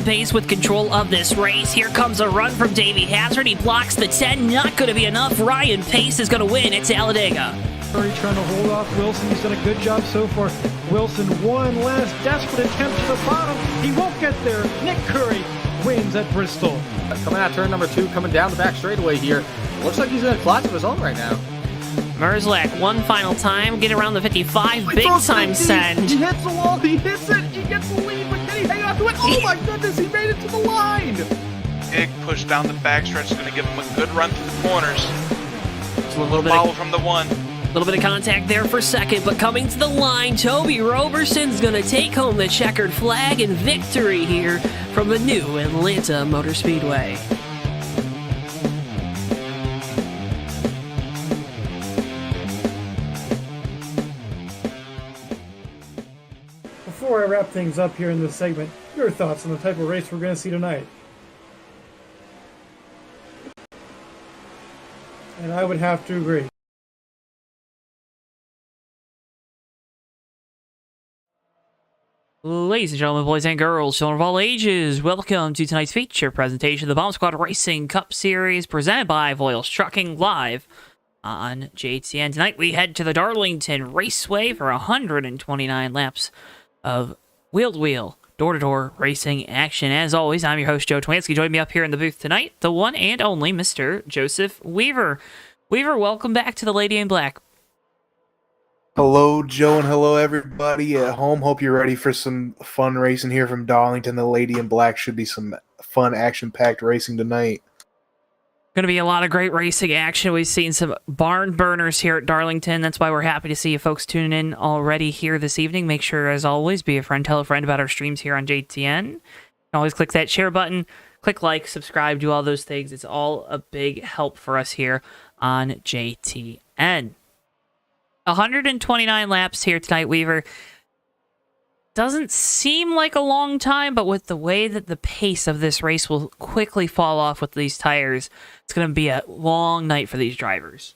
the pace with control of this race. Here comes a run from Davey Hazard. He blocks the 10. Not going to be enough. Ryan Pace is going to win at Talladega. Already trying to hold off Wilson. He's done a good job so far. Wilson, one last desperate attempt to the bottom. He won't get there. Nick Curry wins at Bristol. Coming out turn number 2, coming down the back straightaway here. Looks like he's in a class of his own right now. Merzlak, one final time, get around the 55, big time send. He hits the wall, he hits it, he gets the lead, but can he hang on to it? Oh my goodness, he made it to the line! Big push down the backstretch is going to give him a good run through the corners. A little bit follow from the 1. A little bit of contact there for second, but coming to the line, Toby Roberson's going to take home the checkered flag and victory here from the new Atlanta Motor Speedway. Before I wrap things up here in this segment, your thoughts on the type of race we're going to see tonight? And I would have to agree. Ladies and gentlemen, boys and girls, children of all ages, welcome to tonight's feature presentation of the Bomb Squad Racing Cup Series presented by Voiles Trucking live on JTN. Tonight we head to the Darlington Raceway for 129 laps of wheel-to-wheel, door-to-door racing action. As always, I'm your host, JoeTowNetwork. Joining me up here in the booth tonight, the one and only Mr. Joseph Weaver. Weaver, welcome back to the Lady in Black. Hello, Joe, and hello, everybody at home. Hope you're ready for some fun racing here from Darlington. The Lady in Black should be some fun, action-packed racing tonight. Going to be a lot of great racing action. We've seen some barn burners here at Darlington. That's why we're happy to see you folks tuning in already here this evening. Make sure, as always, be a friend, tell a friend about our streams here on JTN. You can always click that share button, click like, subscribe, do all those things. It's all a big help for us here on JTN. 129 laps here tonight, Weaver. Doesn't seem like a long time, but with the way that the pace of this race will quickly fall off with these tires, it's going to be a long night for these drivers.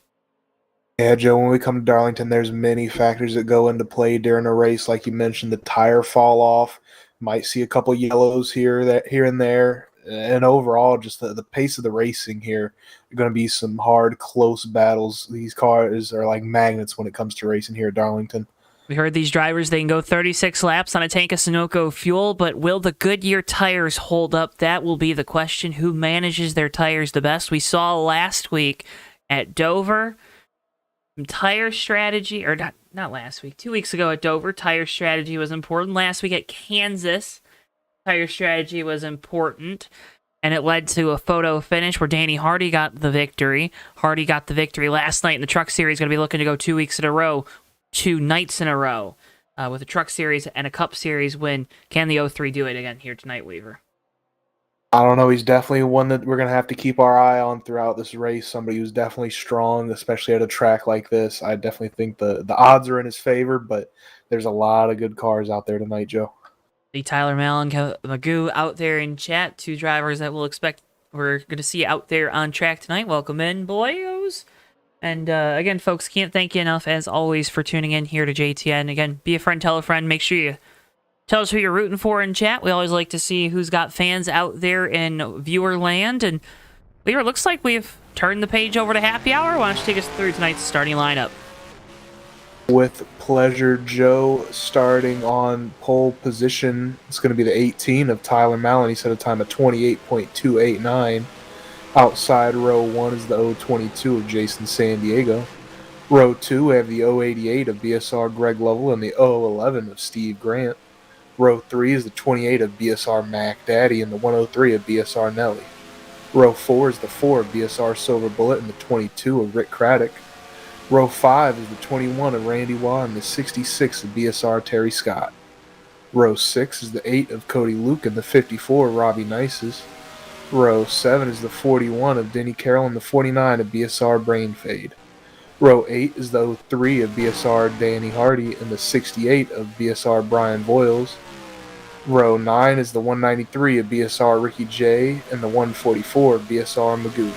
Yeah, Joe, when we come to Darlington, there's many factors that go into play during a race. Like you mentioned, the tire fall off. Might see a couple yellows here and there. And overall, just the pace of the racing here, are going to be some hard, close battles. These cars are like magnets when it comes to racing here at Darlington. We heard these drivers, they can go 36 laps on a tank of Sunoco fuel, but will the Goodyear tires hold up? That will be the question. Who manages their tires the best? We saw last week at Dover, tire strategy, or not last week, 2 weeks ago at Dover, tire strategy was important. Last week at Kansas, tire strategy was important, and it led to a photo finish where Danny Hardy got the victory. Hardy got the victory last night in the Truck Series, going to be looking to go 2 weeks in a row. 2 nights in a row with a Truck Series and a Cup Series win. Can the 03 do it again here tonight, Weaver? I don't know. He's definitely one that we're going to have to keep our eye on throughout this race. Somebody who's definitely strong, especially at a track like this. I definitely think the odds are in his favor, but there's a lot of good cars out there tonight, Joe. The Tyler Mallon, Magoo out there in chat. 2 drivers that we'll expect we're going to see out there on track tonight. Welcome in, boyos. And again, folks, can't thank you enough, as always, for tuning in here to JTN. Again, be a friend, tell a friend. Make sure you tell us who you're rooting for in chat. We always like to see who's got fans out there in viewer land. And Weaver, it looks like we've turned the page over to happy hour. Why don't you take us through tonight's starting lineup? With pleasure, Joe. Starting on pole position, it's going to be the 18 of Tyler Mallon. He set a time of 28.289. Outside row 1 is the 022 of Jason San Diego. Row 2, we have the 088 of BSR Greg Lovell and the 011 of Steve Grant. Row 3 is the 28 of BSR Mac Daddy and the 103 of BSR Nelly. Row 4 is the 4 of BSR Silver Bullet and the 22 of Rick Craddock. Row 5 is the 21 of Randy Waugh and the 66 of BSR Terry Scott. Row 6 is the 8 of Cody Luke and the 54 of Robbie Nices. Row 7 is the 41 of Denny Carroll and the 49 of BSR Brain Fade. Row 8 is the 03 of BSR Danny Hardy and the 68 of BSR Brian Voiles. Row 9 is the 193 of BSR Ricky J and the 144 of BSR Magoo.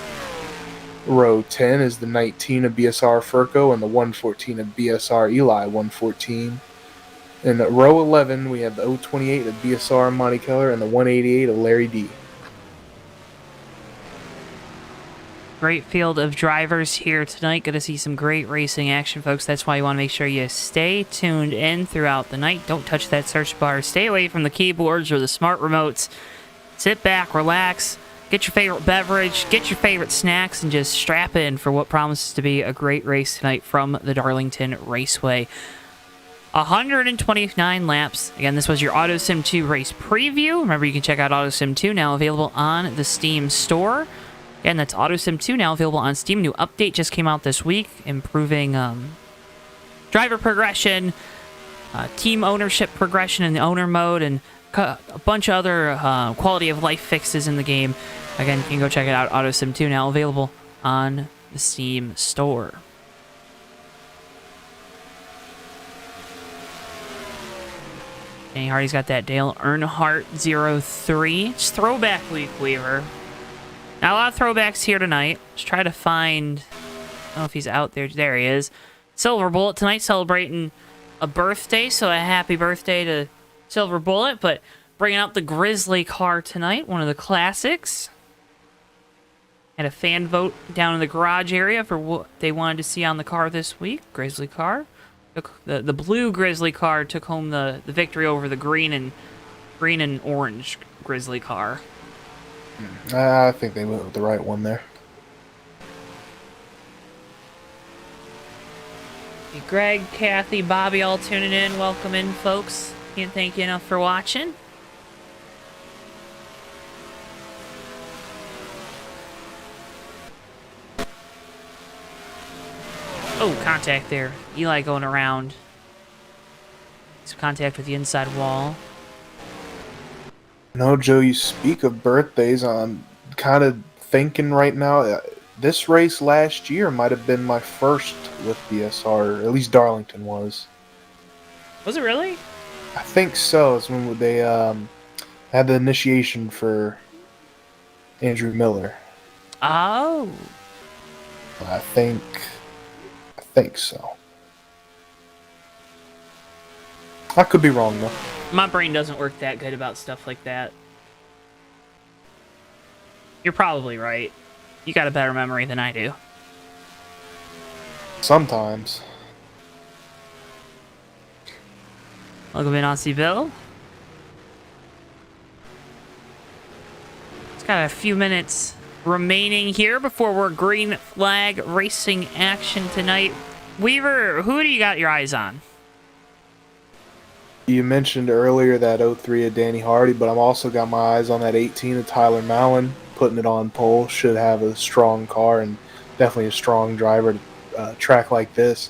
Row 10 is the 19 of BSR Furco and the 114 of BSR Eli 114. In row 11, we have the 028 of BSR Monty Keller and the 188 of Larry D. Great field of drivers here tonight. Going to see some great racing action, folks. That's why you want to make sure you stay tuned in throughout the night. Don't touch that search bar. Stay away from the keyboards or the smart remotes. Sit back, relax, get your favorite beverage, get your favorite snacks, and just strap in for what promises to be a great race tonight from the Darlington Raceway. 129 laps. Again, this was your AutoSim 2 race preview. Remember, you can check out AutoSim 2 now available on the Steam store. Again, that's AutoSim 2 now available on Steam. New update just came out this week, improving driver progression, team ownership progression in the owner mode, and a bunch of other quality of life fixes in the game. Again, you can go check it out. AutoSim 2 now available on the Steam store. Danny Hardy's got that Dale Earnhardt 03. It's throwback week, Weaver. Not a lot of throwbacks here tonight. Let's try to find... I don't know if he's out there. There he is. Silver Bullet tonight, celebrating a birthday, so a happy birthday to Silver Bullet, but bringing out the Grizzly car tonight, one of the classics. Had a fan vote down in the garage area for what they wanted to see on the car this week. Grizzly car. The blue Grizzly car took home the victory over the green and orange Grizzly car. I think they went with the right one there. Hey, Greg, Kathy, Bobby all tuning in. Welcome in, folks. Can't thank you enough for watching. Oh, contact there. Eli going around. Some contact with the inside wall. No, Joe, you speak of birthdays. I'm kind of thinking right now, this race last year might have been my first with BSR, or at least Darlington was. Was it really? I think so. It's when they had the initiation for Andrew Miller. Oh. I think so. I could be wrong, though. My brain doesn't work that good about stuff like that. You're probably right. You got a better memory than I do. Sometimes. Welcome in, Aussie Bill. It's got a few minutes remaining here before we're green flag racing action tonight. Weaver, who do you got your eyes on? You mentioned earlier that 03 of Danny Hardy, but I'm also got my eyes on that 18 of Tyler Mallon, putting it on pole. Should have a strong car and definitely a strong driver to track like this.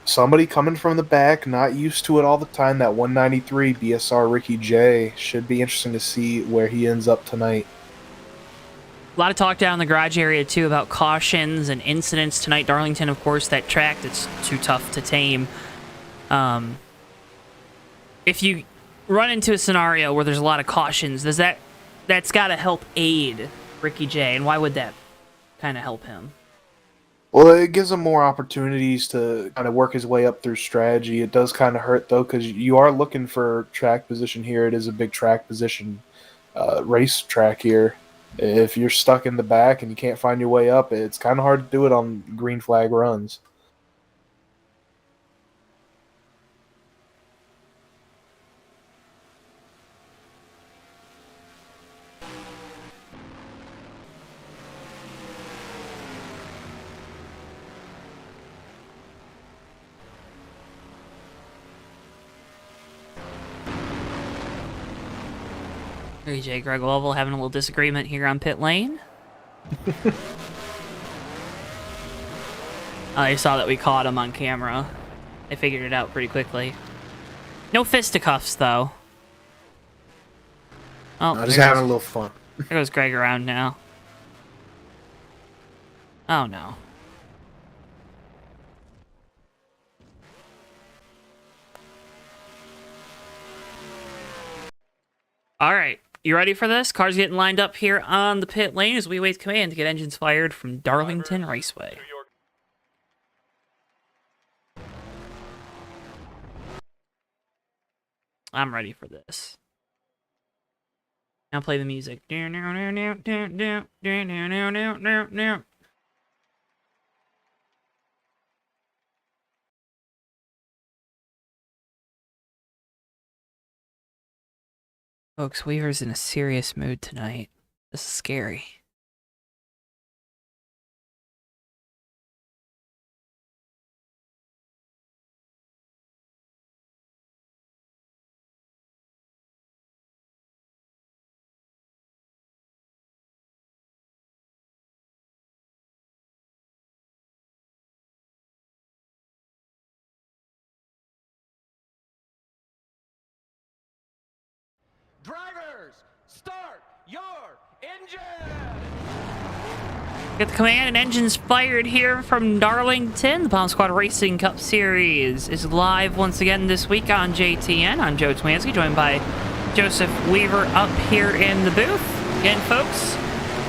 Somebody coming from the back, not used to it all the time, that 193 BSR Ricky J. Should be interesting to see where he ends up tonight. A lot of talk down in the garage area, too, about cautions and incidents tonight. Darlington, of course, that track that's too tough to tame. If you run into a scenario where there's a lot of cautions, that's got to help aid Ricky J, and why would that kind of help him? Well, it gives him more opportunities to kind of work his way up through strategy. It does kind of hurt, though, because you are looking for track position here. It is a big track position race track here. If you're stuck in the back and you can't find your way up, it's kind of hard to do it on green flag runs. AJ Greg Lovell having a little disagreement here on pit lane. I saw that we caught him on camera. I figured it out pretty quickly. No fisticuffs, though. Oh, I'm just having a little fun. There goes Greg around now. Oh, no. All right. You ready for this? Cars getting lined up here on the pit lane as we wait command to get engines fired from Darlington Raceway. I'm ready for this. Now play the music. Folks, Weaver's in a serious mood tonight. This is scary. Drivers, start your engine! Get the command and engines fired here from Darlington. The Bomb Squad Racing Cup Series is live once again this week on JTN. I'm JoeTowNetwork, joined by Joseph Weaver up here in the booth. Again, folks,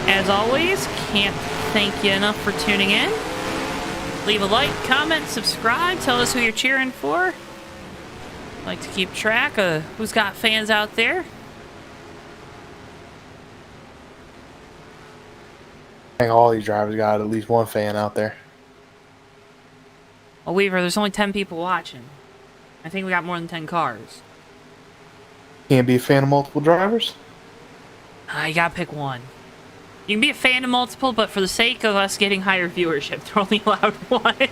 as always, can't thank you enough for tuning in. Leave a like, comment, subscribe, tell us who you're cheering for. Like to keep track of who's got fans out there. I think all these drivers got at least one fan out there. Well, Weaver, there's only 10 people watching. I think we got more than 10 cars. Can't be a fan of multiple drivers? You gotta pick one. You can be a fan of multiple, but for the sake of us getting higher viewership, they're only allowed one.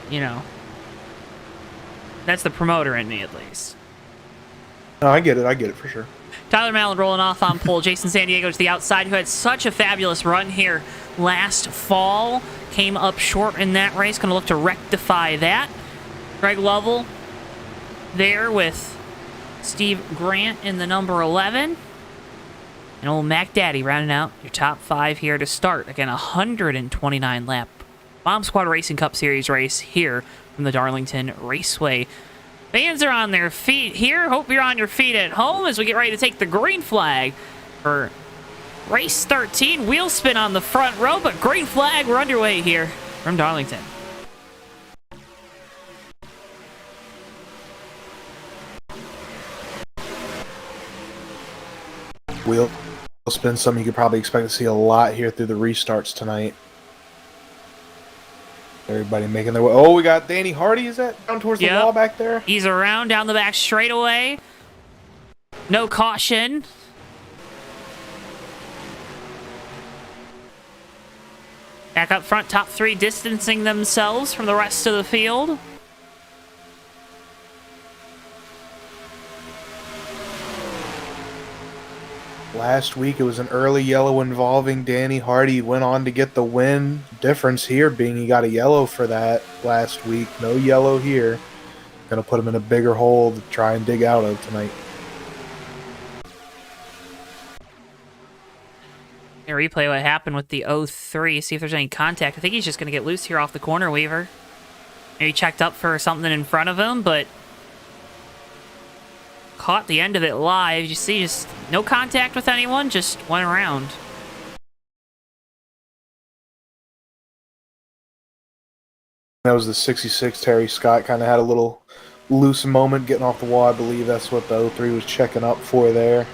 You know. That's the promoter in me, at least. No, I get it for sure. Tyler Mallon rolling off on pole. Jason San Diego to the outside, who had such a fabulous run here last fall. Came up short in that race. Going to look to rectify that. Greg Lovell there with Steve Grant in the number 11. And old Mac Daddy rounding out your top 5 here to start. Again, 129 lap Bomb Squad Racing Cup Series race here from the Darlington Raceway. Fans are on their feet here. Hope you're on your feet at home as we get ready to take the green flag for race 13. Wheel spin on the front row, but green flag, we're underway here from Darlington. Wheel spin, something you could probably expect to see a lot here through the restarts tonight. Everybody making their way. Oh, we got Danny Hardy. Is that down towards the wall back there? He's around down the back straightaway. No caution. Back up front, top 3 distancing themselves from the rest of the field. Last week, it was an early yellow involving Danny Hardy. Went on to get the win. Difference here being he got a yellow for that last week. No yellow here. Going to put him in a bigger hole to try and dig out of tonight. Replay what happened with the 03. See if there's any contact. I think he's just going to get loose here off the corner, Weaver. Maybe checked up for something in front of him, but caught the end of it live. You see, just no contact with anyone, just went around. That was the 66. Terry Scott kind of had a little loose moment getting off the wall. I believe that's what the 03 was checking up for there.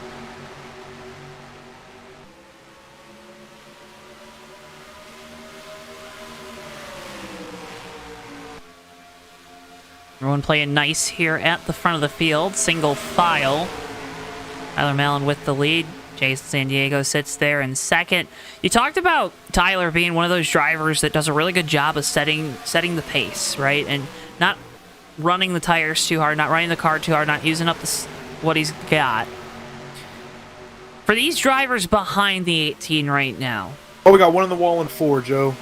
Everyone playing nice here at the front of the field. Single file. Tyler Mallon with the lead. Jason San Diego sits there in second. You talked about Tyler being one of those drivers that does a really good job of setting the pace, right? And not running the tires too hard, not running the car too hard, not using up what he's got. For these drivers behind the 18 right now. Oh, we got one on the wall in 4, Joe.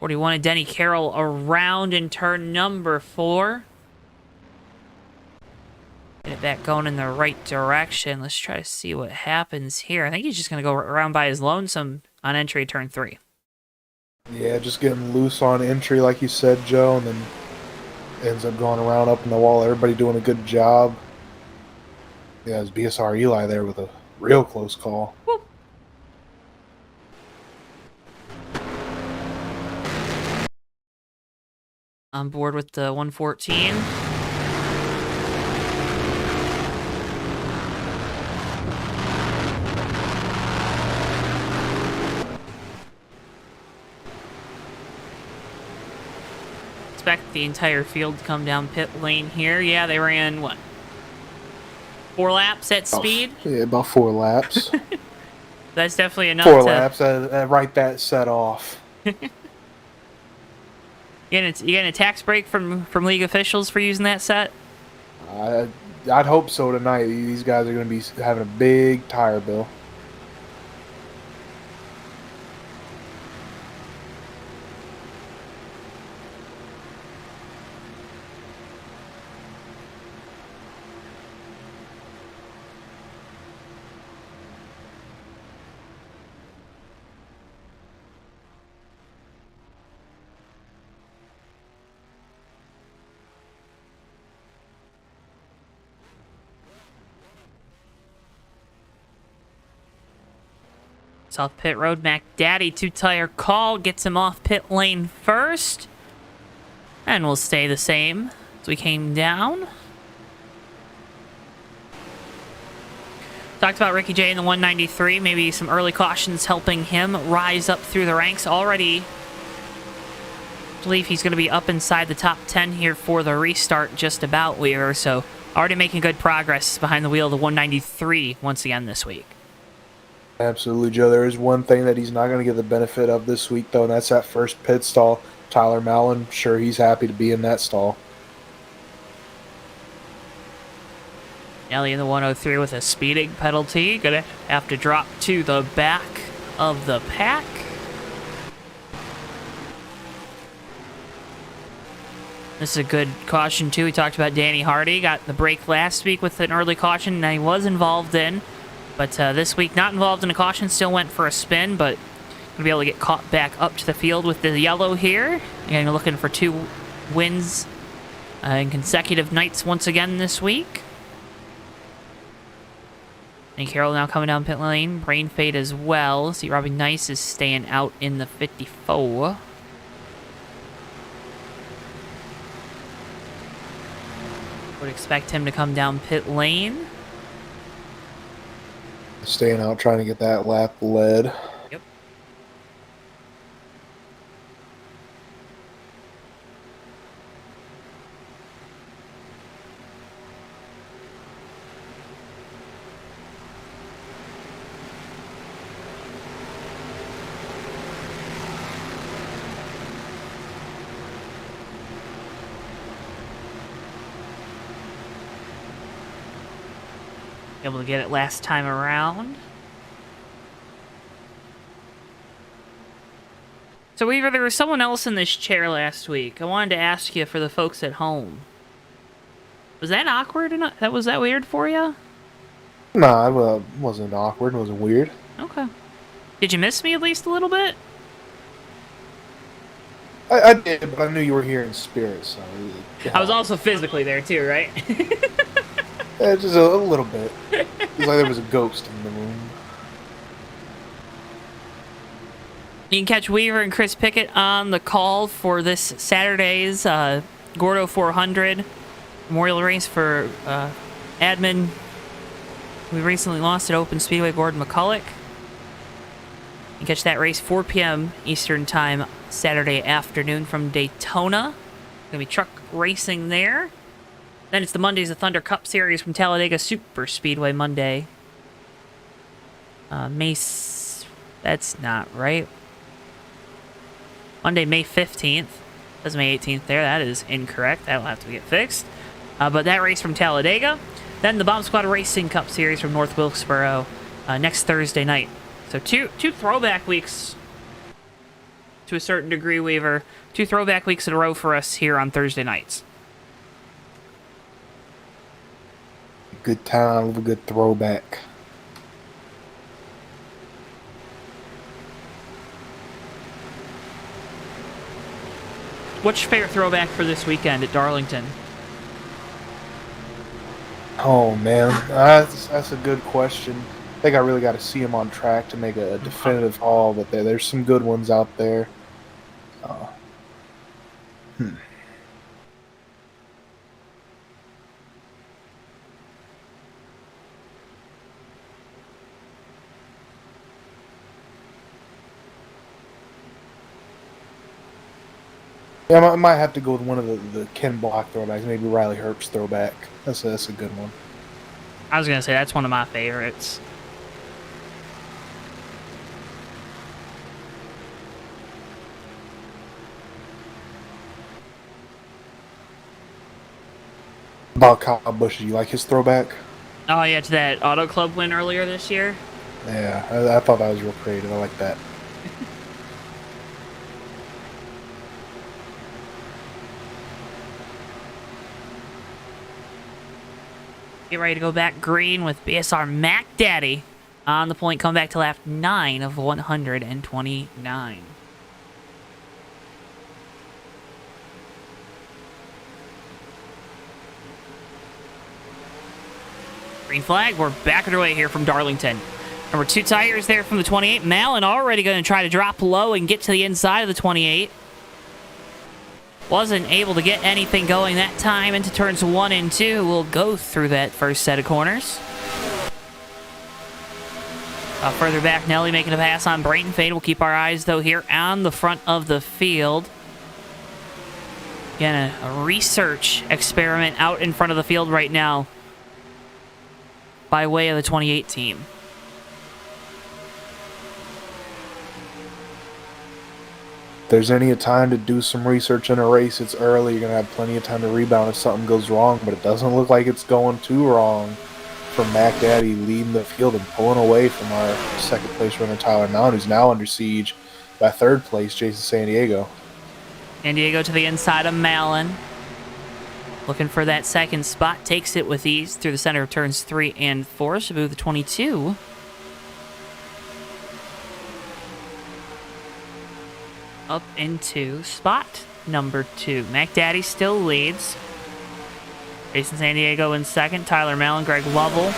41 and Denny Carroll around in turn number 4. Get it back going in the right direction. Let's try to see what happens here. I think he's just going to go around by his lonesome on entry turn 3. Yeah, just getting loose on entry, like you said, Joe, and then ends up going around up in the wall. Everybody doing a good job. Yeah, it was BSR Eli there with a real close call. Whoop. on board with the 114. Expect the entire field to come down pit lane here. Yeah, they ran, what, 4 laps at speed? Yeah, about 4 laps. That's definitely enough 4 to... laps, right that set off. You getting a tax break from league officials for using that set? I'd hope so tonight. These guys are going to be having a big tire bill. South pit road, Mac Daddy, 2-tire call, gets him off pit lane first. And we'll stay the same as we came down. Talked about Ricky J in the 193, maybe some early cautions helping him rise up through the ranks. Already believe he's going to be up inside the top 10 here for the restart just about, Weaver. So already making good progress behind the wheel of the 193 once again this week. Absolutely, Joe. There is one thing that he's not going to get the benefit of this week, though, and that's that first pit stall. Tyler Mallon, sure, he's happy to be in that stall. Nelly in the 103 with a speeding penalty. Gonna have to drop to the back of the pack. This is a good caution, too. We talked about Danny Hardy. Got the break last week with an early caution that he was involved in. But this week, not involved in a caution, still went for a spin, but going to be able to get caught back up to the field with the yellow here. Again, looking for 2 wins in consecutive nights once again this week. And Carroll now coming down pit lane. Brain fade as well. See, Robbie Nice is staying out in the 54. Would expect him to come down pit lane. Staying out, trying to get that lap led. Yep. Able to get it last time around. So, Weaver, there was someone else in this chair last week. I wanted to ask you for the folks at home. Was that awkward enough? Was that weird for you? Nah, it wasn't awkward. It wasn't weird. Okay. Did you miss me at least a little bit? I did, but I knew you were here in spirit, so... I was also physically there too, right? Yeah, just a little bit. It was like there was a ghost in the room. You can catch Weaver and Chris Pickett on the call for this Saturday's Gordo 400 Memorial Race for admin. We recently lost at Open Speedway, Gordon McCulloch. You can catch that race 4 p.m. Eastern Time Saturday afternoon from Daytona. Gonna be truck racing there. Then it's the Mondays of Thunder Cup Series from Talladega Super Speedway Monday. That's not right. Monday, May 15th. That's May 18th there. That is incorrect. That'll have to get fixed. But that race from Talladega. Then the Bomb Squad Racing Cup Series from North Wilkesboro next Thursday night. So two throwback weeks to a certain degree, Weaver. 2 throwback weeks in a row for us here on Thursday nights. Good time, a good throwback. What's your favorite throwback for this weekend at Darlington? Oh, man. That's a good question. I think I really got to see him on track to make a definitive call, but there's some good ones out there. Yeah, I might have to go with one of the Ken Block throwbacks. Maybe Riley Herbst throwback. That's a good one. I was going to say, that's one of my favorites. About Kyle Busch, do you like his throwback? Oh, yeah, to that Auto Club win earlier this year. Yeah, I thought that was real creative. I like that. Get ready to go back green with BSR Mac Daddy on the point. Come back to lap 9 of 129. Green flag. We're back underway here from Darlington. Number 2 tires there from the 28. Malin already going to try to drop low and get to the inside of the 28. Wasn't able to get anything going that time into turns 1 and 2. We'll go through that first set of corners. Further back, Nelly making a pass on Brayton Fade. We'll keep our eyes, though, here on the front of the field. Again, a research experiment out in front of the field right now by way of the 28 team. If there's any time to do some research in a race, it's early. You're going to have plenty of time to rebound if something goes wrong, but it doesn't look like it's going too wrong for Mac Daddy leading the field and pulling away from our second place runner Tyler Mount, who's now under siege by third place Jason San Diego. San Diego to the inside of Malin. Looking for that second spot. Takes it with ease through the center of turns 3 and 4. Shabu the 22. Up into spot number 2. Mac Daddy still leads. Jason San Diego in second. Tyler Malin, Greg Lovell,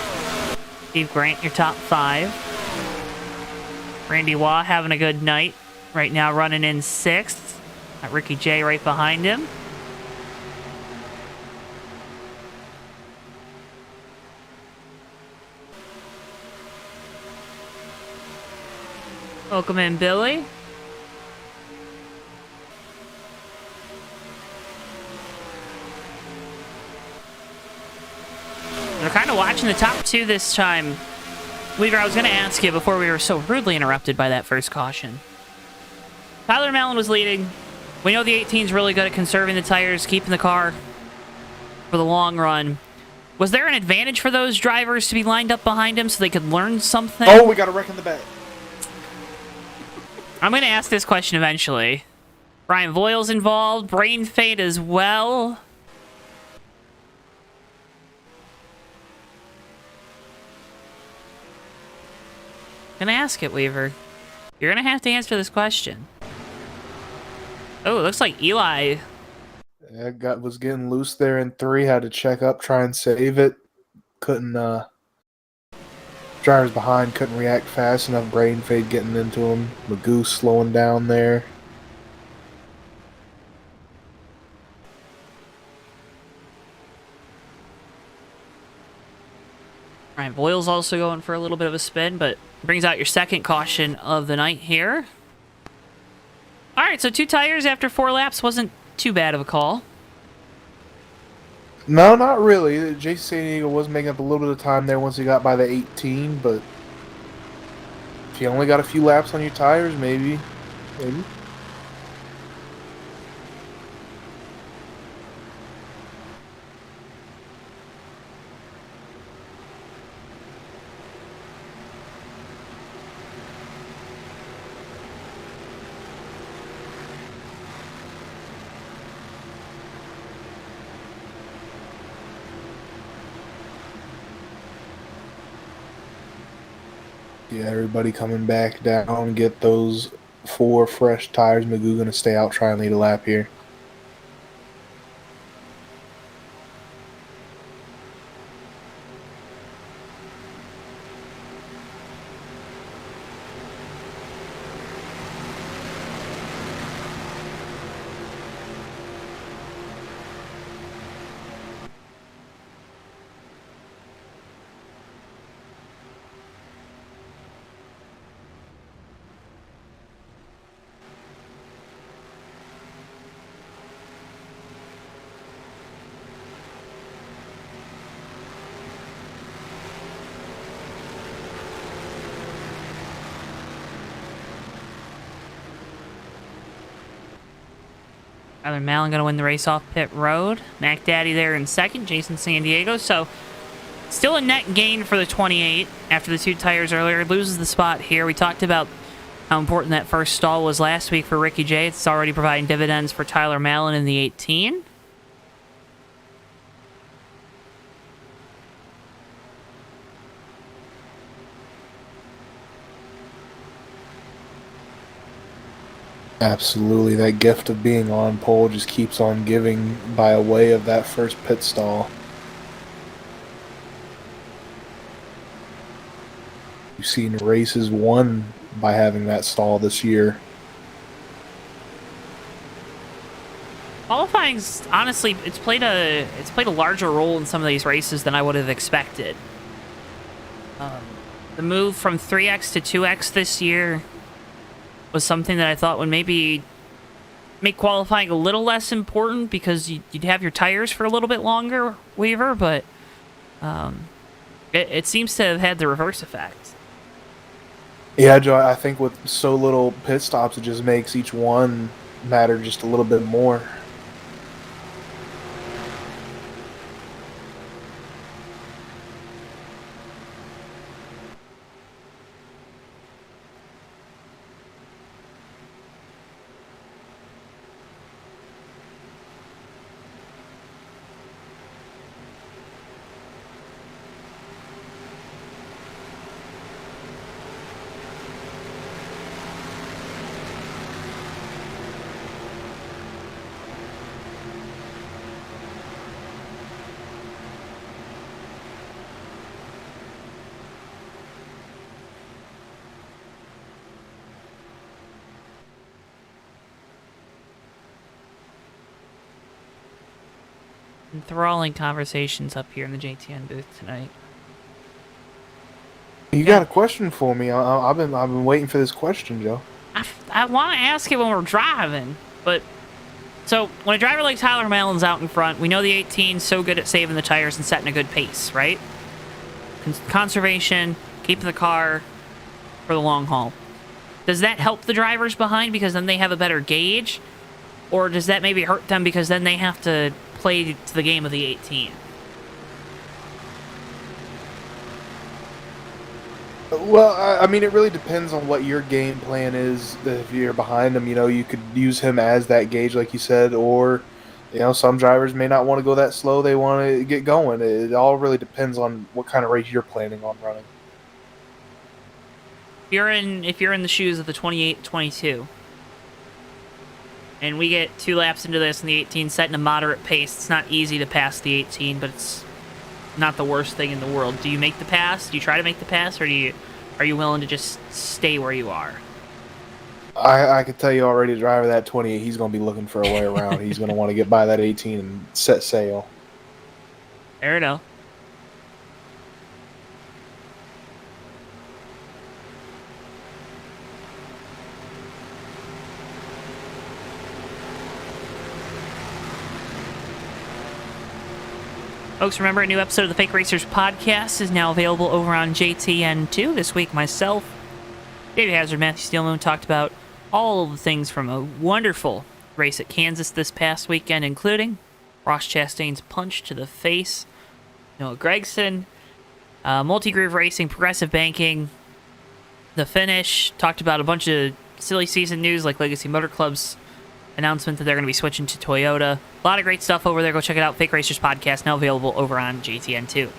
Steve Grant, your top 5. Randy Waugh having a good night. Right now running in 6th. Got Ricky J right behind him. Welcome in, Billy. We're kind of watching the top 2 this time. Weaver, I was going to ask you before we were so rudely interrupted by that first caution. Tyler Malin was leading. We know the 18's really good at conserving the tires, keeping the car for the long run. Was there an advantage for those drivers to be lined up behind him so they could learn something? Oh, we got a wreck in the back. I'm going to ask this question eventually. Brian Voiles involved, Brain Fade as well. Gonna ask it, Weaver. You're gonna have to answer this question. Oh, it looks like Eli. Yeah, was getting loose there in 3. Had to check up, try and save it. Couldn't. Drivers behind couldn't react fast enough. Brain Fade getting into him. Magoo slowing down there. Brian Voiles also going for a little bit of a spin, but brings out your second caution of the night here. All right, so 2 tires after 4 laps wasn't too bad of a call. No, not really. Jason San Diego was making up a little bit of time there once he got by the 18, but if you only got a few laps on your tires, maybe. Yeah, everybody coming back down, get those 4 fresh tires. Magoo gonna stay out, try and lead a lap here. Tyler Mallon going to win the race off pit road. Mac Daddy there in second. Jason San Diego. So still a net gain for the 28 after the 2 tires earlier. Loses the spot here. We talked about how important that first stall was last week for Ricky J. It's already providing dividends for Tyler Mallon in the 18. Absolutely, that gift of being on pole just keeps on giving by way of that first pit stall. You've seen races won by having that stall this year. Qualifying's honestly, it's played a larger role in some of these races than I would have expected. The move from 3x to 2x this year was something that I thought would maybe make qualifying a little less important because you'd have your tires for a little bit longer, Weaver, but it seems to have had the reverse effect. Yeah, Joe, I think with so little pit stops, it just makes each one matter just a little bit more. Enthralling conversations up here in the JTN booth tonight. You got a question for me? I've been waiting for this question, Joe. I want to ask it when we're driving, but so when a driver like Tyler Mallon's out in front, we know the 18's so good at saving the tires and setting a good pace, right? Conservation, keeping the car for the long haul. Does that help the drivers behind because then they have a better gauge? Or does that maybe hurt them because then they have to play to the game of the 18? Well, I mean, it really depends on what your game plan is. If you're behind him, you could use him as that gauge, like you said, or, some drivers may not want to go that slow. They want to get going. It all really depends on what kind of race you're planning on running. If you're in the shoes of the 28-22, and we get 2 laps into this and the 18 setting a moderate pace, it's not easy to pass the 18, but it's not the worst thing in the world. Do you make the pass? Do you try to make the pass, or are you willing to just stay where you are? I can tell you already, the driver of that 28, he's going to be looking for a way around. He's going to want to get by that 18 and set sail. Fair enough. Folks, remember, a new episode of the Fake Racers podcast is now available over on JTN2. This week, myself, David Hazard, Matthew Steelman talked about all of the things from a wonderful race at Kansas this past weekend, including Ross Chastain's punch to the face, Noah Gregson, multi-groove racing, progressive banking, the finish. Talked about a bunch of silly season news like Legacy Motor Club's announcement that they're going to be switching to Toyota. A lot of great stuff over there. Go check it out. Fake Racers Podcast, now available over on JTN2.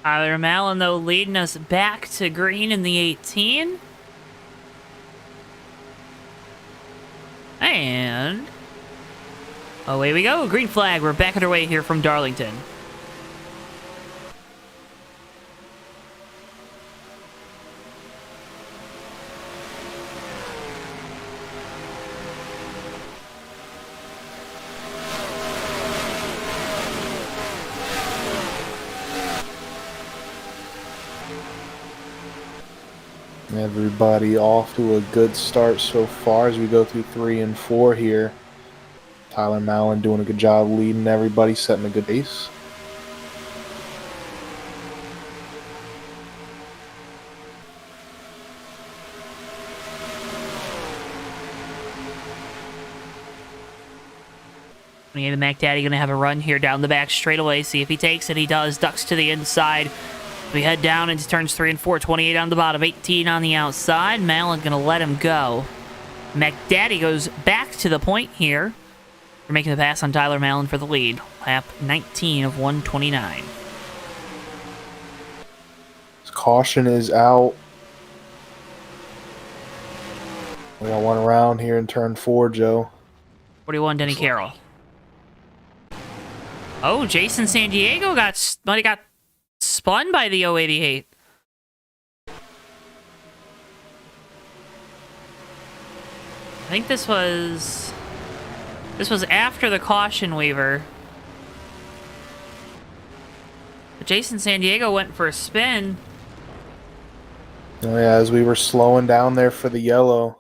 Tyler Mallon, though, leading us back to green in the 18. And away we go. Green flag. We're back underway here from Darlington. Everybody off to a good start so far as we go through 3 and 4 here. Tyler Mallon doing a good job leading everybody, setting a good pace. The McDaddy going to have a run here down the back straightaway. See if he takes it. He does. Ducks to the inside. We head down into turns 3 and 4. 28 on the bottom, 18 on the outside. Mallon going to let him go. McDaddy goes back to the point here. We're making the pass on Tyler Mallon for the lead. Lap 19 of 129. Caution is out. We got one around here in turn 4, Joe. 41, Denny Carroll. Oh, Jason San Diego got spun by the 088. I think this was after the caution waiver. But Jason San Diego went for a spin. Oh yeah, as we were slowing down there for the yellow.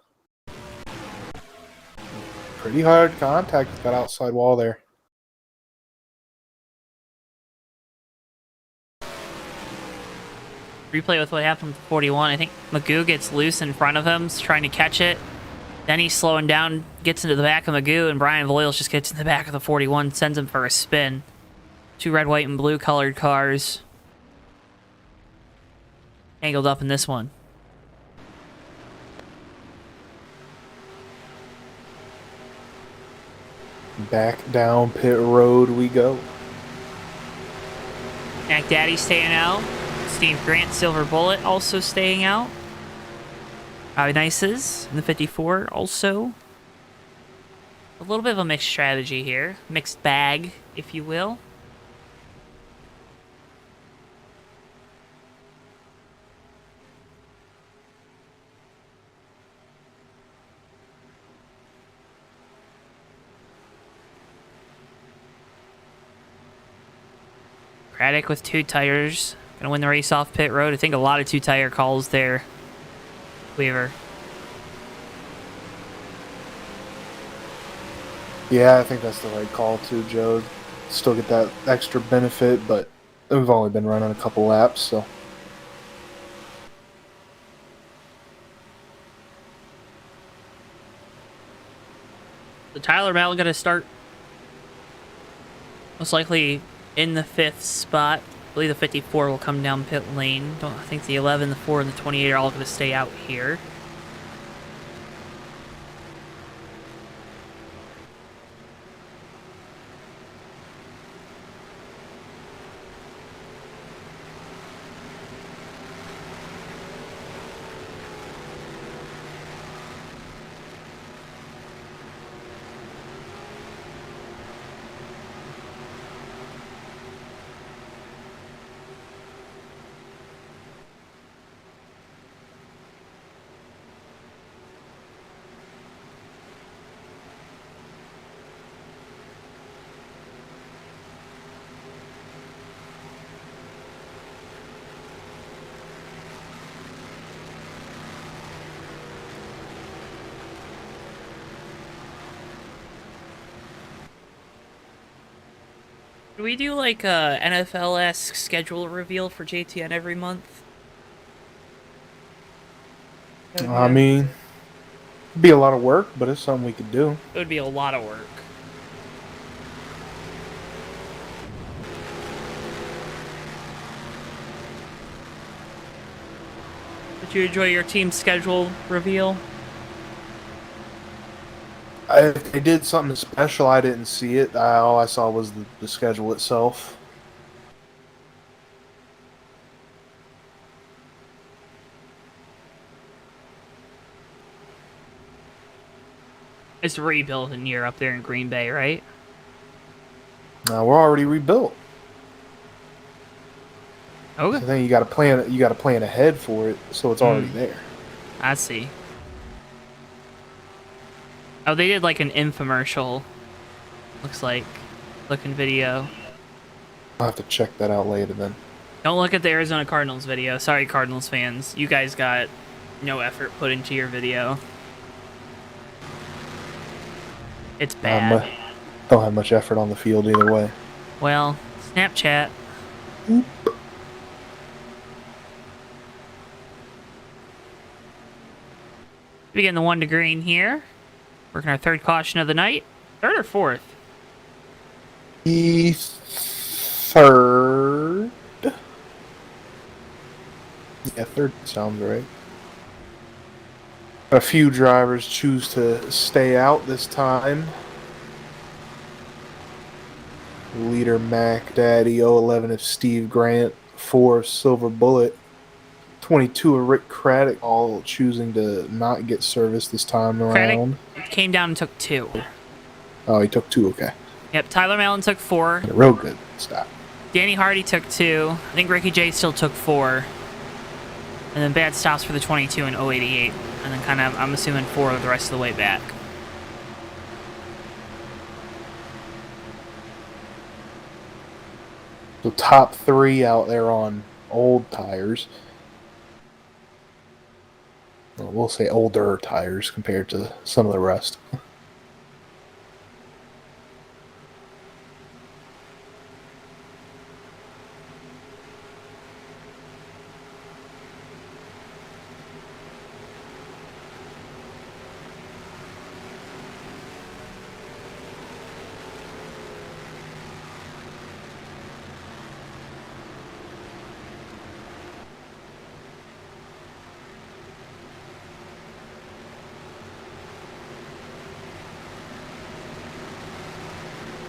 Pretty hard contact with that outside wall there. Replay with what happened with 41. I think Magoo gets loose in front of him, trying to catch it. Then he's slowing down, gets into the back of Magoo, and Brian Voiles just gets in the back of the 41, sends him for a spin. 2 red, white, and blue colored cars. Angled up in this one. Back down pit road we go. McDaddy staying out. Steve Grant, Silver Bullet, also staying out. Robbie Nices in the 54 also. A little bit of a mixed strategy here. Mixed bag, if you will. Craddock with 2 tires. Gonna win the race off pit road. I think a lot of 2-tire calls there. Weaver. Yeah, I think that's the right call too, Joe. Still get that extra benefit, but we've only been running a couple laps, so. The Tyler Mallon gonna start most likely in the 5th spot. I believe the 54 will come down pit lane. I think the 11, the 4, and the 28 are all going to stay out here. Do we do like a NFL-esque schedule reveal for JTN every month? I mean, it'd be a lot of work, but it's something we could do. It would be a lot of work. Did you enjoy your team schedule reveal? If they did something special, I didn't see it. All I saw was the schedule itself. It's rebuilding year up there in Green Bay, right? We're already rebuilt. Okay. I think you got to plan. You got to plan ahead for it, so it's already there. I see. Oh, they did like an infomercial. Looks like looking video. I'll have to check that out later then. Don't look at the Arizona Cardinals video. Sorry, Cardinals fans. You guys got no effort put into your video. It's Not bad. Don't have much effort on the field either way. Well, Snapchat. We get the 1 to green here. Working our third caution of the night. Third or fourth? The third. Yeah, third sounds right. A few drivers choose to stay out this time. Leader Mac Daddy 011 of Steve Grant, 4 Silver Bullet, 22 of Rick Craddock, all choosing to not get service this time around. Craddock came down and took 2. Oh, he took 2, okay. Yep, Tyler Mallon took 4. Real good. Stop. Danny Hardy took 2. I think Ricky J still took 4. And then bad stops for the 22 and 088. And then kind of, I'm assuming 4 the rest of the way back. So top 3 out there on old tires. Well, we'll say older tires compared to some of the rest.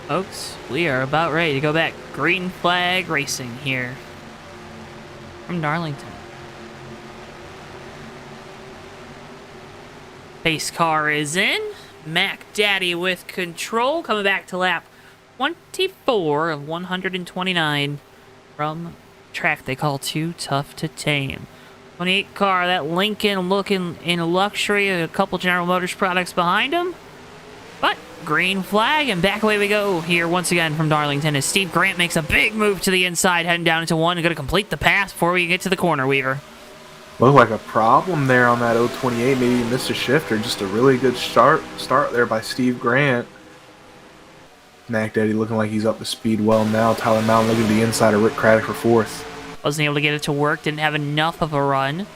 Folks, we are about ready to go back. Green flag racing here from Darlington. Pace car is in. Mac Daddy with control, coming back to lap 24 of 129 from track they call Too Tough to Tame. 28 car, that Lincoln looking in luxury, a couple General Motors products behind him. But green flag, and back away we go here once again from Darlington as Steve Grant makes a big move to the inside, heading down into 1 and going to complete the pass before we get to the corner, Weaver. Looked like a problem there on that 028. Maybe he missed a shift or just a really good start there by Steve Grant. Mac Daddy looking like he's up to speed well now. Tyler Mountain looking to the inside of Rick Craddock for 4th. Wasn't able to get it to work, didn't have enough of a run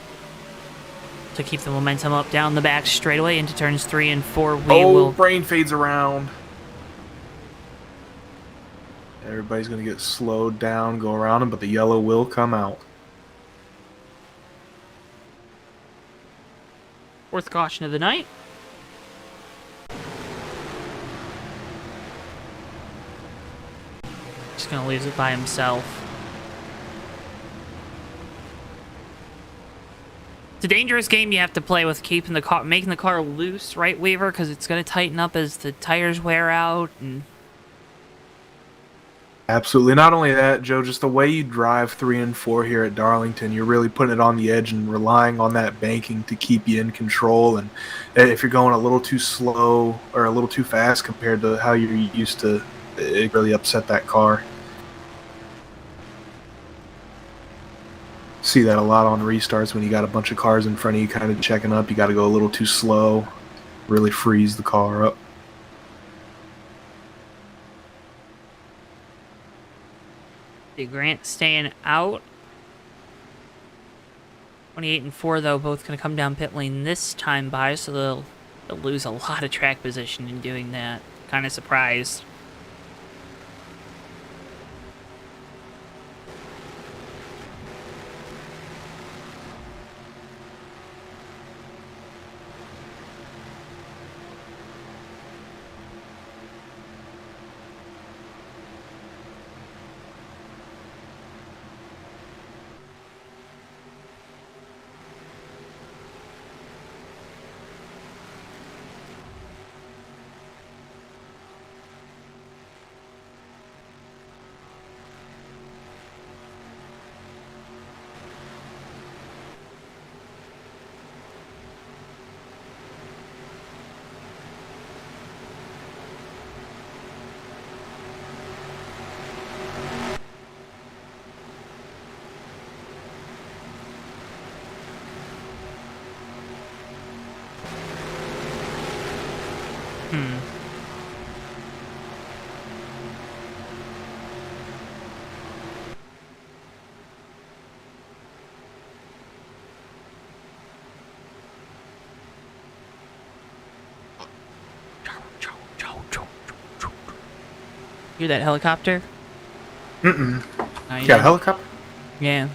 to keep the momentum up down the back straightaway into turns 3 and 4. Brain fades around. Everybody's going to get slowed down, go around him, but the yellow will come out. Fourth caution of the night. Just going to leave it by himself. It's a dangerous game you have to play with keeping the car, making the car loose, right, Weaver? Because it's going to tighten up as the tires wear out. And Absolutely. Not only that, Joe, just the way you drive 3 and 4 here at Darlington, you're really putting it on the edge and relying on that banking to keep you in control. And if you're going a little too slow or a little too fast compared to how you're used to, it really upset that car. See that a lot on restarts when you got a bunch of cars in front of you kind of checking up. You got to go a little too slow, really freeze the car up. Grant staying out. 28 and 4 though, both going to come down pit lane this time by, so they'll lose a lot of track position in doing that. Kind of surprised. Hmm. Hear that helicopter? Mm-mm. No, you You got a didn't. helicopter? Yeah.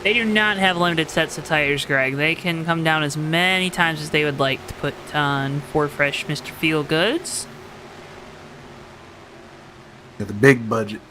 They do not have limited sets of tires, Greg. They can come down as many times as they would like to put on Ford Fresh Mr. Feel Goods. Yeah, the big budget.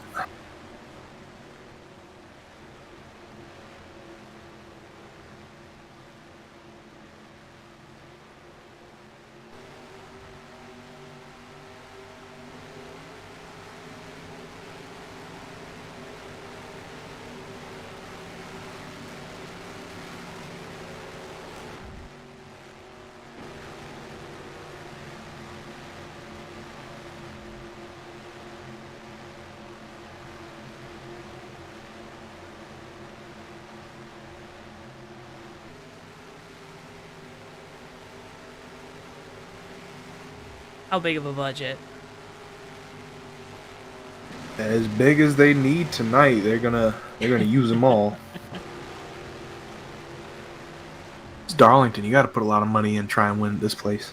How big of a budget? As big as they need tonight. They're gonna use them all. It's Darlington. You got to put a lot of money in try and win this place.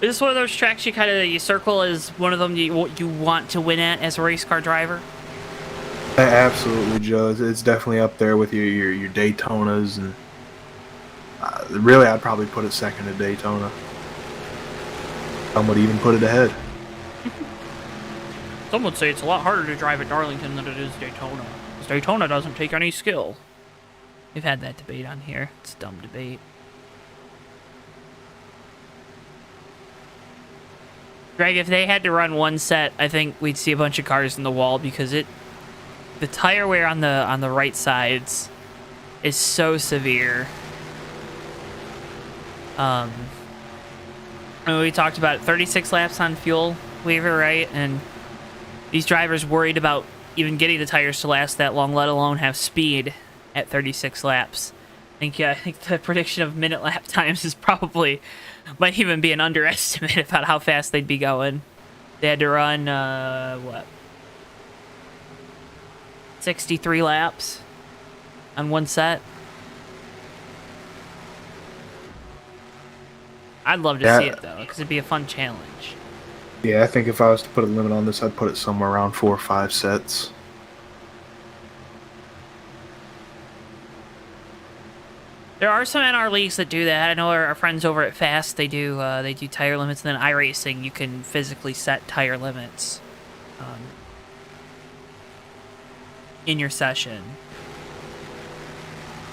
Is this one of those tracks you circle as one of them you want to win at as a race car driver? Absolutely, Joe. It's definitely up there with your Daytonas, and really, I'd probably put it second to Daytona. Some would even put it ahead. Some would say it's a lot harder to drive at Darlington than it is Daytona. 'Cause Daytona doesn't take any skill. We've had that debate on here. It's a dumb debate. Greg, if they had to run one set, I think we'd see a bunch of cars in the wall because the tire wear on the right sides is so severe. And we talked about it, 36 laps on fuel, Weaver, right? And these drivers worried about even getting the tires to last that long, let alone have speed at 36 laps. I think the prediction of minute lap times is probably might even be an underestimate about how fast they'd be going. They had to run 63 laps on one set. I'd love to see it though, because it'd be a fun challenge. Yeah, I think if I was to put a limit on this, I'd put it somewhere around 4 or 5 sets. There are some NR leagues that do that. I know our friends over at Fast, they do tire limits, and then iRacing, you can physically set tire limits in your session.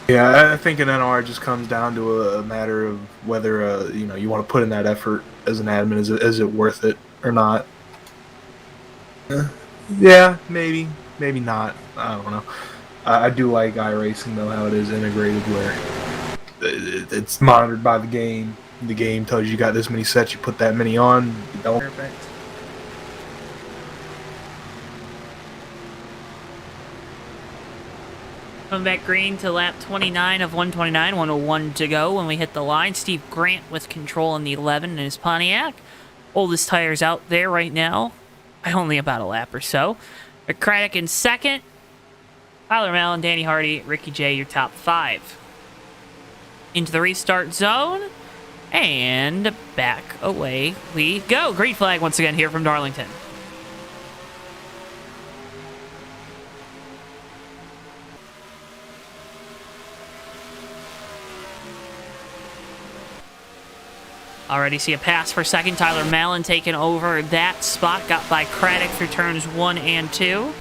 Yeah, I think an NR just comes down to a matter of whether you want to put in that effort as an admin. Is it worth it or not? Yeah, maybe not. I don't know. I do like iRacing though, how it is integrated where it's monitored by the game. The game tells you got this many sets, you put that many on. You don't. Perfect. Coming back green to lap 29 of 129, 101 to go when we hit the line. Steve Grant with control in the 11 in his Pontiac. Oldest tires out there right now by only about a lap or so. Craddock in second. Tyler Mallon, Danny Hardy, Ricky J, your top 5. Into the restart zone. And back away we go. Green flag once again here from Darlington. Already see a pass for second. Tyler Mallon taking over that spot. Got by Craddock through turns 1 and 2.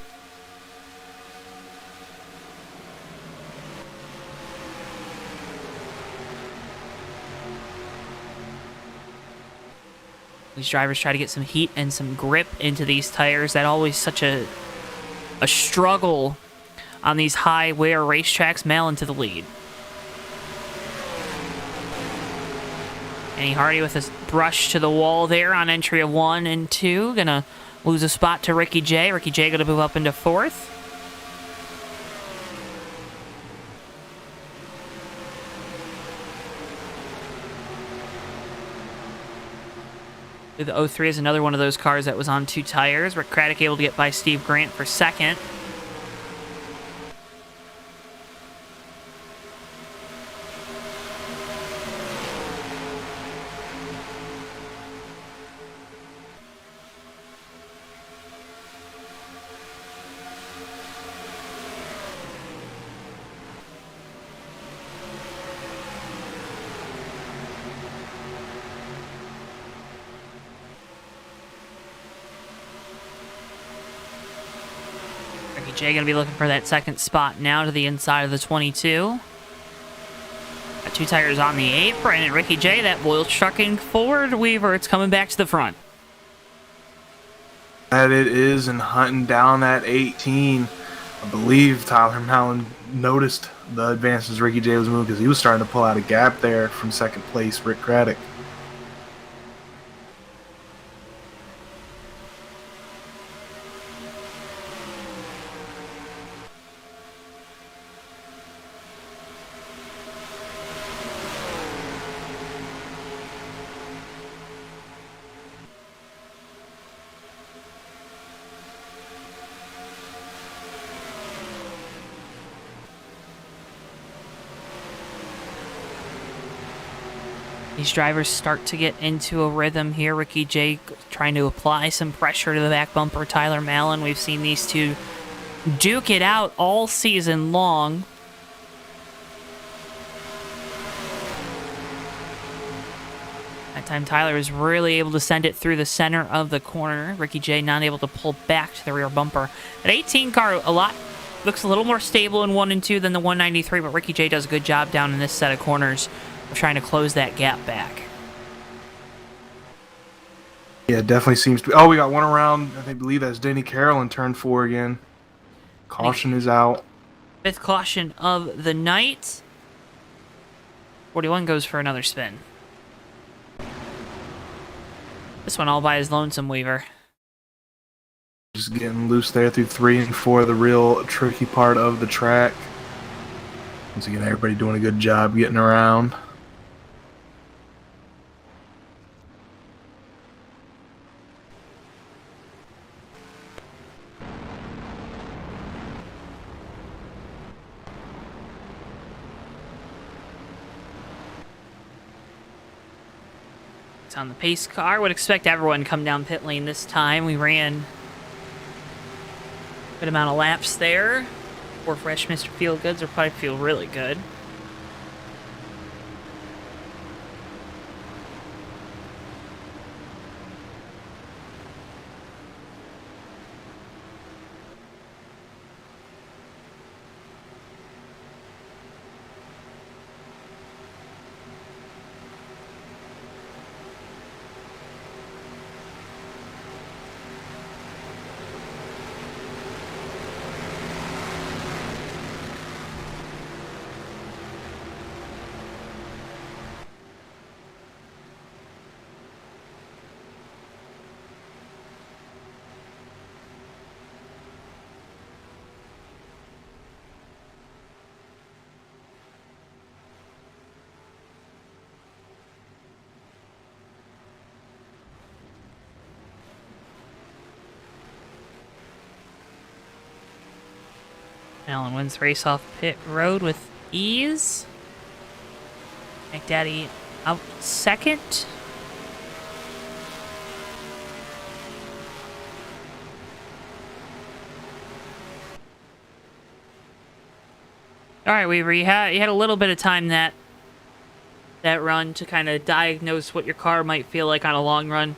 These drivers try to get some heat and some grip into these tires. That always such a struggle on these high wear racetracks. Mallon to the lead. Danny Hardy with a brush to the wall there on entry of 1 and 2. Gonna lose a spot to Ricky J. Ricky J gonna move up into 4th. The 03 is another one of those cars that was on 2 tires. Rick Craddock able to get by Steve Grant for second. Ricky J going to be looking for that second spot now to the inside of the 22. Got 2 tires on the apron, and Ricky J, that Voiles Trucking forward weaver, it's coming back to the front. That it is, and hunting down that 18. I believe Tyler Mallon noticed the advances Ricky J was moving because he was starting to pull out a gap there from second place, Rick Craddock. These drivers start to get into a rhythm here. Ricky J trying to apply some pressure to the back bumper. Tyler Mallon, we've seen these two duke it out all season long. That time Tyler was really able to send it through the center of the corner. Ricky J not able to pull back to the rear bumper. That 18 car looks a little more stable in 1 and 2 than the 193, but Ricky J does a good job down in this set of corners of trying to close that gap back. Yeah, it definitely seems to be. Oh, we got one around. I believe that's Denny Carroll in turn 4 again. Caution is out. 5th caution of the night. 41 goes for another spin. This one all by his lonesome weaver. Just getting loose there through 3 and 4, the real tricky part of the track. Once again, everybody doing a good job getting around. On the pace car, would expect everyone to come down pit lane this time. We ran a good amount of laps there. 4 fresh Mr. Feelgoods will probably feel really good. Allen wins race off pit road with ease. McDaddy out second. All right, Weaver, you had a little bit of time that run to kind of diagnose what your car might feel like on a long run.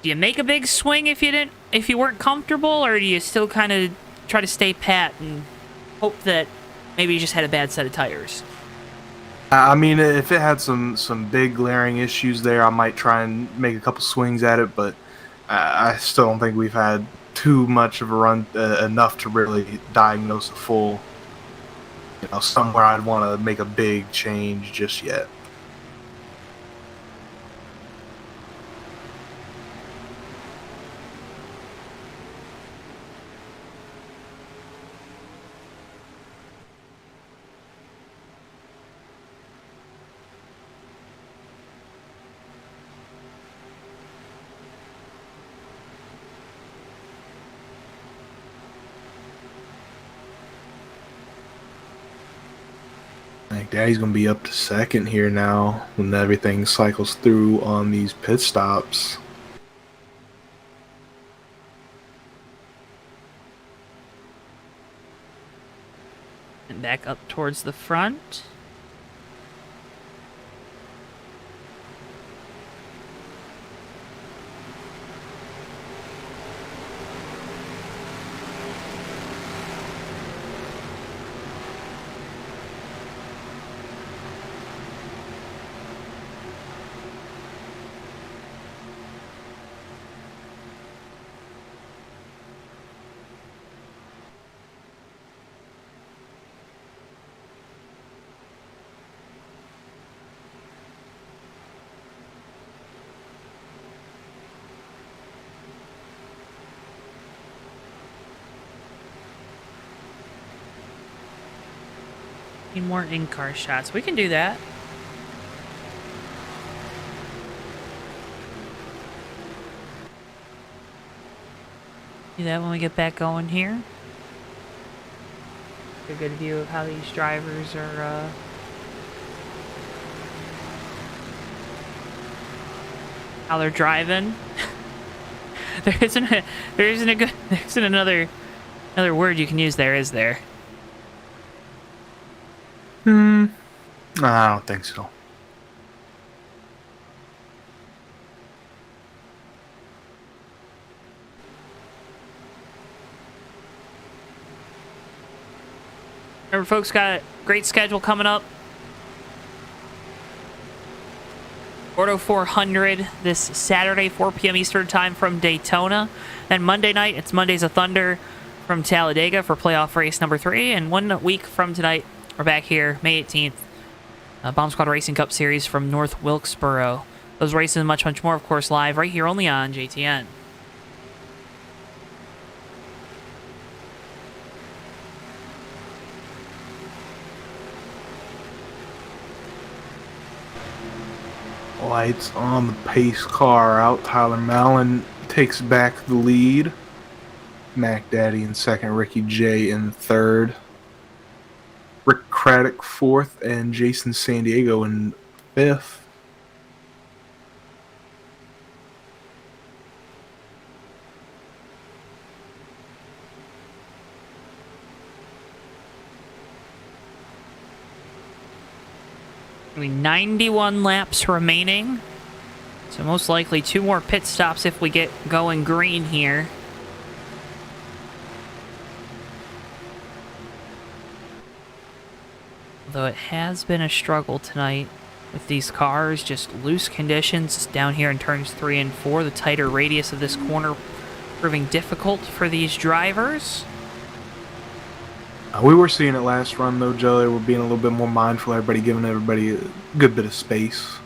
Do you make a big swing if you weren't comfortable, or do you still kind of try to stay pat and hope that maybe you just had a bad set of tires? I mean, if it had some big glaring issues there, I might try and make a couple swings at it, but I still don't think we've had too much of a run, enough to really diagnose a full, somewhere I'd want to make a big change just yet. Like, Daddy's going to be up to second here now when everything cycles through on these pit stops. And back up towards the front. Need more in-car shots. We can do that. Do that when we get back going here. Get a good view of how these drivers are how they're driving. there isn't another word you can use there, is there? I don't think so. Remember, folks, got a great schedule coming up. Ordo 400 this Saturday, 4 p.m. Eastern Time from Daytona. Then Monday night, it's Mondays of Thunder from Talladega for playoff race number 3. And 1 week from tonight, we're back here, May 18th. Bomb Squad Racing Cup Series from North Wilkesboro. Those races and much, much more, of course, live right here only on JTN. Lights on the pace car out. Tyler Mallon takes back the lead. Mac Daddy in second. Ricky J in third. Rick Craddock fourth. And Jason San Diego in fifth. Only 91 laps remaining. So most likely 2 more pit stops if we get going green here. Although it has been a struggle tonight with these cars, just loose conditions down here in turns 3 and 4. The tighter radius of this corner proving difficult for these drivers. We were seeing it last run, though, Joe. They were being a little bit more mindful, everybody giving everybody a good bit of space.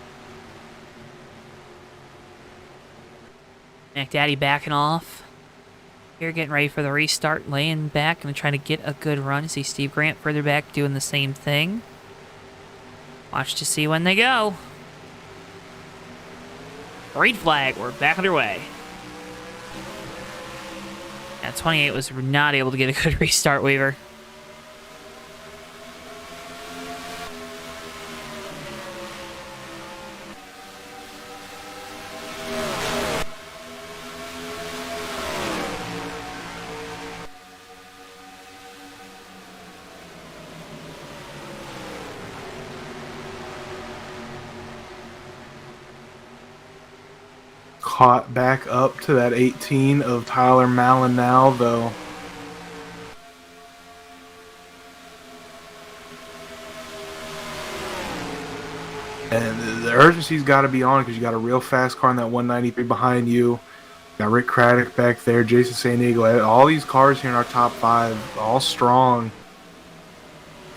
Mac Daddy backing off. Here, getting ready for the restart, laying back and trying to get a good run. See Steve Grant further back doing the same thing. Watch to see when they go. Green flag, we're back underway. Yeah, 28 was not able to get a good restart, Weaver. Caught back up to that 18 of Tyler Mallon now, though. And the urgency's got to be on because you got a real fast car in that 193 behind you. Got Rick Craddock back there, Jason San Diego. All these cars here in our top 5, all strong.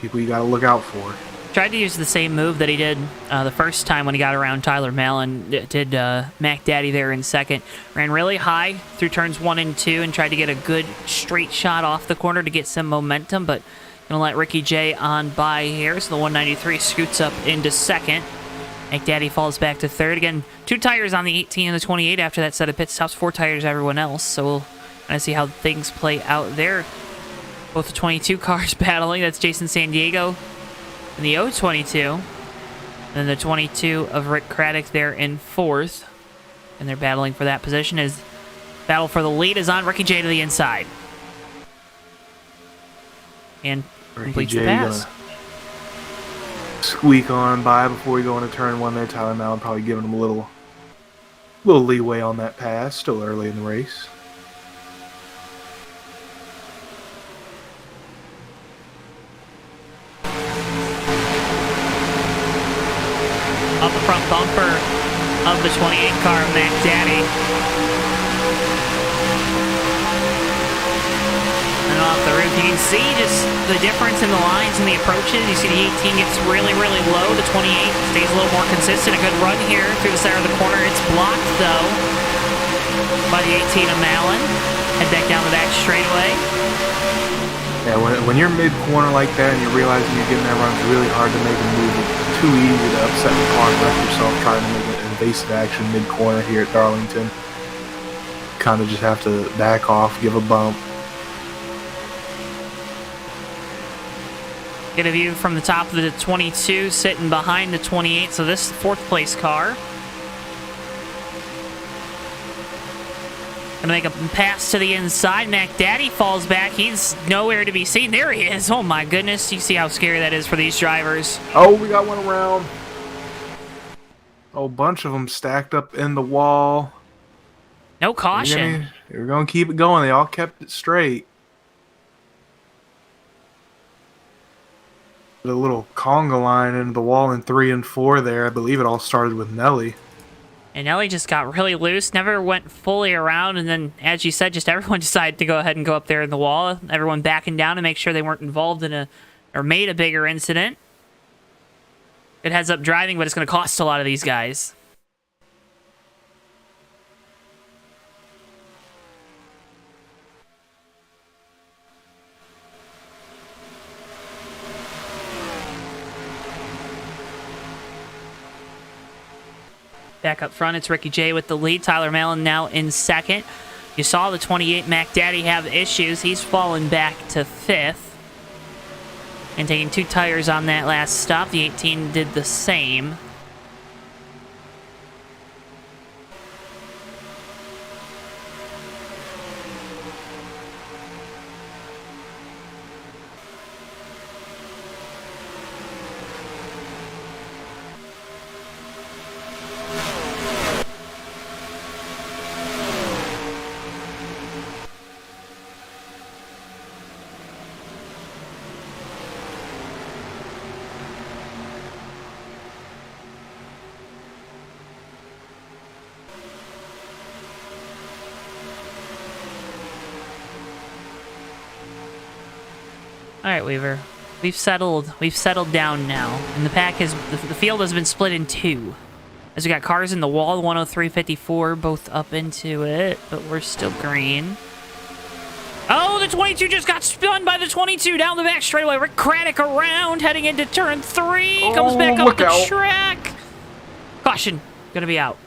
People you got to look out for. Tried to use the same move that he did the first time when he got around Tyler Mallon. Did Mac Daddy there in second. Ran really high through turns 1 and 2 and tried to get a good straight shot off the corner to get some momentum, but going to let Ricky J on by here. So the 193 scoots up into second. Mac Daddy falls back to third. Again, 2 tires on the 18 and the 28 after that set of pit stops. 4 tires everyone else. So we'll kind of see how things play out there. Both the 22 cars battling. That's Jason San Diego in the 022. And then the 22 of Rick Craddock there in 4th. And they're battling for that position as battle for the lead is on. Ricky J to the inside. And completes the pass. Squeak on by before we go into turn 1 there. Tyler Mallon probably giving him a little leeway on that pass. Still early in the race. Up the front bumper of the 28 car, Mac Daddy. And off the roof, you can see just the difference in the lines and the approaches. You see the 18 gets really, really low. The 28 stays a little more consistent. A good run here through the center of the corner. It's blocked, though, by the 18 of Mallon. Head back down the back straightaway. Yeah, when you're mid-corner like that and you're realizing you're getting that run, it's really hard to make a move. It's too easy to upset the car and wreck yourself trying to make an evasive action mid-corner here at Darlington. Kind of just have to back off, give a bump. Get a view from the top of the 22, sitting behind the 28. So this is the 4th place car. Gonna make a pass to the inside. Mac Daddy falls back. He's nowhere to be seen. There he is. Oh my goodness. You see how scary that is for these drivers. Oh, we got one around. Oh, bunch of them stacked up in the wall. No caution. We're gonna keep it going. They all kept it straight. The little conga line into the wall in 3 and 4 there. I believe it all started with Nelly. And Nelly just got really loose, never went fully around, and then, as you said, just everyone decided to go ahead and go up there in the wall. Everyone backing down to make sure they weren't involved in or made a bigger incident. Good heads-up driving, but it's going to cost a lot of these guys. Back up front, it's Ricky J with the lead. Tyler Mallon now in 2nd. You saw the 28 Mac Daddy have issues. He's fallen back to 5th. And taking 2 tires on that last stop. The 18 did the same. All right, Weaver. We've settled down now, and the field has been split in 2. As we got cars in the wall, 103.54, both up into it, but we're still green. Oh, the 22 just got spun by the 22 down the back straightaway. Rick Craddock around, heading into turn 3, comes back up the track. Caution, gonna be out.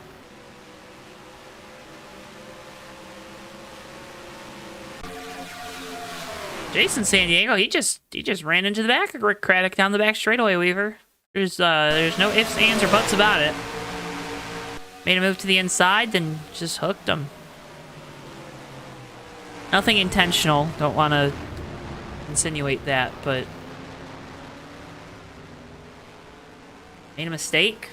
Jason San Diego, he just ran into the back of Rick Craddock down the back straightaway, Weaver. There's no ifs, ands, or buts about it. Made a move to the inside, then just hooked him. Nothing intentional. Don't want to insinuate that, but made a mistake.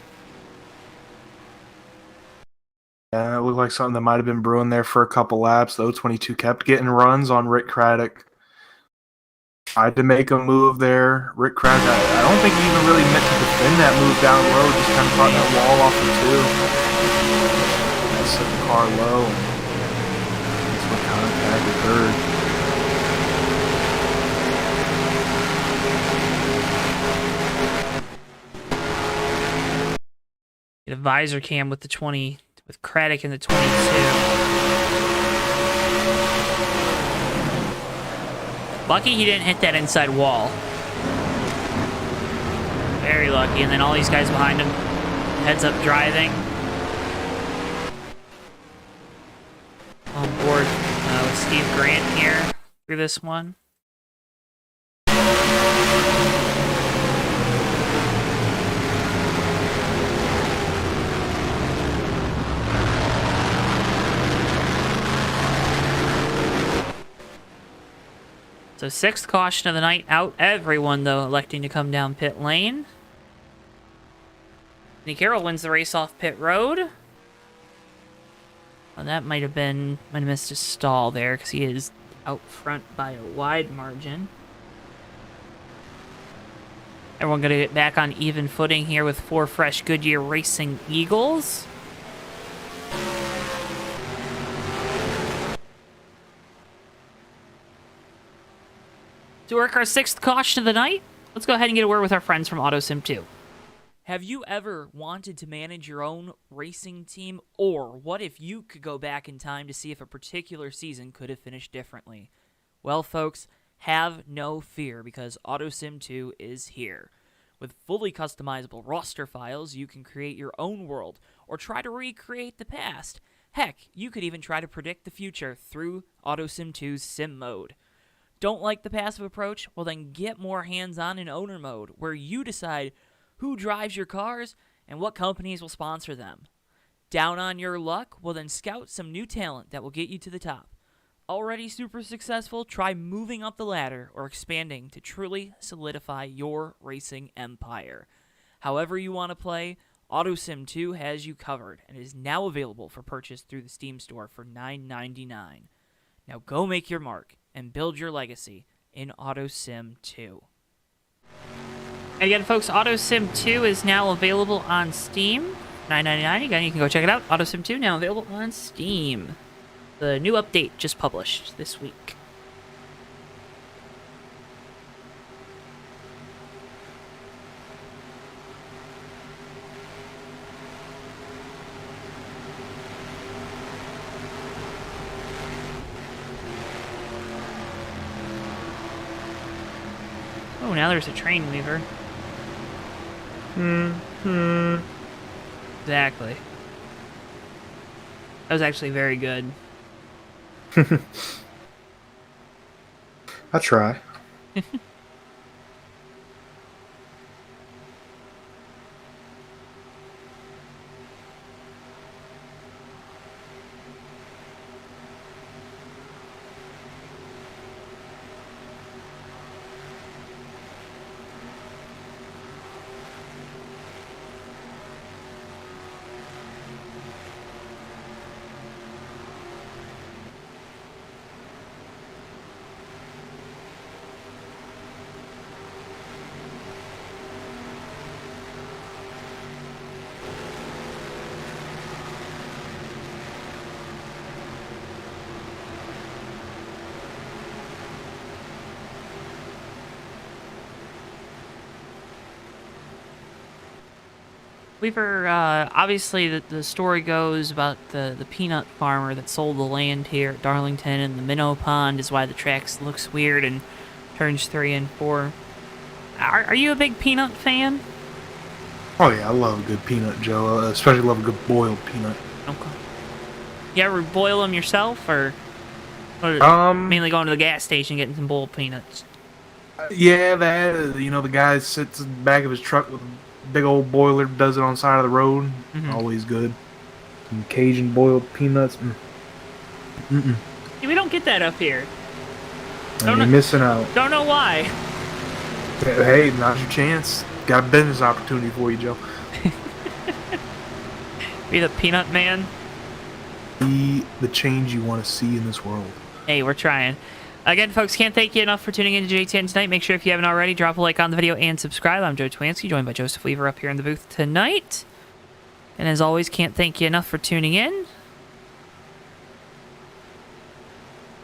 Yeah, it looked like something that might have been brewing there for a couple laps. The 022 kept getting runs on Rick Craddock. Tried to make a move there. Rick Craddock, I don't think he even really meant to defend that move down low. Just kind of caught that wall off the 2. That set the car low. That's what contact occurred. Get a visor cam with the 20, with Craddock in the 22. Lucky he didn't hit that inside wall. Very lucky. And then all these guys behind him, heads up driving. On board with Steve Grant here through this one. So 6th caution of the night out. Everyone, though, electing to come down pit lane. Nick Carroll wins the race off pit road. Well, that might have missed a stall there because he is out front by a wide margin. Everyone going to get back on even footing here with 4 fresh Goodyear Racing Eagles. To work our 6th caution of the night, let's go ahead and get a word with our friends from AutoSim 2. Have you ever wanted to manage your own racing team? Or what if you could go back in time to see if a particular season could have finished differently? Well, folks, have no fear because AutoSim 2 is here. With fully customizable roster files, you can create your own world or try to recreate the past. Heck, you could even try to predict the future through AutoSim 2's Sim Mode. Don't like the passive approach? Well, then get more hands-on in owner mode, where you decide who drives your cars and what companies will sponsor them. Down on your luck? Well, then scout some new talent that will get you to the top. Already super successful? Try moving up the ladder or expanding to truly solidify your racing empire. However you want to play, AutoSim 2 has you covered and is now available for purchase through the Steam store for $9.99. Now go make your mark and build your legacy in AutoSim 2. And again, folks, AutoSim 2 is now available on Steam. $9.99. Again, you can go check it out. AutoSim 2 now available on Steam. The new update just published this week. Oh, now there's a train weaver. Exactly. That was actually very good. I try. Weaver, obviously the story goes about the peanut farmer that sold the land here at Darlington, and the minnow pond is why the tracks looks weird in turns 3 and 4. Are you a big peanut fan? Oh yeah, I love a good peanut, Joe. Especially love a good boiled peanut. Okay. You ever boil them yourself, or mainly going to the gas station getting some boiled peanuts? Yeah, that, you know, the guy sits in the back of his truck with a big old boiler, does it on the side of the road. Always good. Some Cajun boiled peanuts. Yeah, we don't get that up here. You're missing out. Don't know why. Hey, now's your chance. Got a business opportunity for you, Joe. Be the peanut man. Be the change you want to see in this world. Hey, we're trying. Again, folks, can't thank you enough for tuning in to JTN tonight. Make sure if you haven't already, drop a like on the video and subscribe. I'm Joe Twansky, joined by Joseph Weaver up here in the booth tonight. And as always, can't thank you enough for tuning in.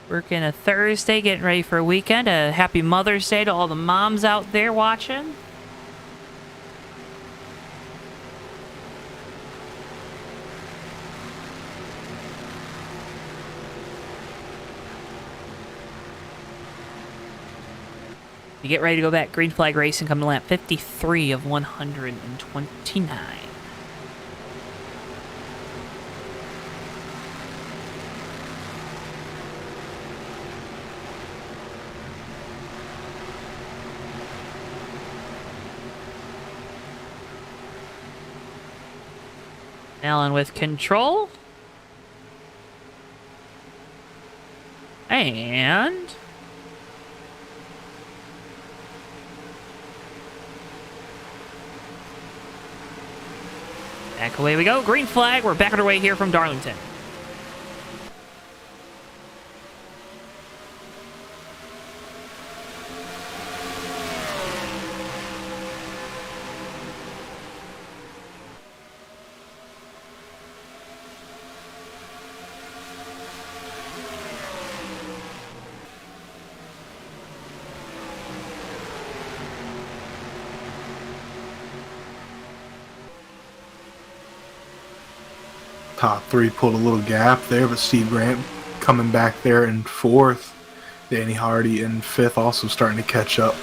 Working a Thursday, getting ready for a weekend. A happy Mother's Day to all the moms out there watching. You get ready to go back. Green flag racing coming to lap 53 of 129. Allen with control. And Back away we go. Green flag. We're back on our way here from Darlington. Top three pulled a little gap there, but Steve Grant coming back there in fourth. Danny Hardy in fifth, also starting to catch up.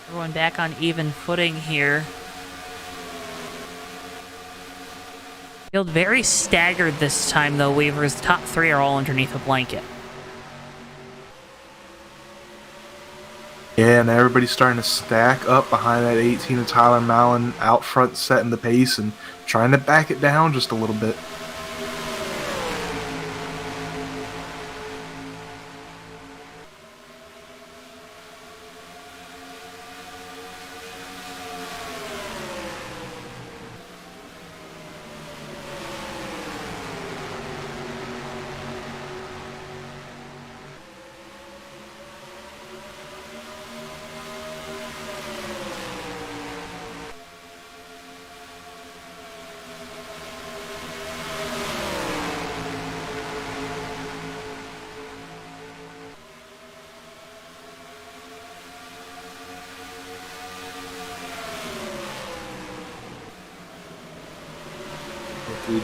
Everyone back on even footing here. Field very staggered this time, though, Weaver's top three are all underneath a blanket. Yeah, and everybody's starting to stack up behind that 18 of Tyler Mallon, out front setting the pace and trying to back it down just a little bit.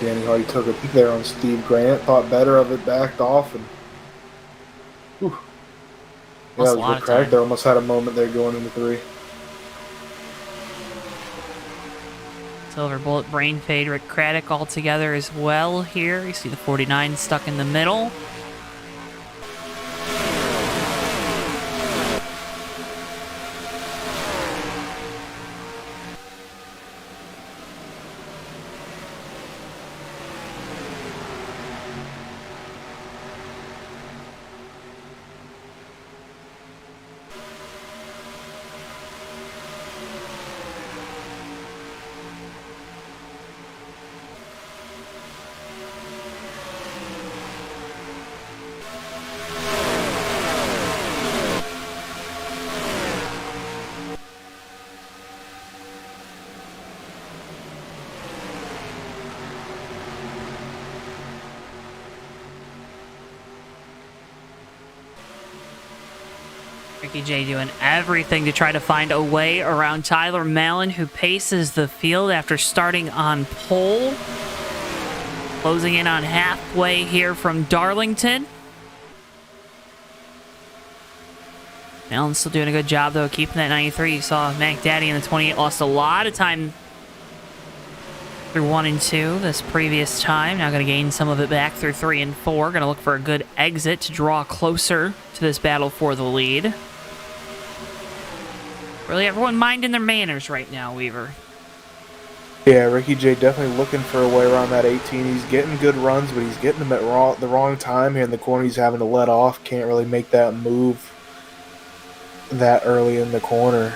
Danny Hardy took it there on Steve Grant, thought better of it, backed off, and whew. Yeah, Lost it a lot was of Craig time. there almost had a moment there going into three. Silver Bullet, Brain Fade, Rick Craddock all together as well here. You see the 49 stuck in the middle. Ricky J doing everything to try to find a way around Tyler Mallon, who paces the field after starting on pole. Closing in on halfway here from Darlington. Mallon's still doing a good job, though, keeping that 93. You saw Mac Daddy in the 28 lost a lot of time through 1 and 2 this previous time. Now going to gain some of it back through 3 and 4. Going to look for a good exit to draw closer to this battle for the lead. Really, everyone minding their manners right now, Weaver. Yeah, Ricky J definitely looking for a way around that 18. He's getting good runs, but he's getting them at the wrong time here in the corner. He's having to let off. Can't really make that move that early in the corner.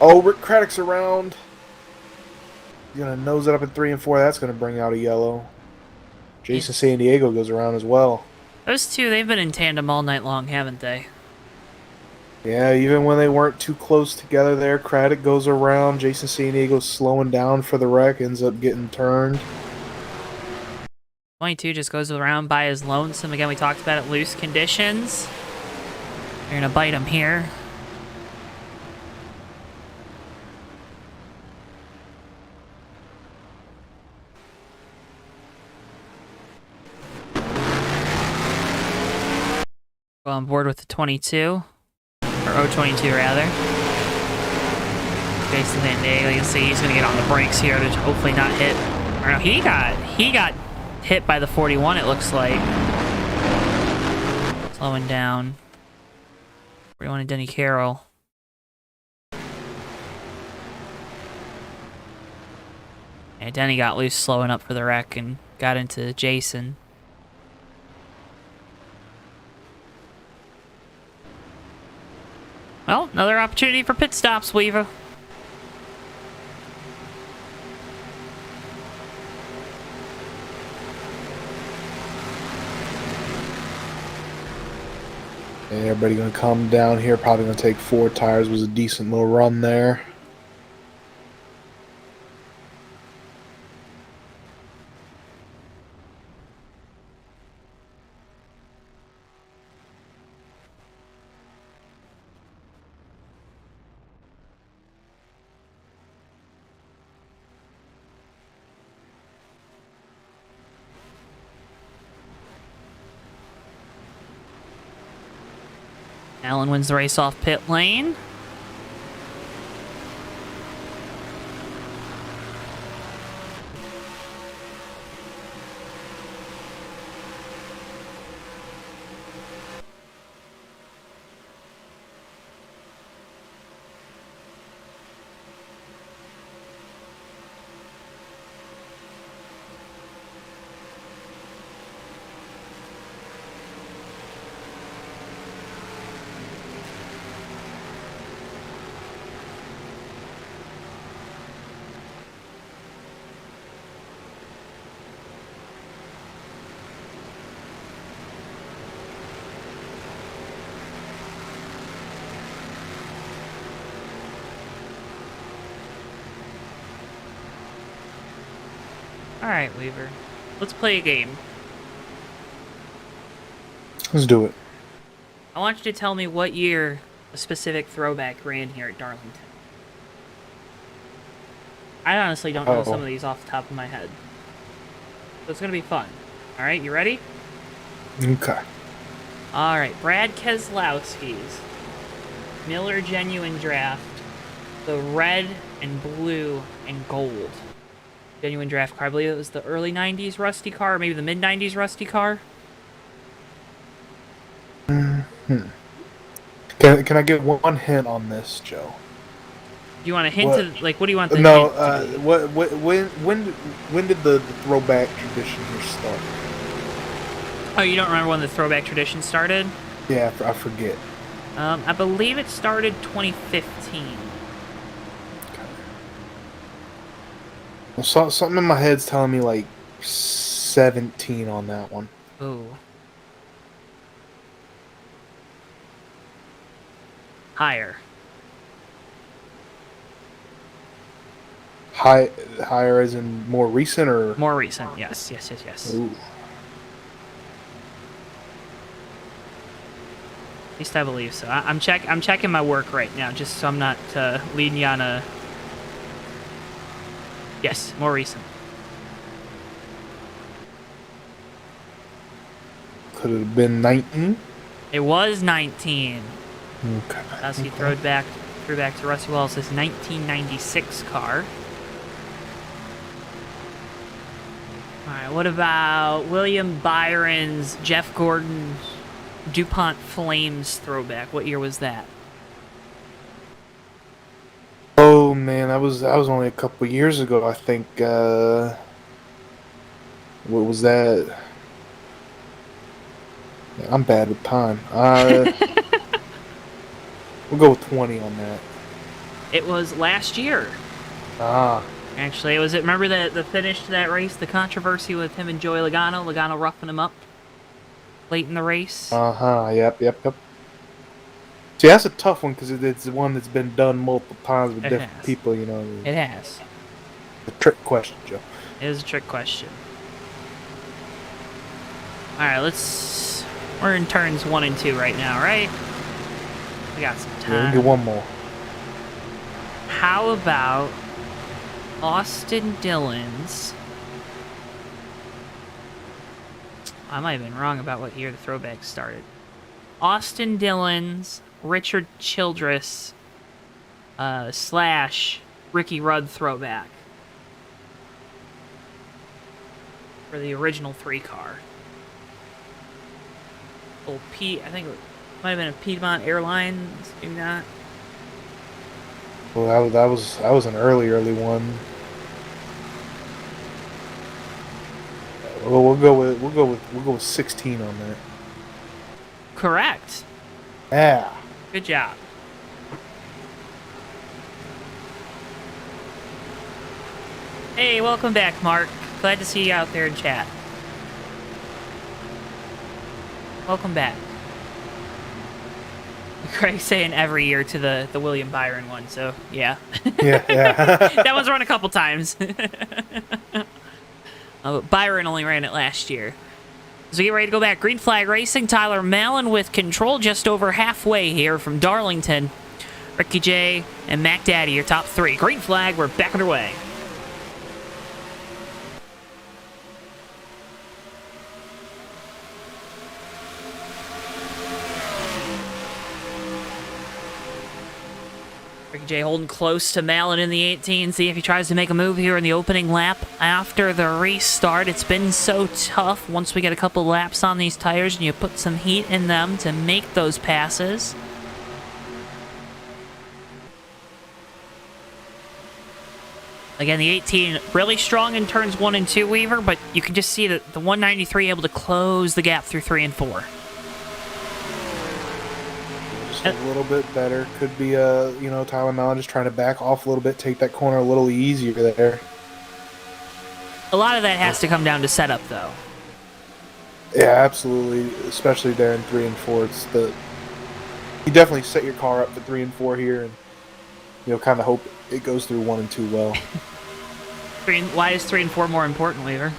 Oh, Rick Craddock's around. He's going to nose it up in 3 and 4. That's going to bring out a yellow. Jason San Diego goes around as well. Those two, they've been in tandem all night long, haven't they? Yeah, even when they weren't too close together there, Craddock goes around. Jason San Diego's slowing down for the wreck, ends up getting turned. 22 just goes around by his lonesome. Again, we talked about it, loose conditions. They're going to bite him here. Go on board with the 22. Or 022 rather. Jason Van Dale, you can see he's going to get on the brakes here to hopefully not hit. Or no, he got hit by the 41, it looks like. Slowing down. 41 and Denny Carroll. And Denny got loose slowing up for the wreck and got into Jason. Well, another opportunity for pit stops, Weaver. And everybody gonna come down here. Probably gonna take 4 tires. Was a decent little run there. Allen wins the race off pit lane. Alright, Weaver. Let's play a game. Let's do it. I want you to tell me what year a specific throwback ran here at Darlington. I honestly don't know some of these off the top of my head. So it's going to be fun. Alright, you ready? Okay. Alright, Brad Keselowski's Miller Genuine Draft, the red and blue and gold Genuine Draft car. I believe it was the early 90s rusty car, or maybe the mid 90s rusty car. Can I get one hint on this, Joe? Do you want a hint of, like, what do you want the No, hint to be? when did the throwback tradition here start? Oh, you don't remember when the throwback tradition started? Yeah, I forget. I believe it started 2015. Well, something in my head's telling me like 17 on that one. Ooh. Higher. Higher as in more recent or? More recent, yes. Ooh. At least I believe so. I'm checking my work right now, just so I'm not leading you on a... Yes, more recent. Could it have been 19? It was 19. Okay. As he threw back to Rusty Wells' 1996 car. Alright, what about William Byron's Jeff Gordon's DuPont Flames throwback? What year was that? Oh man, that was only a couple years ago. I think. What was that? Man, I'm bad with time. We'll go with 20 on that. It was last year. Ah. Actually, it was. Remember the finish to that race, the controversy with him and Joey Logano. Logano roughing him up late in the race. Yep. See, that's a tough one because it's one that's been done multiple times with different people. You know. It has. A trick question, Joe. It is a trick question. All right, we're in turns 1 and 2 right now, right? We got some time. Yeah, we can get one more. How about Austin Dillon's... I might have been wrong about what year the throwback started. Austin Dillon's Richard Childress / Ricky Rudd throwback for the original 3 car. Old Pete, I think it might have been a Piedmont Airlines, maybe not. Well, that was an early one. Well, we'll go with 16 on that. Correct. Yeah. Good job. Hey, welcome back, Mark. Glad to see you out there in chat. Welcome back. Craig's saying every year to the William Byron one, so yeah. Yeah. That one's run a couple times. Byron only ran it last year. So get ready to go back. Green flag racing. Tyler Mallon with control just over halfway here from Darlington. Ricky J and Mac Daddy, your top 3. Green flag, we're back underway. Ricky J holding close to Mallon in the 18. See if he tries to make a move here in the opening lap after the restart. It's been so tough once we get a couple laps on these tires and you put some heat in them to make those passes. Again, the 18 really strong in turns 1 and 2, Weaver, but you can just see that the 193 able to close the gap through 3 and 4. A little bit better. Could be Tyler Mallon just trying to back off a little bit, take that corner a little easier there. A lot of that has to come down to setup, though. Yeah, absolutely. Especially there in 3 and 4. You definitely set your car up for 3 and 4 here, and kind of hope it goes through 1 and 2 well. Why is 3 and 4 more important, Weaver?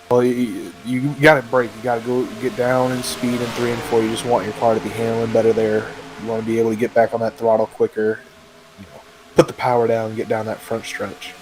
Well, you got to brake. You got to go get down in speed in 3 and 4. You just want your car to be handling better there. You want to be able to get back on that throttle quicker. Put the power down and get down that front stretch.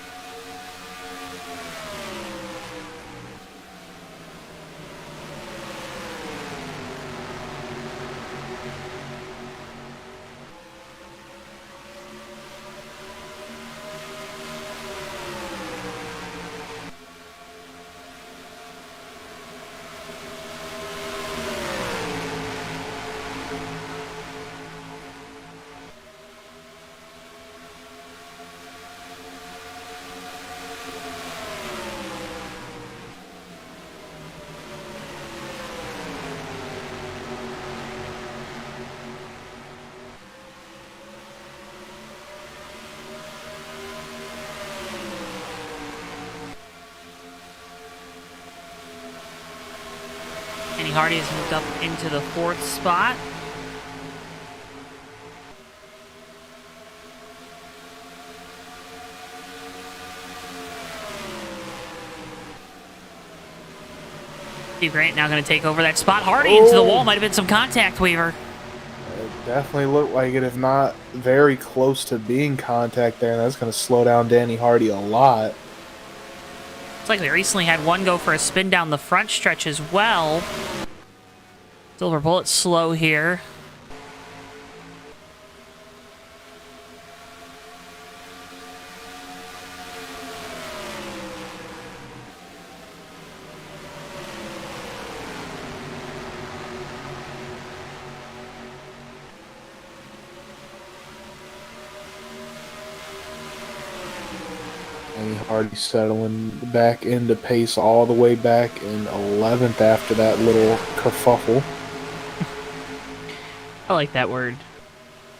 Hardy has moved up into the 4th spot. Steve Grant now going to take over that spot. Hardy into the wall. Might have been some contact, Weaver. It definitely looked like it, if not very close to being contact there. And that's going to slow down Danny Hardy a lot. Looks like they recently had one go for a spin down the front stretch as well. Silver Bullet slow here. Danny Hardy settling back into pace all the way back in 11th after that little kerfuffle. I like that word.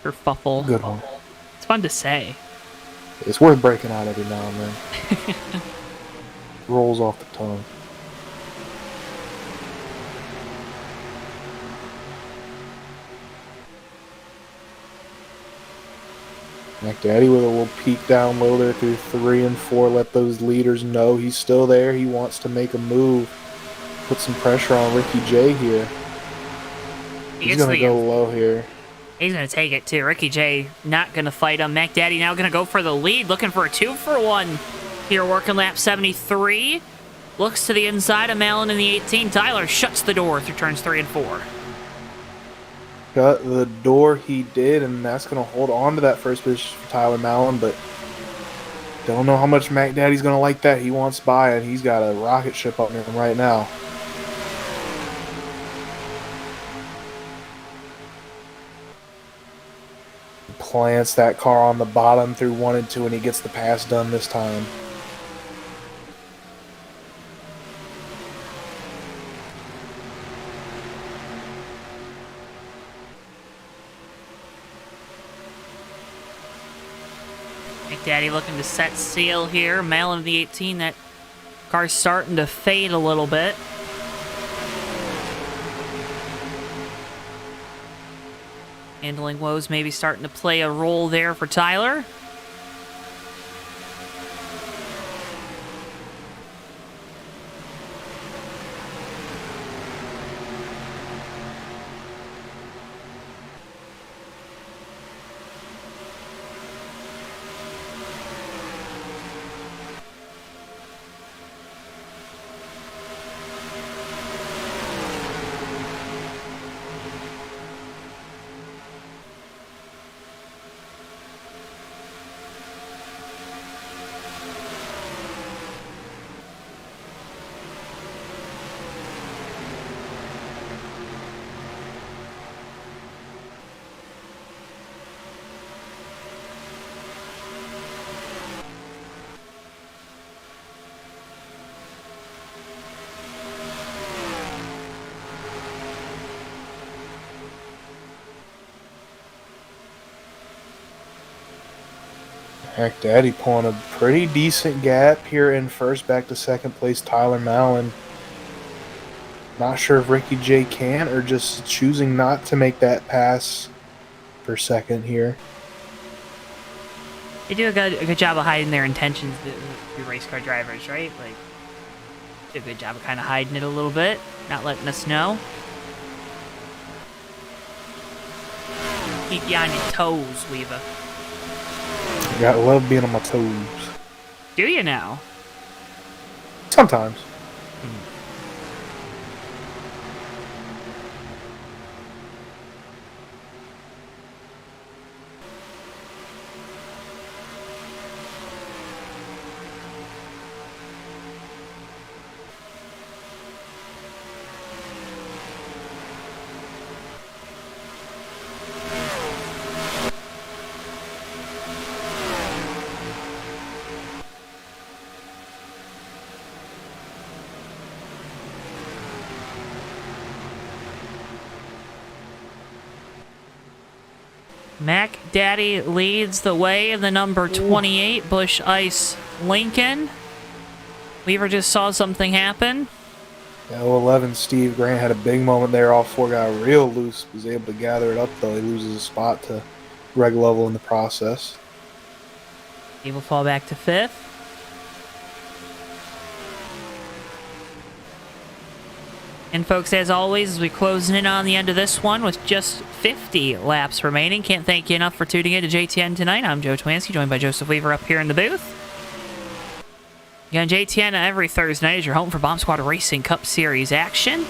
Kerfuffle. Good one. It's fun to say. It's worth breaking out every now and then. Rolls off the tongue. Mac Daddy with a little peek down low there through 3 and 4. Let those leaders know he's still there. He wants to make a move. Put some pressure on Ricky J here. He's going to go low here. He's going to take it, too. Ricky J not going to fight him. Mac Daddy now going to go for the lead, looking for a 2-for-1 here, working lap 73. Looks to the inside of Mallon in the 18. Tyler shuts the door through turns 3 and 4. shut the door. He did, and that's going to hold on to that first position for Tyler Mallon, but don't know how much Mac Daddy's going to like that. He wants by it. He's got a rocket ship up near him right now. Plants that car on the bottom through 1 and 2, and he gets the pass done this time. McDaddy looking to set sail here. Malin of the 18. That car's starting to fade a little bit. Handling woes maybe starting to play a role there for Tyler. Heck, Daddy pulling a pretty decent gap here in first, back to second place, Tyler Mallon. Not sure if Ricky J can or just choosing not to make that pass for second here. They do a good job of hiding their intentions, the race car drivers, right? Like, do a good job of kind of hiding it a little bit, not letting us know. Keep you on your toes, Weaver. Gotta love being on my toes. Do you now? Sometimes. Mac Daddy leads the way in the number 28 Busch Ice Lincoln. Weaver just saw something happen. Yeah, 11 Steve Grant had a big moment there. All four got real loose. Was able to gather it up, though. He loses a spot to Greg Lovell in the process. He will fall back to fifth. And folks, as always, as we closing in on the end of this one with just 50 laps remaining, can't thank you enough for tuning in to JTN tonight. I'm Joe Twansky, joined by Joseph Weaver up here in the booth. Again, JTN every Thursday night is your home for Bomb Squad Racing Cup Series action.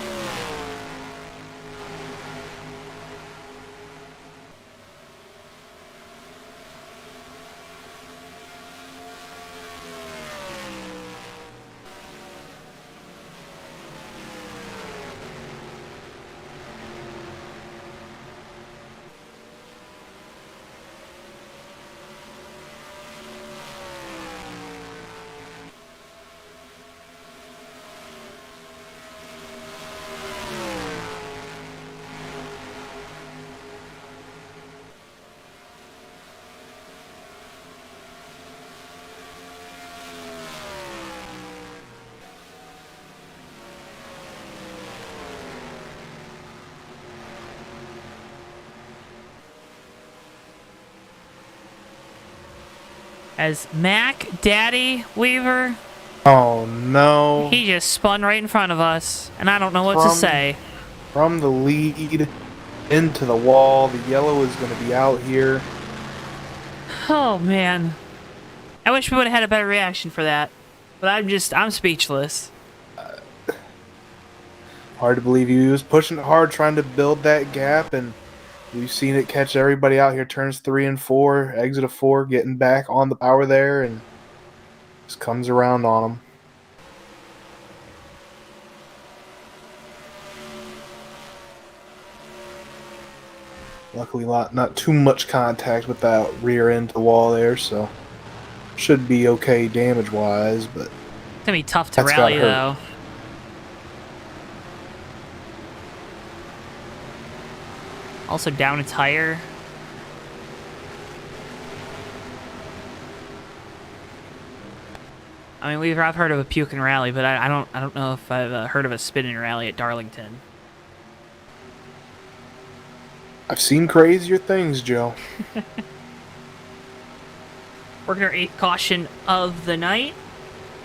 As Mac Daddy Weaver, Oh, no. he just spun right in front of us, and I don't know what to say. From the lead into the wall. The yellow is going to be out here. Oh, man. I wish we would have had a better reaction for that. But I'm speechless. Hard to believe he was pushing it hard, trying to build that gap, and We've seen it catch everybody out here. Turns 3 and 4, exit of 4, getting back on the power there, and just comes around on them. Luckily, not too much contact with that rear end to the wall there, so should be okay damage-wise, but It's gonna be tough to that's rally gotta hurt. though. Also down a tire. I mean, I've heard of a puking rally, but I don't know if I've heard of a spinning rally at Darlington. I've seen crazier things, Joe. Working our 8th caution of the night.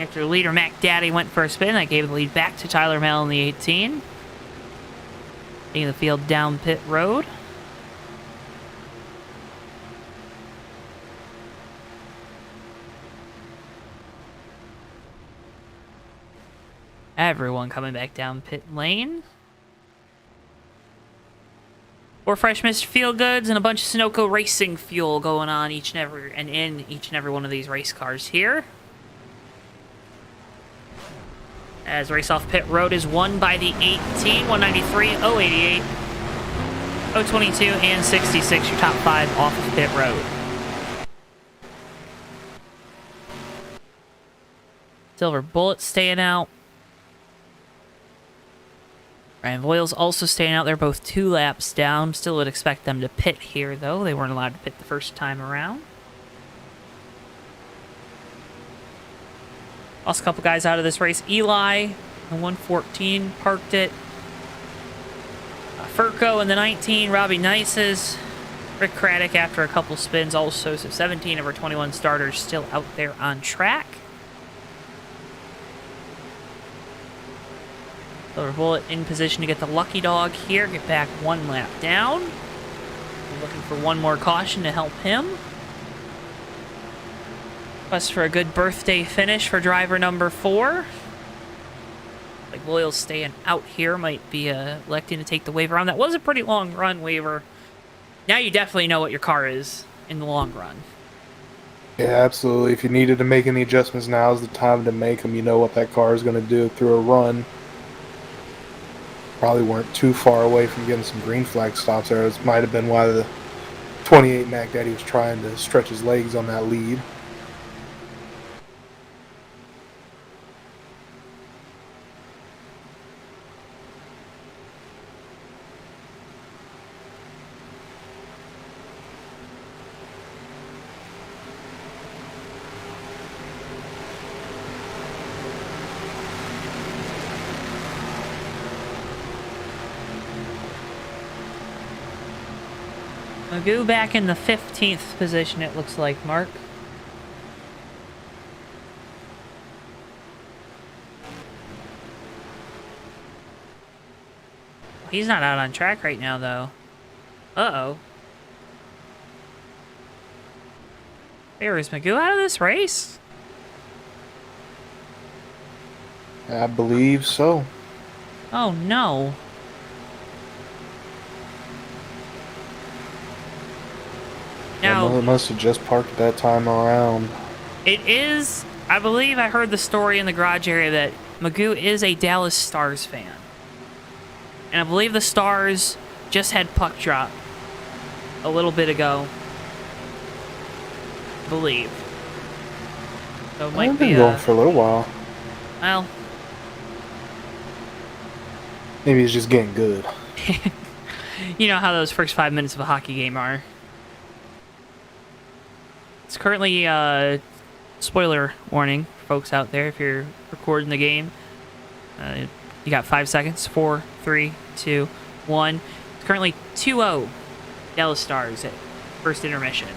After leader Mac Daddy went for a spin, that gave the lead back to Tyler Mel in the 18. Taking the field down pit road. Everyone coming back down pit lane. 4 fresh Mr. Feel Goods and a bunch of Sunoco racing fuel going on in each and every one of these race cars here. As race off pit road is won by the 18, 193, 088, 022, and 66. Your top 5 off of pit road. Silver Bullet staying out. Ryan Voiles also staying out. They're both 2 laps down. Still would expect them to pit here, though. They weren't allowed to pit the first time around. Lost a couple guys out of this race. Eli, the 114, parked it. Furco in the 19. Robbie Nices. Rick Craddock after a couple spins also. So 17 of our 21 starters still out there on track. Silver Bullet in position to get the lucky dog here. Get back 1 lap down. We're looking for 1 more caution to help him. Quest for a good birthday finish for driver number 4. Like Loyal's staying out here. Might be electing to take the waiver on. That was a pretty long run waiver. Now you definitely know what your car is in the long run. Yeah, absolutely. If you needed to make any adjustments, now is the time to make them. You know what that car is going to do through a run. Probably weren't too far away from getting some green flag stops there. This might have been why the 28 Mac Daddy was trying to stretch his legs on that lead. Magoo back in the 15th position, it looks like, Mark. He's not out on track right now, though. Uh-oh. Where is Magoo out of this race? I believe so. Oh, no. Now, It must have just parked at that time around. it is, I believe I heard the story in the garage area that Magoo is a Dallas Stars fan. And I believe the Stars just had puck drop a little bit ago. I believe. So it might I've be been going for a little while. well, Maybe he's just getting good. you know how those first 5 minutes of a hockey game are. It's currently, spoiler warning, folks out there, if you're recording the game. You got 5 seconds. 4, 3, 2, 1. It's currently 2-0 Dallas Stars at first intermission.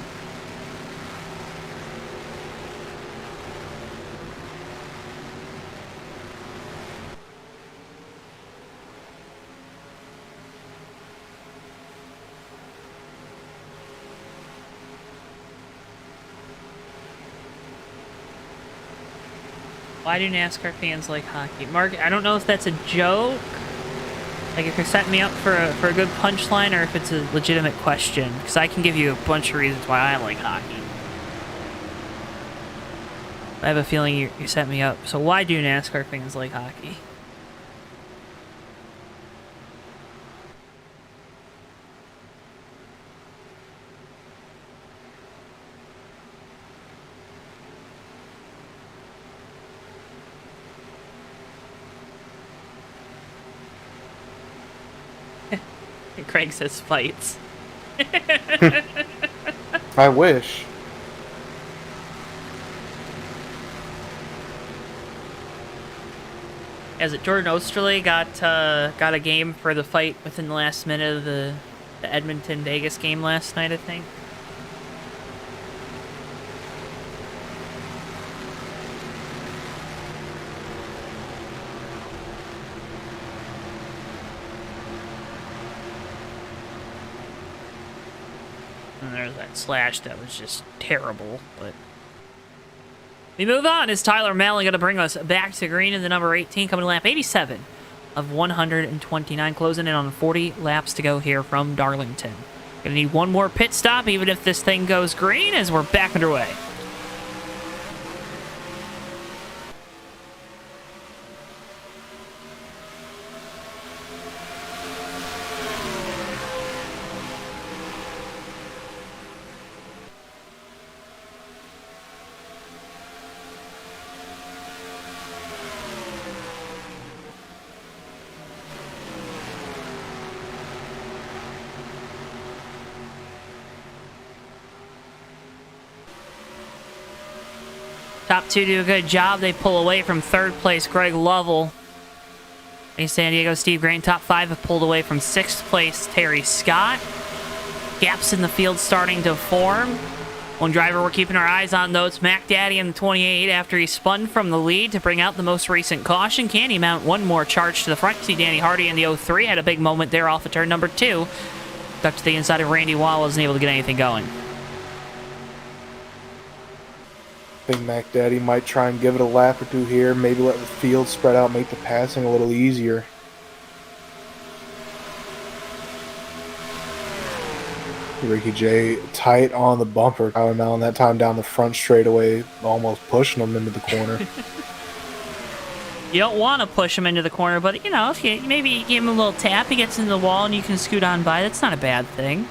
Why do NASCAR fans like hockey? Mark, I don't know if that's a joke Like if you're setting me up for a good punchline or if it's a legitimate question. Because I can give you a bunch of reasons why I like hockey. I have a feeling you set me up. So why do NASCAR fans like hockey? Craig says fights. I wish. As it Jordan Osterley got a game for the fight within the last minute of the Edmonton Vegas game last night, I think. And there's that slash that was just terrible, but we move on. Is Tyler Mallon going to bring us back to green in the number 18, coming to lap 87 of 129, closing in on 40 laps to go here from Darlington. Going to need one more pit stop, even if this thing goes green, as we're back underway. Top two do a good job. They pull away from third place Greg Lovell. In San Diego, Steve Grant. Top five have pulled away from sixth place Terry Scott. Gaps in the field starting to form. One driver we're keeping our eyes on, though, it's Mac Daddy in the 28 after he spun from the lead to bring out the most recent caution. Can he mount one more charge to the front? See Danny Hardy in the 03 had a big moment there off of turn number 2. Stuck to the inside of Randy Wall, wasn't able to get anything going. I think Mac Daddy might try and give it a lap or two here, maybe let the field spread out, make the passing a little easier. Ricky J tight on the bumper. Tyler Mallon that time down the front straightaway, almost pushing him into the corner. You don't want to push him into the corner, but, you know, if you maybe give him a little tap, he gets into the wall and you can scoot on by. That's not a bad thing.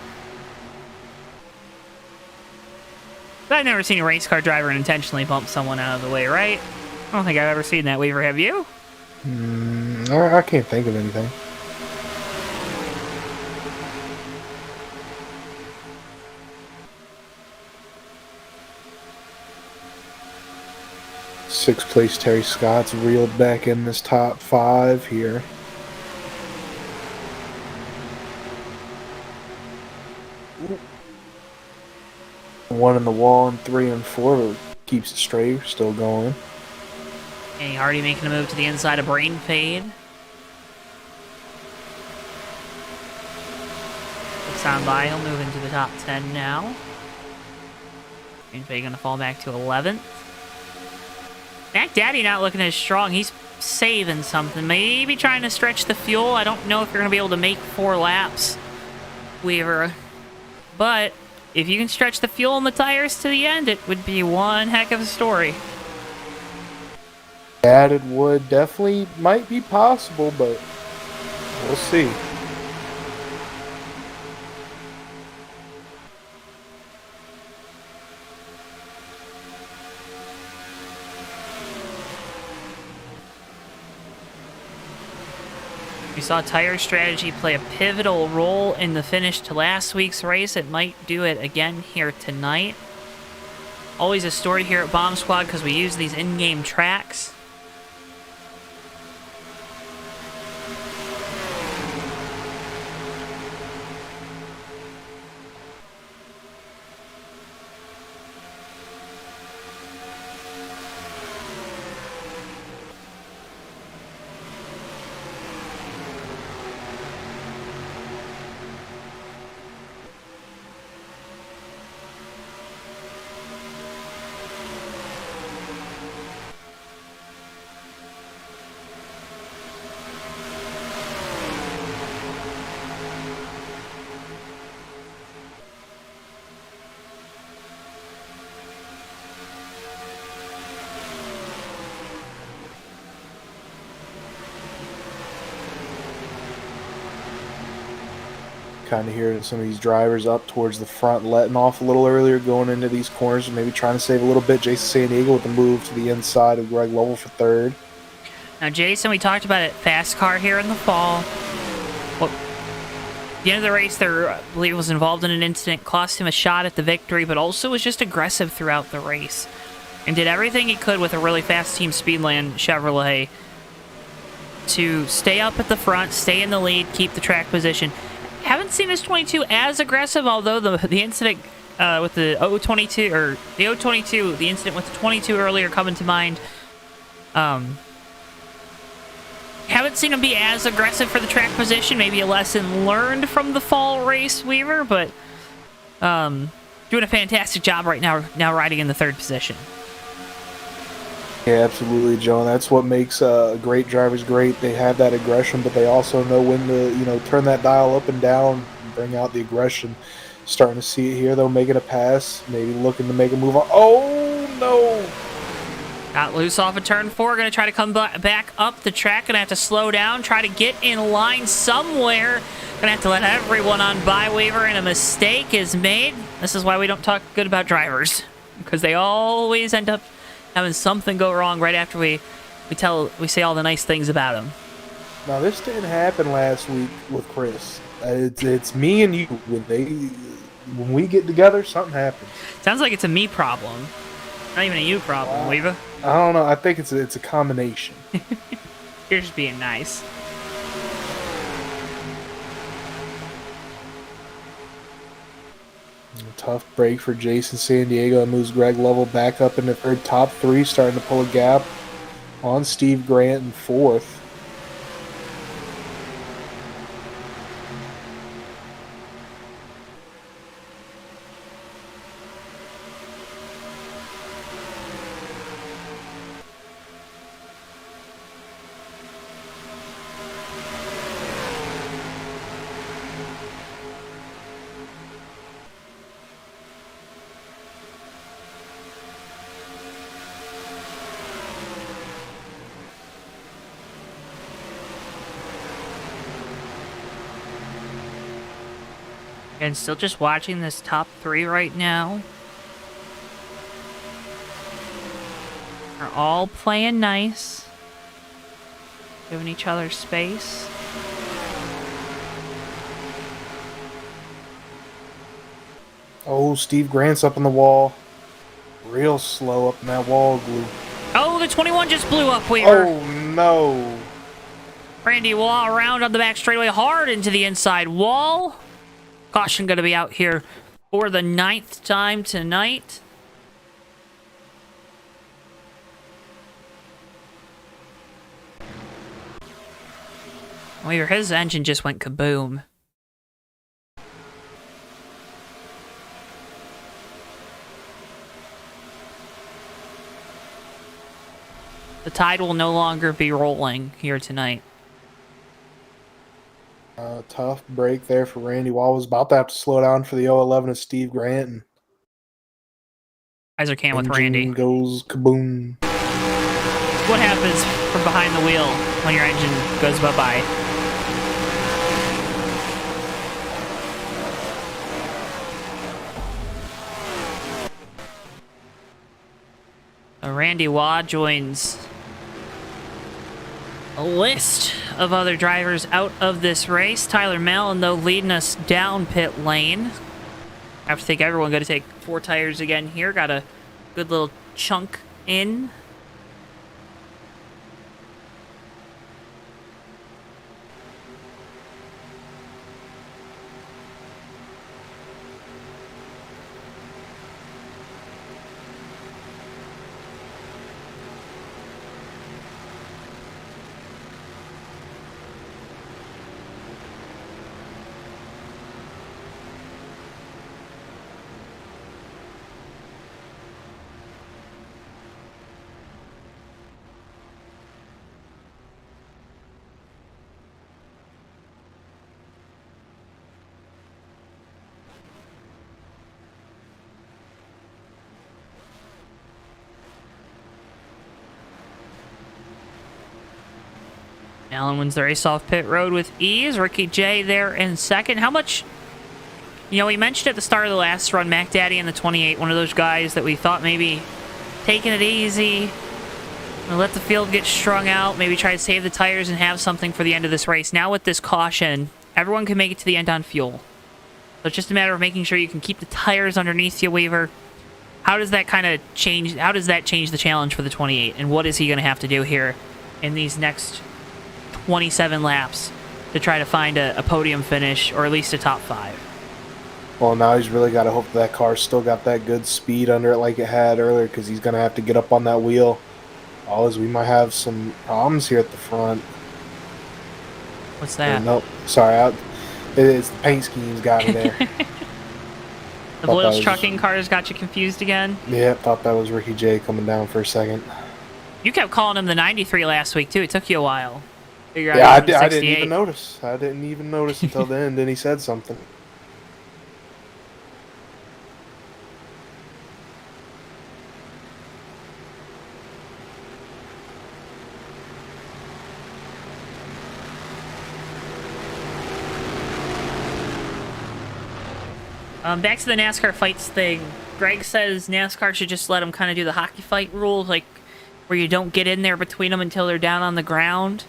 But I've never seen a race car driver intentionally bump someone out of the way, right? I don't think I've ever seen that, Weaver. Have you? I can't think of anything. Sixth place Terry Scott's reeled back in this top 5 here. One in the wall and 3 and 4, but keeps it straight, still going. And he already making a move to the inside of Brain Fade. Looks on by, he'll move into the top 10 now. Brain Fade gonna fall back to 11th. Mac Daddy not looking as strong. He's saving something. Maybe trying to stretch the fuel. I don't know if you're gonna be able to make 4 laps, Weaver. But if you can stretch the fuel and the tires to the end, it would be one heck of a story. Added wood definitely might be possible, but we'll see. We saw tire strategy play a pivotal role in the finish to last week's race. It might do it again here tonight. Always a story here at Bomb Squad because we use these in-game tracks. Kind of hearing some of these drivers up towards the front, letting off a little earlier, going into these corners, maybe trying to save a little bit. Jason San Diego with the move to the inside of Greg Lovell for third. Now, Jason, we talked about it. Fast car here in the fall. Well, at the end of the race, I believe, was involved in an incident, cost him a shot at the victory, but also was just aggressive throughout the race and did everything he could with a really fast Team Speedland Chevrolet to stay up at the front, stay in the lead, keep the track position. Haven't seen this 22 as aggressive, although the incident with the 022, or the 022, the incident with the 22 earlier coming to mind. Haven't seen him be as aggressive for the track position. Maybe a lesson learned from the fall race, Weaver, but doing a fantastic job right now riding in the third position. Yeah, absolutely, Joe. And that's what makes great drivers great. They have that aggression, but they also know when to, turn that dial up and down and bring out the aggression. Starting to see it here, though, making a pass, maybe looking to make a move on. Oh, no! Got loose off of turn 4. Going to try to come back up the track. Going to have to slow down, try to get in line somewhere. Going to have to let everyone on by, Weaver, and a mistake is made. This is why we don't talk good about drivers, because they always end up having something go wrong right after we say all the nice things about them. Now, this didn't happen last week with Chris. It's me and you. When we get together, something happens. Sounds like it's a me problem. Not even a you problem, Weaver. I don't know. I think it's a combination. You're just being nice. A tough break for Jason San Diego. That moves Greg Lovell back up into third. Top 3, starting to pull a gap on Steve Grant in fourth. And still just watching this top 3 right now. Are all playing nice. Giving each other space. Oh, Steve Grant's up on the wall. Real slow up in that wall glue. Oh, the 21 just blew up, Weaver. Oh, no. Randy Wall around on the back straightaway, hard into the inside wall. Caution going to be out here for the 9th time tonight. Weaver, his engine just went kaboom. The tide will no longer be rolling here tonight. Tough break there for Randy Wall. Was about to have to slow down for the 011 of Steve Grant. And Eyes are can with Randy. Goes kaboom. What happens from behind the wheel when your engine goes bye-bye? Randy Waugh joins a list of other drivers out of this race. Tyler Mallon, though, leading us down pit lane. I have to think everyone going to take 4 tires again here. Got a good little chunk in. Allen wins the race off pit road with ease. Ricky J there in second. How much You know, we mentioned at the start of the last run, Mac Daddy in the 28, one of those guys that we thought maybe taking it easy, let the field get strung out, maybe try to save the tires and have something for the end of this race. Now with this caution, everyone can make it to the end on fuel. So it's just a matter of making sure you can keep the tires underneath you, Weaver. How does that kind of change? How does that change the challenge for the 28? And what is he going to have to do here in these next 27 laps to try to find a podium finish or at least a top 5? Well, now he's really got to hope that car's still got that good speed under it like it had earlier, because he's going to have to get up on that wheel. Always, we might have some problems here at the front. What's that? Nope. Sorry. It's the paint scheme's got me there. The Voiles Trucking cars got you confused again? Yeah, thought that was Ricky J coming down for a second. You kept calling him the 93 last week, too. It took you a while. Yeah, I didn't even notice. I didn't even notice until the end, then he said something. Back to the NASCAR fights thing. Greg says NASCAR should just let them kind of do the hockey fight rule, like where you don't get in there between them until they're down on the ground.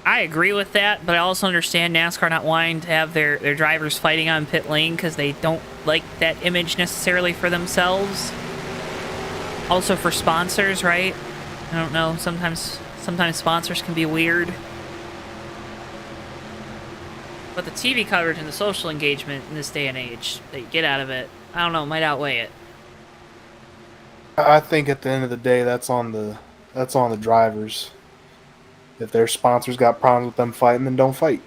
I agree with that, but I also understand NASCAR not wanting to have their drivers fighting on pit lane because they don't like that image necessarily for themselves. Also for sponsors, right? I don't know. Sometimes sponsors can be weird. But the TV coverage and the social engagement in this day and age that you get out of it, I don't know, might outweigh it. I think at the end of the day, that's on the drivers. If their sponsors got problems with them fighting, then don't fight.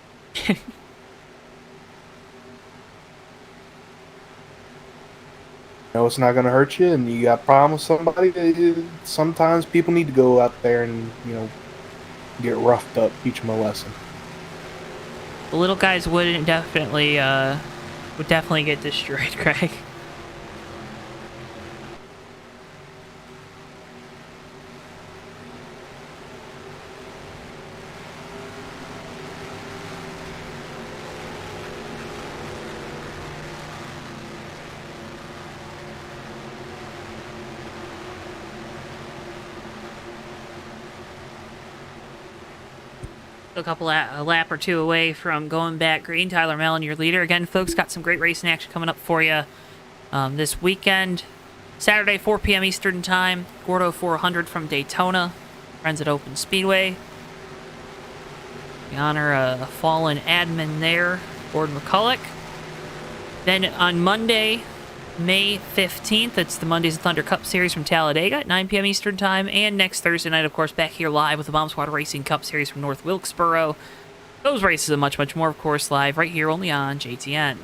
It's not going to hurt you, and you got problems with somebody. Sometimes people need to go out there and get roughed up, teach them a lesson. The little guys would definitely get destroyed, Craig. A lap or two away from going back green. Tyler Mellon, your leader. Again, folks, got some great racing action coming up for you this weekend. Saturday, 4 p.m. Eastern Time. Gordo 400 from Daytona. Friends at Open Speedway. We honor a fallen admin there, Gordon McCulloch. Then on Monday, May 15th, it's the Mondays of Thunder Cup Series from Talladega at 9 p.m. Eastern Time. And next Thursday night, of course, back here live with the Bomb Squad Racing Cup Series from North Wilkesboro. Those races and much, much more, of course, live right here only on JTN.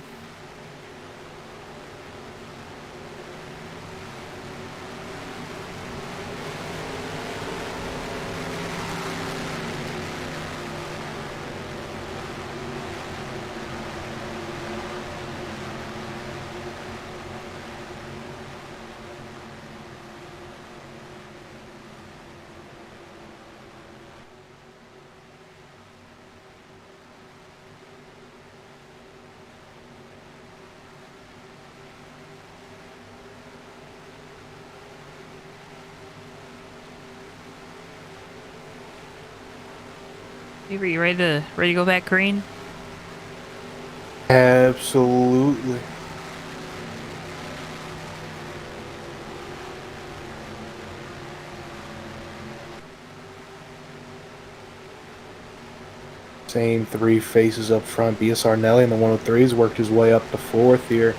Are you ready to go back green? Absolutely. Same three faces up front. BSR Nelly in the 103's worked his way up to 4th here.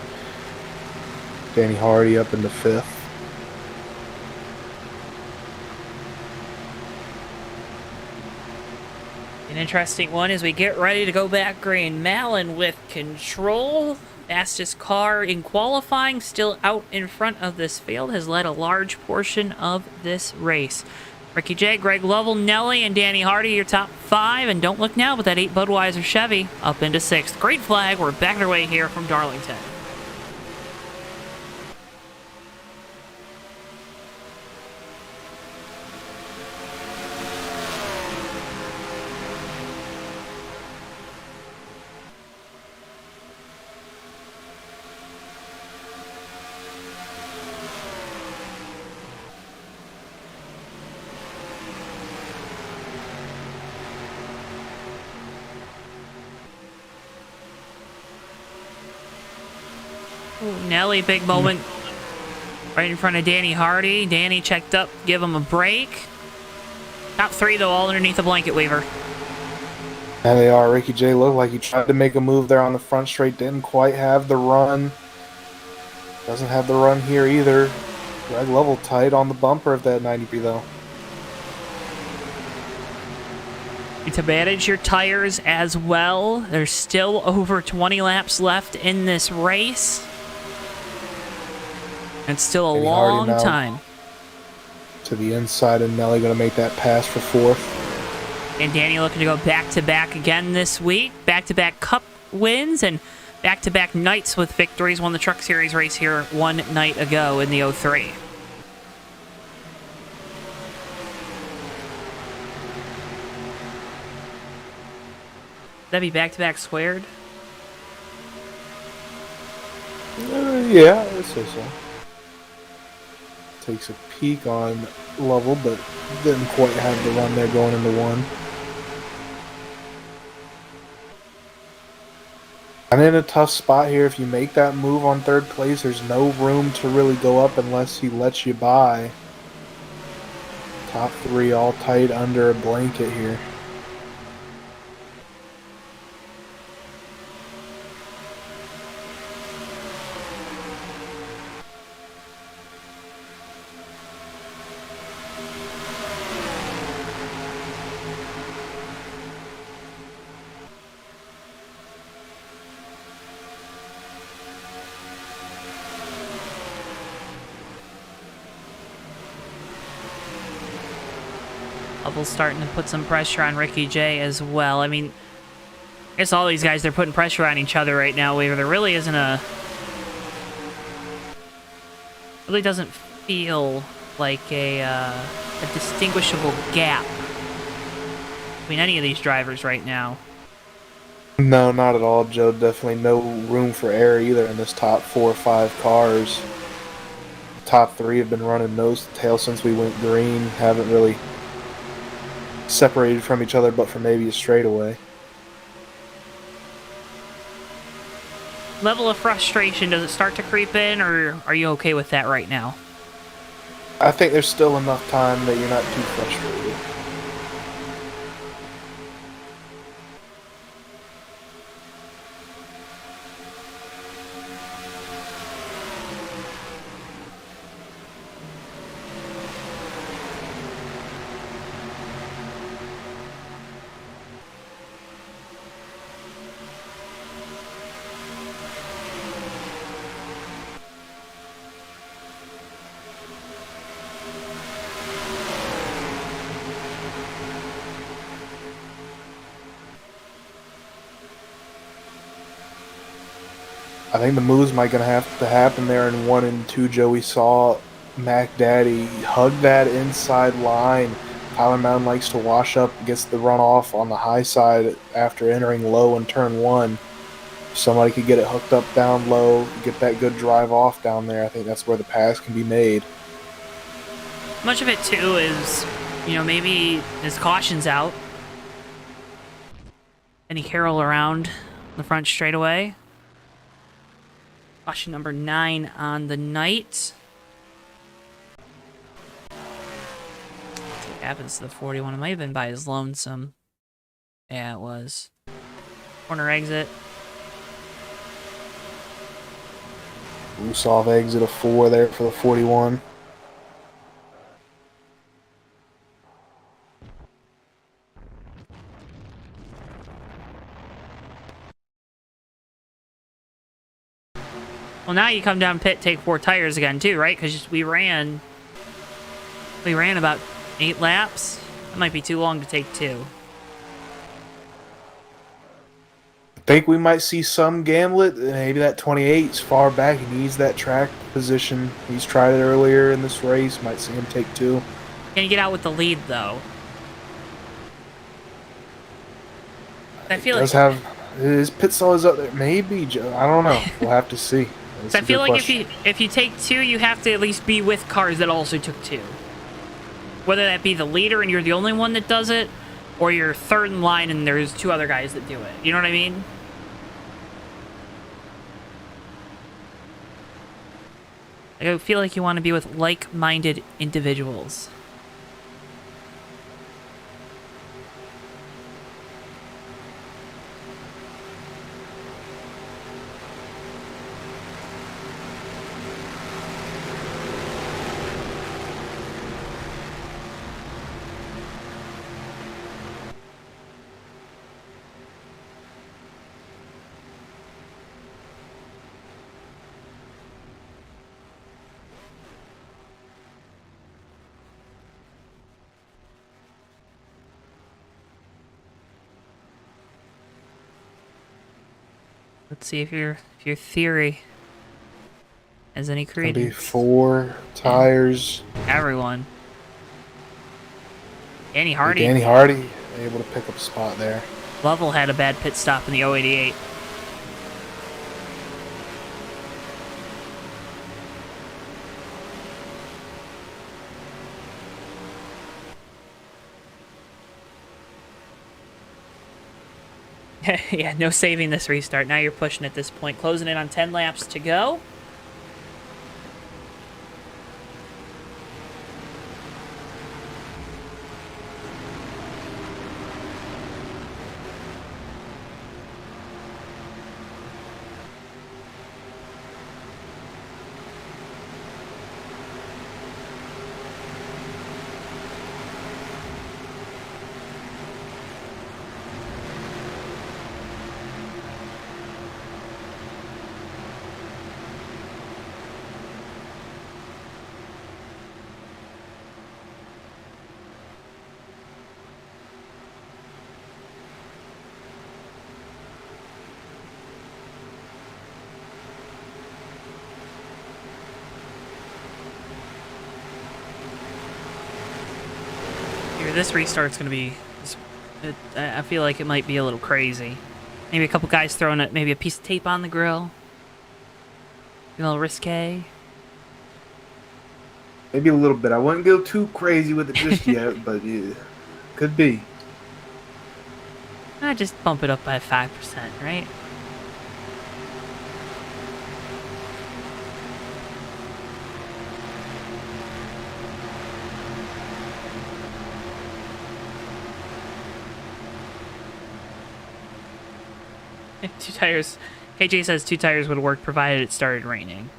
Danny Hardy up into 5th. An interesting one as we get ready to go back green. Malin with control. Fastest car in qualifying, still out in front of this field, has led a large portion of this race. Ricky J, Greg Lovell, Nelly, and Danny Hardy, your top 5. And don't look now, but that 8 Budweiser Chevy up into 6th. Great flag. We're back underway here from Darlington. Ooh, Nelly, big moment. Right in front of Danny Hardy. Danny checked up, give him a break. Top 3, though, all underneath the blanket weaver. And they are. Ricky J looked like he tried to make a move there on the front straight. Didn't quite have the run. Doesn't have the run here either. Drag level tight on the bumper of that 90 though. To manage your tires as well. There's still over 20 laps left in this race. It's still a long time. To the inside, and Nelly going to make that pass for 4th. And Danny looking to go back-to-back again this week. Back-to-back Cup wins and back-to-back nights with victories. Won the Truck Series race here one night ago in the 03. That'd be back-to-back squared? Yeah, I'd say so. Takes a peek on level, but didn't quite have the run there going into 1. I'm in a tough spot here. If you make that move on 3rd place, there's no room to really go up unless he lets you by. Top 3 all tight under a blanket here. Level's starting to put some pressure on Ricky J as well. I mean, I guess all these guys, they're putting pressure on each other right now. Where there really isn't a... really doesn't feel like a distinguishable gap between any of these drivers right now. No, not at all, Joe. Definitely no room for error either in this top 4 or 5 cars. The top 3 have been running nose to tail since we went green. Haven't really separated from each other, but for maybe a straightaway. Level of frustration, does it start to creep in, or are you okay with that right now? I think there's still enough time that you're not too frustrated. I think the moves might gonna have to happen there in 1 and 2, Joe. We saw Mac Daddy hug that inside line. Tyler Mountain likes to wash up, gets the runoff on the high side after entering low in turn 1. If somebody could get it hooked up down low, get that good drive off down there, I think that's where the pass can be made. Much of it, too, is, you know, maybe his caution's out. Any Carroll around the front straightaway. Caution number 9 on the night. What happens to the 41? It might have been by his lonesome. Yeah, it was. Corner exit. Loose off exit of 4 there for the 41. Well, now you come down pit, take 4 tires again, too, right? Because we ran about 8 laps. That might be too long to take 2. I think we might see some Gamblet. Maybe that 28's far back. He needs that track position. He's tried it earlier in this race. Might see him take 2. Can you get out with the lead, though? I feel like... Does have his pit stall is up there. Maybe, Joe. I don't know. We'll have to see. So I feel like if you take 2, you have to at least be with cars that also took 2. Whether that be the leader and you're the only one that does it, or you're third in line and there's 2 other guys that do it. You know what I mean? I feel like you want to be with like-minded individuals. Let's see if your theory has any Gonna be credence. 4 tires. Everyone. Danny Hardy. Danny Hardy able to pick up a spot there. Lovell had a bad pit stop in the 088. Yeah, no saving this restart. Now you're pushing at this point. Closing in on 10 laps to go. This restart's gonna be... I feel like it might be a little crazy. Maybe a couple guys throwing maybe a piece of tape on the grill. A little risque. Maybe a little bit. I wouldn't go too crazy with it just yet, but yeah, could be. Just bump it up by 5%, right? Two tires. KJ says 2 tires would work provided it started raining.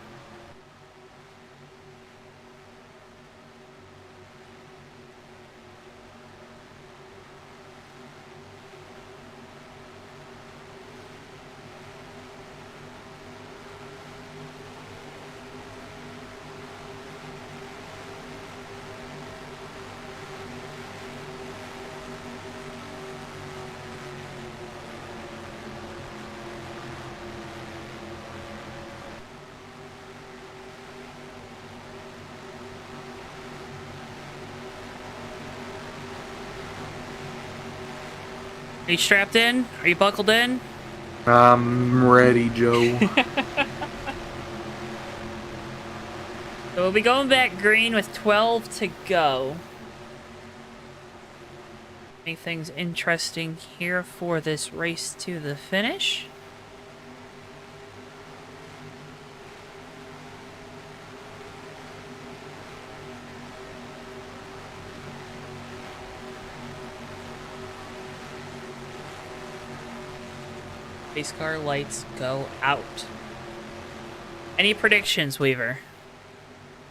Are you strapped in? Are you buckled in? I'm ready, Joe. So we'll be going back green with 12 to go. Anything's interesting here for this race to the finish? Pace car lights go out. Any predictions, Weaver?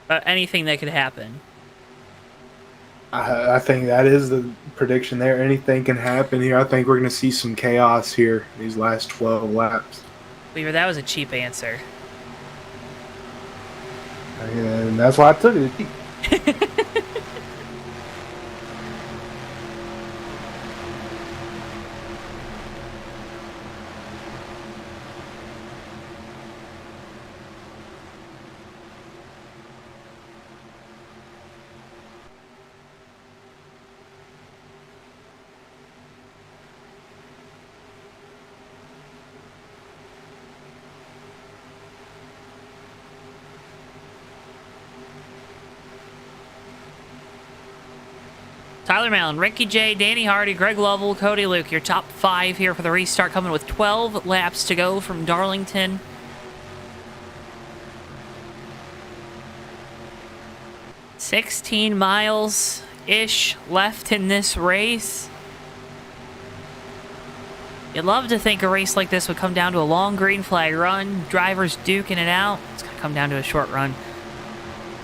About anything that could happen? I think that is the prediction there. Anything can happen here. I think we're going to see some chaos here these last 12 laps. Weaver, that was a cheap answer. And that's why I took it. Tyler Mallon, Ricky J, Danny Hardy, Greg Lovell, Cody Luke, your top 5 here for the restart, coming with 12 laps to go from Darlington. 16 miles-ish left in this race. You'd love to think a race like this would come down to a long green flag run, drivers duking it out. It's going to come down to a short run.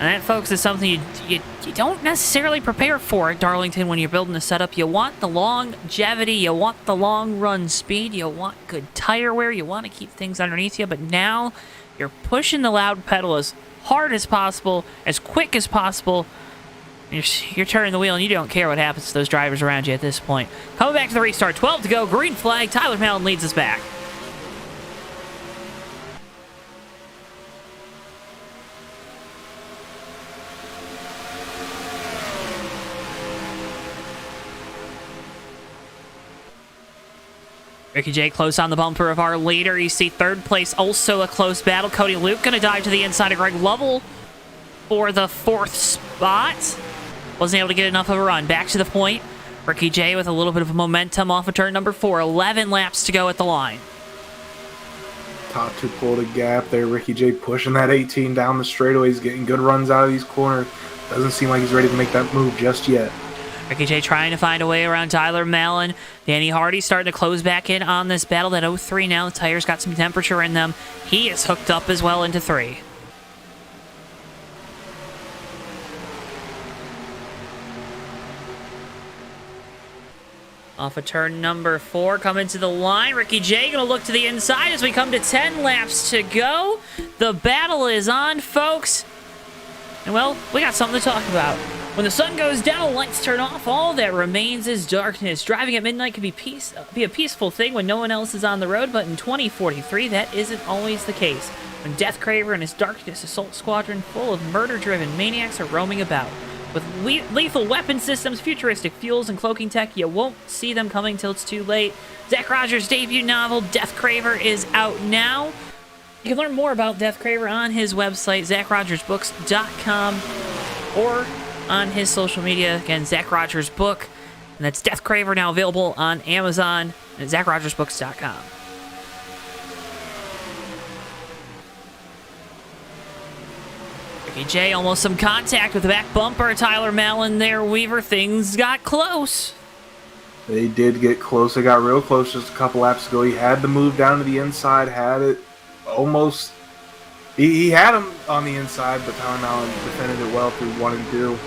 And that, folks, is something you don't necessarily prepare for at Darlington when you're building a setup. You want the longevity, you want the long run speed, you want good tire wear, you want to keep things underneath you, but now you're pushing the loud pedal as hard as possible, as quick as possible. You're turning the wheel, and you don't care what happens to those drivers around you at this point. Coming back to the restart, 12 to go, green flag, Tyler Mallon leads us back. Ricky J close on the bumper of our leader. You see third place, also a close battle. Cody Luke going to dive to the inside of Greg Lovell for the fourth spot. Wasn't able to get enough of a run. Back to the point. Ricky J with a little bit of momentum off of turn number 4. 11 laps to go at the line. Top two pulled a gap there. Ricky J pushing that 18 down the straightaway. He's getting good runs out of these corners. Doesn't seem like he's ready to make that move just yet. Ricky J trying to find a way around Tyler Mallon. Danny Hardy starting to close back in on this battle. That 03 now. The tires got some temperature in them. He is hooked up as well into 3. Off of turn number 4, coming to the line. Ricky J going to look to the inside as we come to 10 laps to go. The battle is on, folks. And, well, we got something to talk about. When the sun goes down, lights turn off, all that remains is darkness. Driving at midnight can be a peaceful thing when no one else is on the road, but in 2043, that isn't always the case. When Death Craver and his Darkness Assault Squadron full of murder-driven maniacs are roaming about. With lethal weapon systems, futuristic fuels, and cloaking tech, you won't see them coming till it's too late. Zach Rogers' debut novel, Death Craver, is out now. You can learn more about Death Craver on his website, ZachRogersBooks.com, or on his social media. Again, Zach Rogers Book, and that's Death Craver, now available on Amazon and at ZachRogersBooks.com. Ricky J almost some contact with the back bumper. Tyler Mallon there, Weaver. Things got close. They did get close. They got real close just a couple laps ago. He had the move down to the inside, had it almost. He had him on the inside, but Tyler Mallon defended it well through 1 and 2.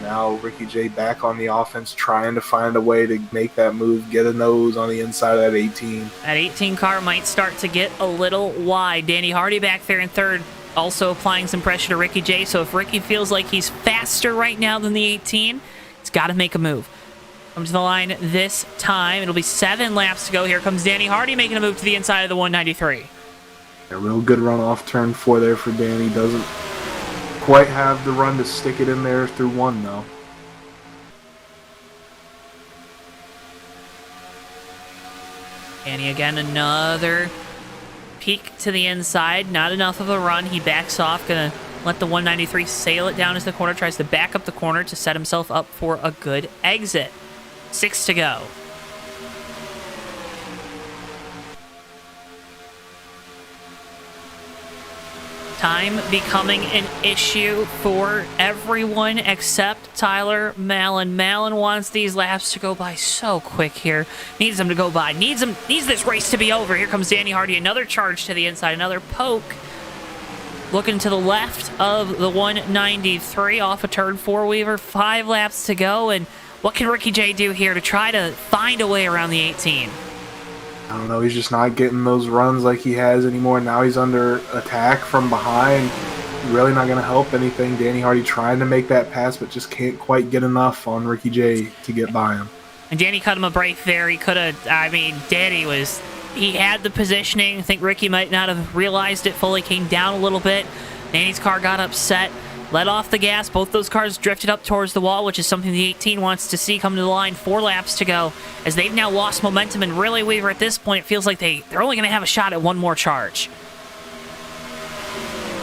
Now Ricky J back on the offense, trying to find a way to make that move, get a nose on the inside of that 18. That 18 car might start to get a little wide. Danny Hardy back there in third, also applying some pressure to Ricky J. So if Ricky feels like he's faster right now than the 18, he's got to make a move. Comes to the line this time. It'll be 7 laps to go. Here comes Danny Hardy making a move to the inside of the 193. A real good run off turn 4 there for Danny. Doesn't quite have the run to stick it in there through 1, though. Danny again, another peek to the inside. Not enough of a run. He backs off. Gonna let the 193 sail it down as the corner. Tries to back up the corner to set himself up for a good exit. 6 to go. Time becoming an issue for everyone except Tyler Mallon. Mallon wants these laps to go by so quick here. Needs them to go by. Needs this race to be over. Here comes Danny Hardy. Another charge to the inside. Another poke. Looking to the left of the 193 off of turn 4, Weaver. 5 laps to go. And what can Ricky J do here to try to find a way around the 18? I don't know, he's just not getting those runs like he has anymore. Now he's under attack from behind. Really not going to help anything. Danny Hardy trying to make that pass, but just can't quite get enough on Ricky J to get by him. And Danny cut him a break there. He could have, he had the positioning. I think Ricky might not have realized it fully. Came down a little bit. Danny's car got upset. Let off the gas. Both those cars drifted up towards the wall, which is something the 18 wants to see come to the line. 4 laps to go as they've now lost momentum. And really, Weaver, at this point, it feels like they're only going to have a shot at one more charge.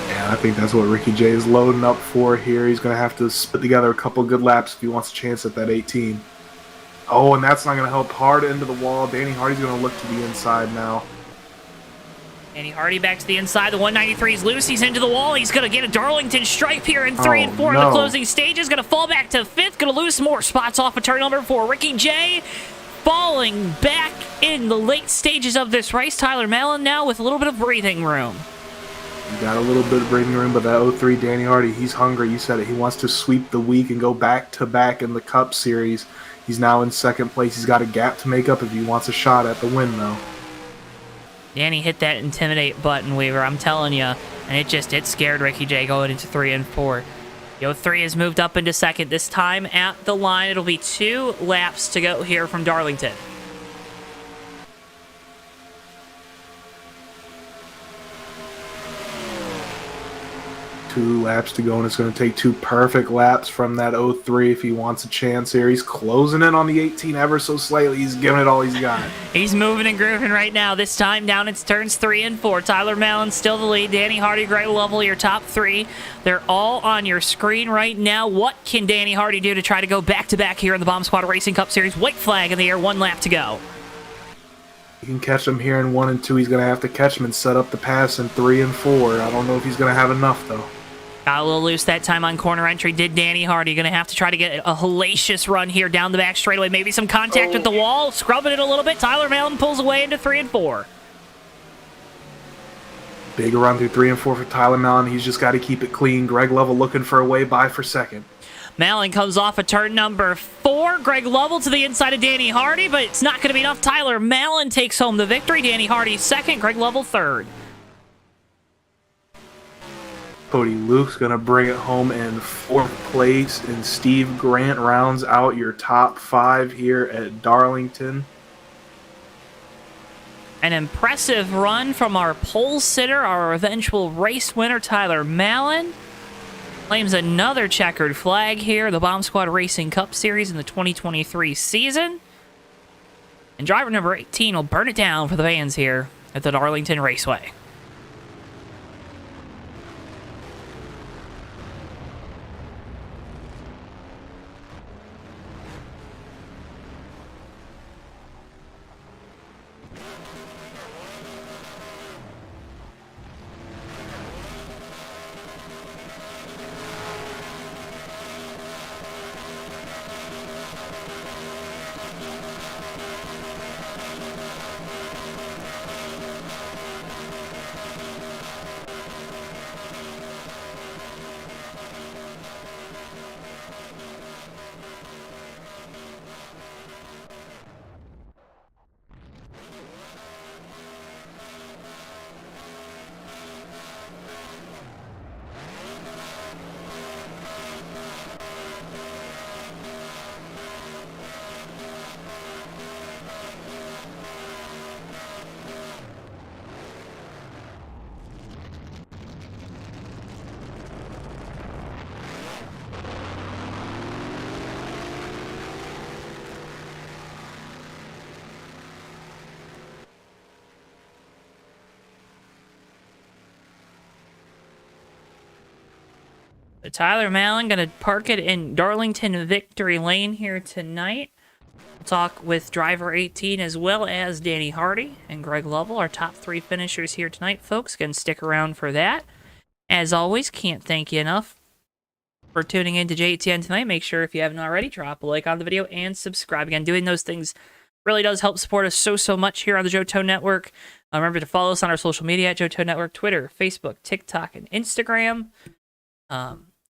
Yeah, I think that's what Ricky J is loading up for here. He's going to have to spit together a couple good laps if he wants a chance at that 18. Oh, and that's not going to help. Hard into the wall. Danny Hardy's going to look to the inside now. Danny Hardy back to the inside. The 193 is loose. He's into the wall. He's going to get a Darlington stripe here in 3 and 4 in the closing stages. Going to fall back to 5th. Going to lose more spots off of turn number 4. Ricky J falling back in the late stages of this race. Tyler Mallon now with a little bit of breathing room. You got a little bit of breathing room, but that 03 Danny Hardy, he's hungry. You said it. He wants to sweep the week and go back-to-back in the Cup Series. He's now in 2nd place. He's got a gap to make up if he wants a shot at the win, though. Danny hit that intimidate button, Weaver, I'm telling you, and it scared Ricky J going into 3 and 4. The 03 has moved up into 2nd. This time at the line, it'll be 2 laps to go here from Darlington. 2 laps to go, and it's going to take 2 perfect laps from that 03 if he wants a chance here. He's closing in on the 18 ever so slightly. He's giving it all he's got. He's moving and grooving right now. This time down it's turns 3 and 4. Tyler Mallon still the lead. Danny Hardy, Greg Lovell, your top 3. They're all on your screen right now. What can Danny Hardy do to try to go back-to-back here in the Bomb Squad Racing Cup Series? White flag in the air, 1 lap to go. You can catch him here in 1 and 2. He's going to have to catch him and set up the pass in 3 and 4. I don't know if he's going to have enough, though. Got a little loose that time on corner entry. Did Danny Hardy. Going to have to try to get a hellacious run here down the back straightaway. Maybe some contact with the wall. Scrubbing it a little bit. Tyler Mallon pulls away into 3 and 4. Big run through 3 and 4 for Tyler Mallon. He's just got to keep it clean. Greg Lovell looking for a way by for 2nd. Mallon comes off of turn number 4. Greg Lovell to the inside of Danny Hardy, but it's not going to be enough. Tyler Mallon takes home the victory. Danny Hardy 2nd. Greg Lovell 3rd. Cody Luke's going to bring it home in 4th place, and Steve Grant rounds out your top 5 here at Darlington. An impressive run from our pole sitter, our eventual race winner, Tyler Mallon. Claims another checkered flag here, the Bomb Squad Racing Cup Series in the 2023 season. And driver number 18 will burn it down for the fans here at the Darlington Raceway. So Tyler Mallon going to park it in Darlington Victory Lane here tonight. We'll talk with driver 18 as well as Danny Hardy and Greg Lovell, our top 3 finishers here tonight, folks. Going to stick around for that. As always, can't thank you enough for tuning in to JTN tonight. Make sure if you haven't already, drop a like on the video and subscribe. Again, doing those things really does help support us so much here on the JoeTow Network. Remember to follow us on our social media at JoeTow Network, Twitter, Facebook, TikTok, and Instagram.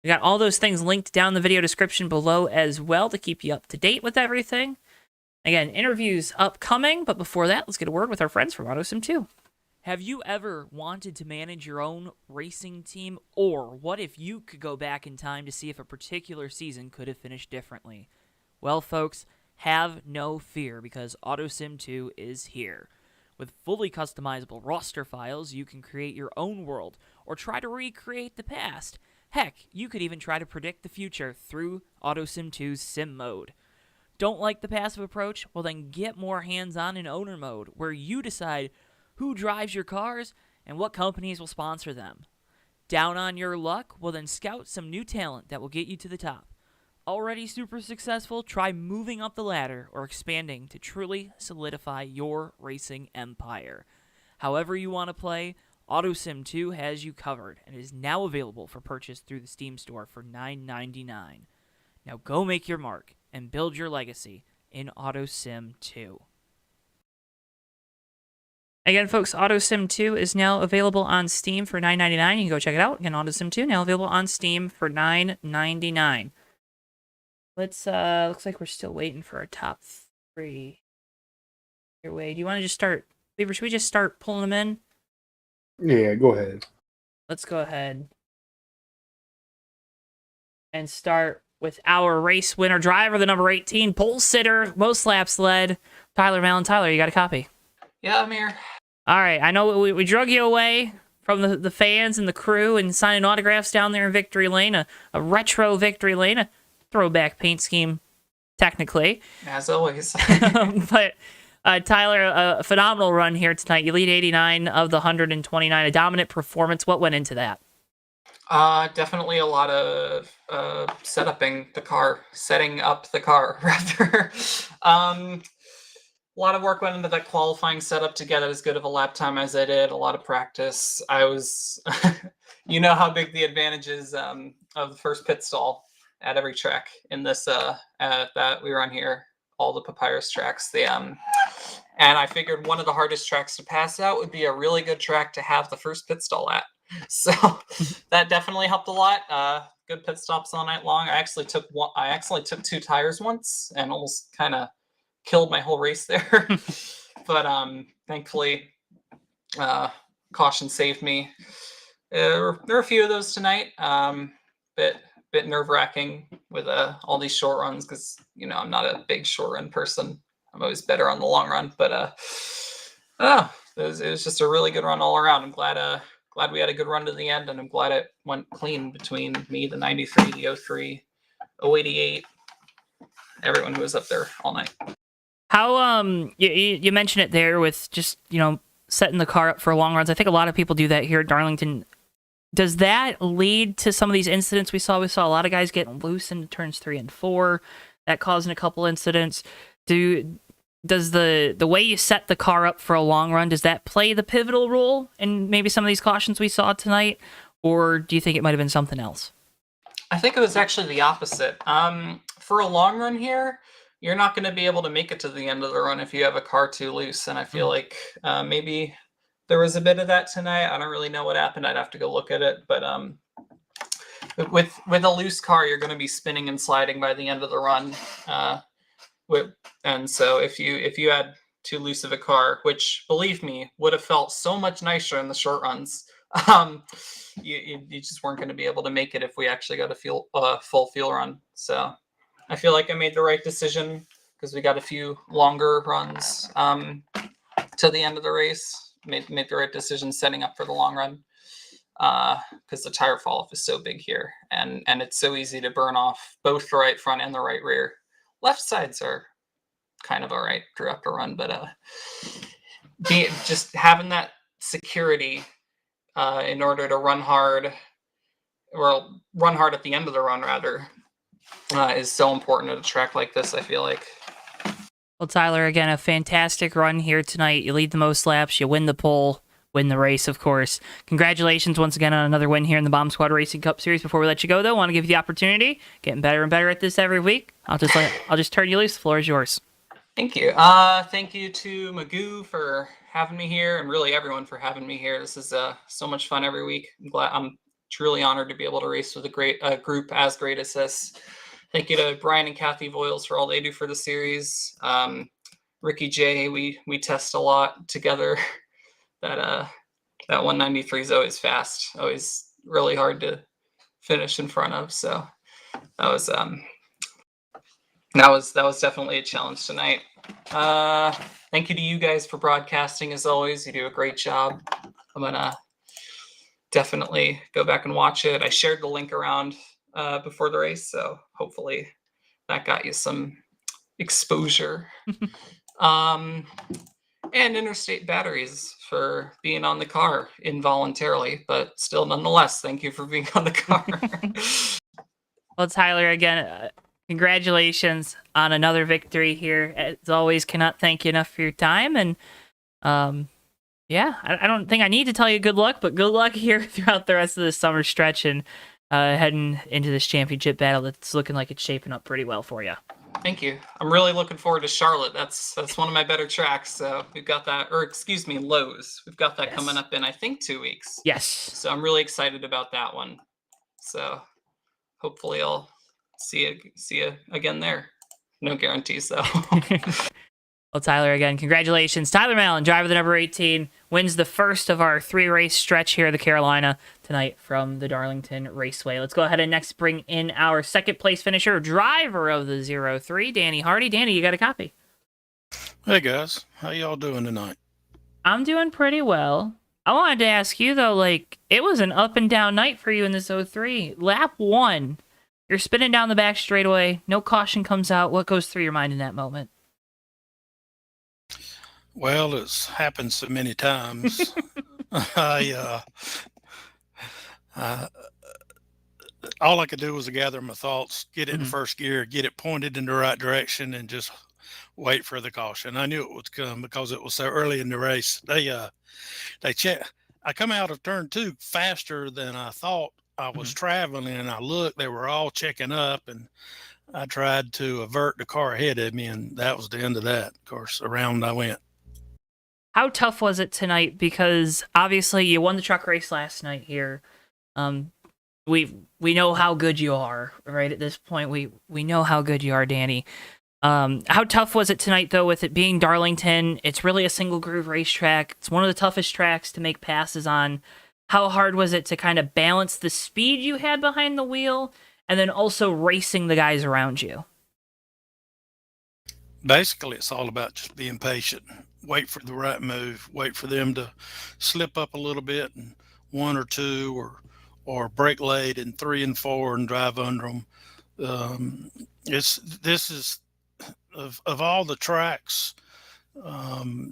We got all those things linked down in the video description below as well to keep you up to date with everything. Again, interviews upcoming, but before that, let's get a word with our friends from AutoSim 2. Have you ever wanted to manage your own racing team? Or what if you could go back in time to see if a particular season could have finished differently? Well, folks, have no fear because AutoSim 2 is here. With fully customizable roster files, you can create your own world or try to recreate the past. Heck, you could even try to predict the future through AutoSim 2's Sim Mode. Don't like the passive approach? Well, then get more hands-on in Owner Mode, where you decide who drives your cars and what companies will sponsor them. Down on your luck? Well, then scout some new talent that will get you to the top. Already super successful? Try moving up the ladder or expanding to truly solidify your racing empire. however you want to play, AutoSim 2 has you covered and is now available for purchase through the Steam store for $9.99. Now go make your mark and build your legacy in AutoSim 2. Again, folks, AutoSim 2 is now available on Steam for $9.99. You can go check it out. Again, AutoSim 2 now available on Steam for $9.99. Let's looks like we're still waiting for our top 3. Your way. Do you want to just start? Beaver, should we just start pulling them in? Yeah, go ahead. Let's go ahead and start with our race winner driver, the number 18 pole sitter, most laps led, Tyler Mallon. Tyler, you got a copy? Yeah, I'm here. All right, I know we drug you away from the fans and the crew and signing autographs down there in Victory Lane, a retro Victory Lane, a throwback paint scheme, technically. As always. But Tyler, a phenomenal run here tonight. You lead 89 of the 129, a dominant performance. What went into that? Definitely a lot of setting up the car, rather. A lot of work went into that qualifying setup to get as good of a lap time as I did. A lot of practice. I was, you know how big the advantage is of the first pit stall at every track in this that we run here, all the Papyrus tracks. And I figured one of the hardest tracks to pass out would be a really good track to have the first pit stall at. So that definitely helped a lot. Good pit stops all night long. I actually took 2 tires once and almost kind of killed my whole race there. But thankfully, caution saved me. There were a few of those tonight. Bit nerve-wracking with all these short runs because I'm not a big short run person. I'm always better on the long run. But it was just a really good run all around. I'm glad we had a good run to the end, and I'm glad it went clean between me, the 93, the 03, 088, everyone who was up there all night. How you mentioned it there with just setting the car up for long runs. I think a lot of people do that here at Darlington. Does that lead to some of these incidents we saw? We saw a lot of guys getting loose into turns 3 and 4, that causing a couple incidents. Does the way you set the car up for a long run, does that play the pivotal role in maybe some of these cautions we saw tonight, or do you think it might have been something else? I think it was actually the opposite. For a long run here, you're not going to be able to make it to the end of the run if you have a car too loose. And I feel like maybe there was a bit of that tonight. I don't really know what happened. I'd have to go look at it. But with a loose car, you're going to be spinning and sliding by the end of the run. And so if you had too loose of a car, which believe me would have felt so much nicer in the short runs, you just weren't going to be able to make it if we actually got a full fuel run. So I feel like I made the right decision because we got a few longer runs to the end of the race. Made the right decision setting up for the long run because the tire fall off is so big here, and it's so easy to burn off both the right front and the right rear. Left sides are kind of all right throughout the run, but just having that security in order to run hard at the end of the run, rather, is so important at a track like this, I feel like. Well, Tyler, again, a fantastic run here tonight. You lead the most laps, you win the pole, win the race, of course. Congratulations once again on another win here in the Bomb Squad Racing Cup Series. Before we let you go, though, I want to give you the opportunity, getting better and better at this every week. I'll just turn you loose. The floor is yours. Thank you. Thank you to Magoo for having me here, and really everyone for having me here. This is so much fun every week. I'm truly honored to be able to race with a great group as great as this. Thank you to Brian and Kathy Voiles for all they do for the series. Ricky J, we test a lot together. That 193 is always fast, always really hard to finish in front of. So that was definitely a challenge tonight. Thank you to you guys for broadcasting as always. You do a great job. I'm gonna definitely go back and watch it. I shared the link around before the race, so hopefully that got you some exposure. And Interstate Batteries for being on the car involuntarily, but still nonetheless, thank you for being on the car. Well, Tyler, again, congratulations on another victory here. As always, cannot thank you enough for your time, and Yeah, I don't think I need to tell you good luck, but good luck here throughout the rest of the summer stretch and heading into this championship battle that's looking like it's shaping up pretty well for you. Thank you. I'm really looking forward to Charlotte. That's one of my better tracks. So we've got that, or excuse me, Lowe's. We've got that coming up in I think 2 weeks. Yes. So I'm really excited about that one. So hopefully I'll see you again there. No guarantees though. Well, Tyler, again, congratulations. Tyler Mallon, driver the number 18, wins the first of our 3-race stretch here at the Carolina tonight from the Darlington Raceway. Let's go ahead and next bring in our second place finisher, driver of the 03, Danny Hardy. Danny, you got a copy? Hey guys, how y'all doing tonight? I'm doing pretty well. I wanted to ask you though, like, it was an up and down night for you in this 03. Lap 1, you're spinning down the back straightaway, no caution comes out. What goes through your mind in that moment? Well, it's happened so many times. I all I could do was gather my thoughts, get it in first gear, get it pointed in the right direction, and just wait for the caution. I knew it would come because it was so early in the race. They check. I come out of turn 2 faster than I thought I was traveling, and I looked. They were all checking up, and I tried to avert the car ahead of me, and that was the end of that. Of course, around I went. How tough was it tonight? Because obviously you won the truck race last night here. We know how good you are, right? At this point, we know how good you are, Danny. How tough was it tonight, though, with it being Darlington? It's really a single groove racetrack. It's one of the toughest tracks to make passes on. How hard was it to kind of balance the speed you had behind the wheel and then also racing the guys around you? Basically, it's all about just being patient. Wait for the right move. Wait for them to slip up a little bit, and 1 or 2, or brake late in 3 and 4 and drive under them. This is of all the tracks.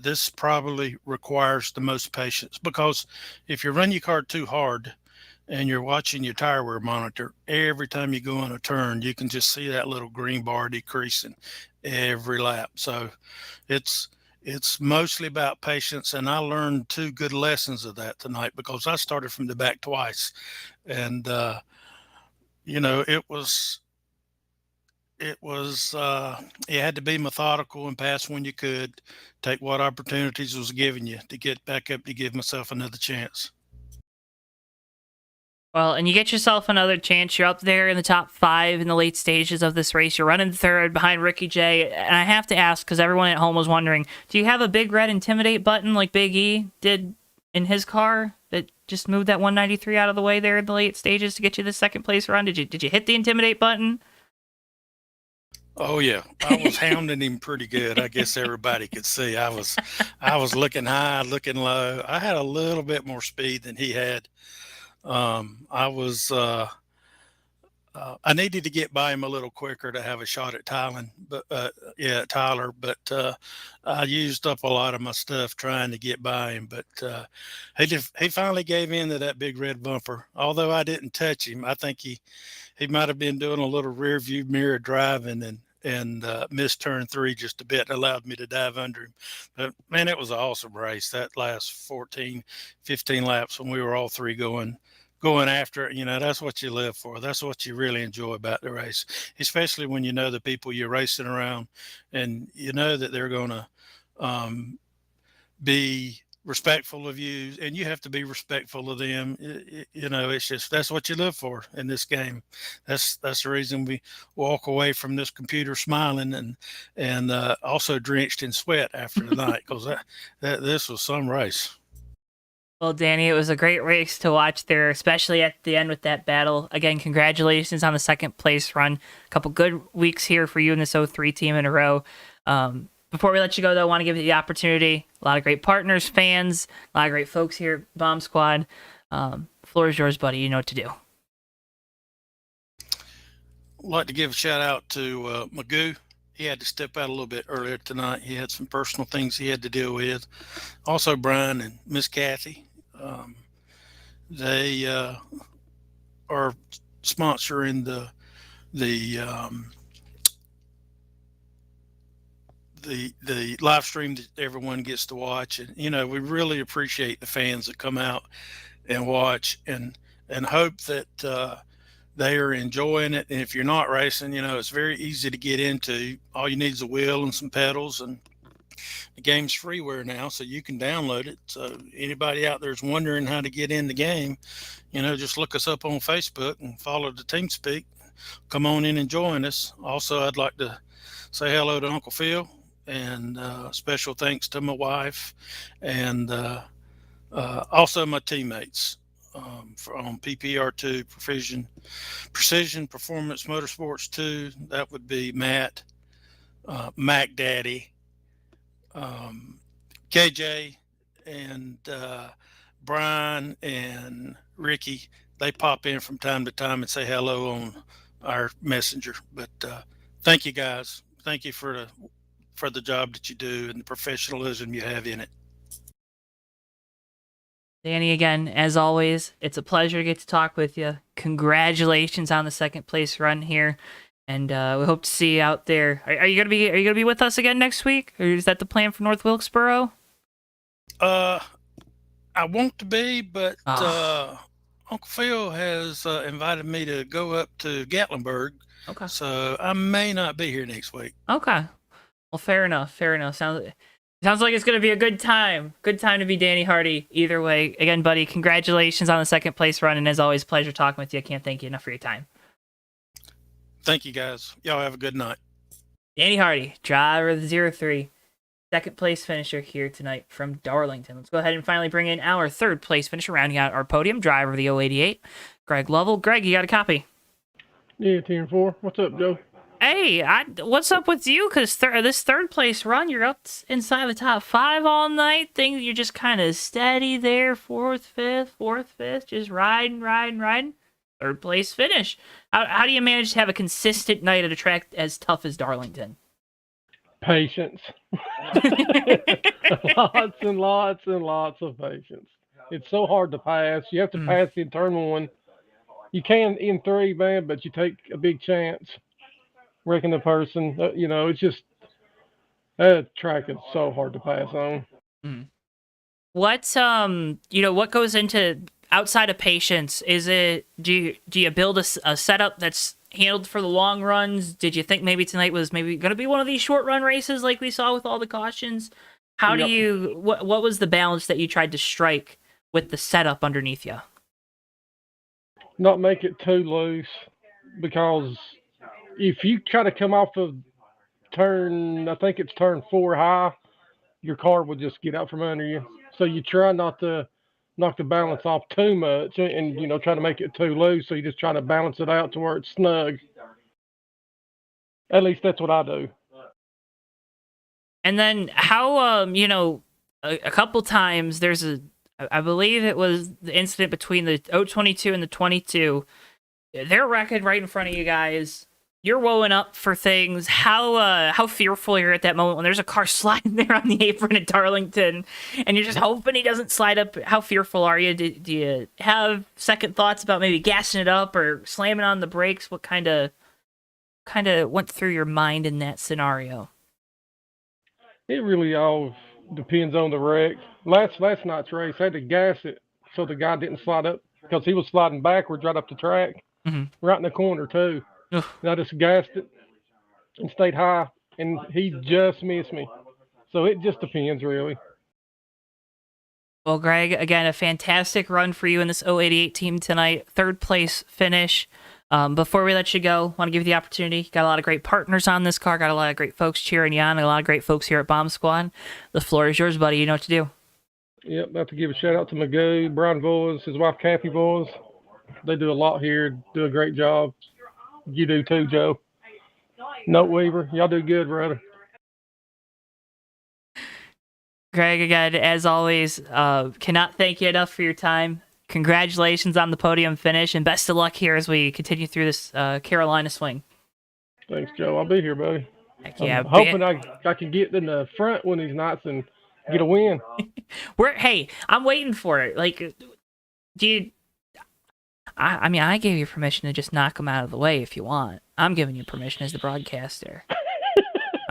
This probably requires the most patience, because if you run your car too hard and you're watching your tire wear monitor, every time you go on a turn, you can just see that little green bar decreasing every lap. So it's mostly about patience, and I learned 2 good lessons of that tonight, because I started from the back twice, and you had to be methodical and pass when you could, take what opportunities was given you to get back up to give myself another chance. Well, and you get yourself another chance. You're up there in the top 5 in the late stages of this race. You're running third behind Ricky J. And I have to ask, because everyone at home was wondering, do you have a big red intimidate button like Big E did in his car that just moved that 193 out of the way there in the late stages to get you the second place run? Did you hit the intimidate button? Oh yeah, I was hounding him pretty good. I guess everybody could see. I was looking high, looking low. I had a little bit more speed than he had. I needed to get by him a little quicker to have a shot at Tyler, but I used up a lot of my stuff trying to get by him, but he finally gave in to that big red bumper. Although I didn't touch him, I think he might have been doing a little rear view mirror driving and missed turn 3 just a bit, allowed me to dive under him. But man, it was an awesome race. That last 14, 15 laps when we were all 3 going after it, that's what you live for. That's what you really enjoy about the race, especially when you know the people you're racing around, and you know that they're going to be respectful of you, and you have to be respectful of them. It's just, that's what you live for in this game. That's the reason we walk away from this computer smiling and also drenched in sweat after the night, because this was some race. Well, Danny, it was a great race to watch there, especially at the end with that battle. Again, congratulations on the second place run. A couple good weeks here for you and this 03 team in a row. Before we let you go, though, I want to give you the opportunity. A lot of great partners, fans, a lot of great folks here at Bomb Squad. Floor is yours, buddy. You know what to do. I'd like to give a shout out to Magoo. He had to step out a little bit earlier tonight. He had some personal things he had to deal with. Also, Brian and Miss Kathy. They are sponsoring the live stream that everyone gets to watch. And, we really appreciate the fans that come out and watch and hope that they are enjoying it. And if you're not racing, it's very easy to get into. All you need is a wheel and some pedals, and the game's freeware now, so you can download it. So anybody out there is wondering how to get in the game, just look us up on Facebook and follow the TeamSpeak. Come on in and join us. Also, I'd like to say hello to Uncle Phil, and special thanks to my wife, and also my teammates on PPR2, Precision Performance Motorsports 2. That would be Matt, Mac Daddy, KJ, and Brian and Ricky. They pop in from time to time and say hello on our messenger. But thank you, guys. Thank you for the job that you do and the professionalism you have in it. Danny, again, as always, it's a pleasure to get to talk with you. Congratulations on the second place run here, and we hope to see you out there. Are you gonna be with us again next week, or is that the plan for North Wilkesboro? I want to be, but Uncle Phil has invited me to go up to Gatlinburg. Okay. So I may not be here next week. Okay. Well, fair enough. Sounds like it's going to be a good time. Good time to be Danny Hardy. Either way, again, buddy, congratulations on the second place run. And as always, pleasure talking with you. I can't thank you enough for your time. Thank you, guys. Y'all have a good night. Danny Hardy, driver of the 03, second place finisher here tonight from Darlington. Let's go ahead and finally bring in our third place finisher, rounding out our podium, driver of the 088, Greg Lovell. Greg, you got a copy? Yeah, Team 4. What's up, Joe? Hey, what's up with you? Because this third place run, you're up inside the top 5 all night. Things you're just kind of steady there, fourth, fifth, just riding. Third place finish. How do you manage to have a consistent night at a track as tough as Darlington? Patience. Lots and lots and lots of patience. It's so hard to pass. You have to pass in turn 1. You can in 3, man, but you take a big chance wrecking the person. It's just that track is so hard to pass on. What goes into outside of patience? Is it do you build a setup that's handled for the long runs? Did you think maybe tonight was maybe going to be one of these short run races like we saw with all the cautions? How do you what was the balance that you tried to strike with the setup underneath you? Not make it too loose, because if you try to come off of I think it's turn 4 high, your car will just get out from under you. So you try not to knock the balance off too much and, try to make it too loose. So you just try to balance it out to where it's snug. At least that's what I do. And then how, a couple times I believe it was the incident between the 022 and the 22. They're wrecking right in front of you guys. You're woeing up for things. How fearful you're at that moment when there's a car sliding there on the apron at Darlington, and you're just hoping he doesn't slide up. How fearful are you? Do you have second thoughts about maybe gassing it up or slamming on the brakes? What kind of went through your mind in that scenario? It really all depends on the wreck. Last night's race, I had to gas it so the guy didn't slide up, because he was sliding backwards right up the track, right in the corner too. And I just gassed it and stayed high, and he just missed me. So it just depends, really. Well, Greg, again, a fantastic run for you in this 088 team tonight. Third place finish. Before we let you go, want to give you the opportunity. Got a lot of great partners on this car. Got a lot of great folks cheering you on. A lot of great folks here at Bomb Squad. The floor is yours, buddy. You know what to do. Yep, I have to give a shout out to Magoo, Brian Voiles, his wife Kathy Voiles. They do a lot here, do a great job. You do too, Joe. Note Weaver, y'all do good, brother. Greg, again, as always, cannot thank you enough for your time. Congratulations on the podium finish, and best of luck here as we continue through this Carolina swing. Thanks, Joe. I'll be here, buddy. Heck yeah, I'm hoping I can get in the front one of these nights and get a win. Hey, I'm waiting for it. Like, I gave you permission to just knock them out of the way if you want. I'm giving you permission as the broadcaster.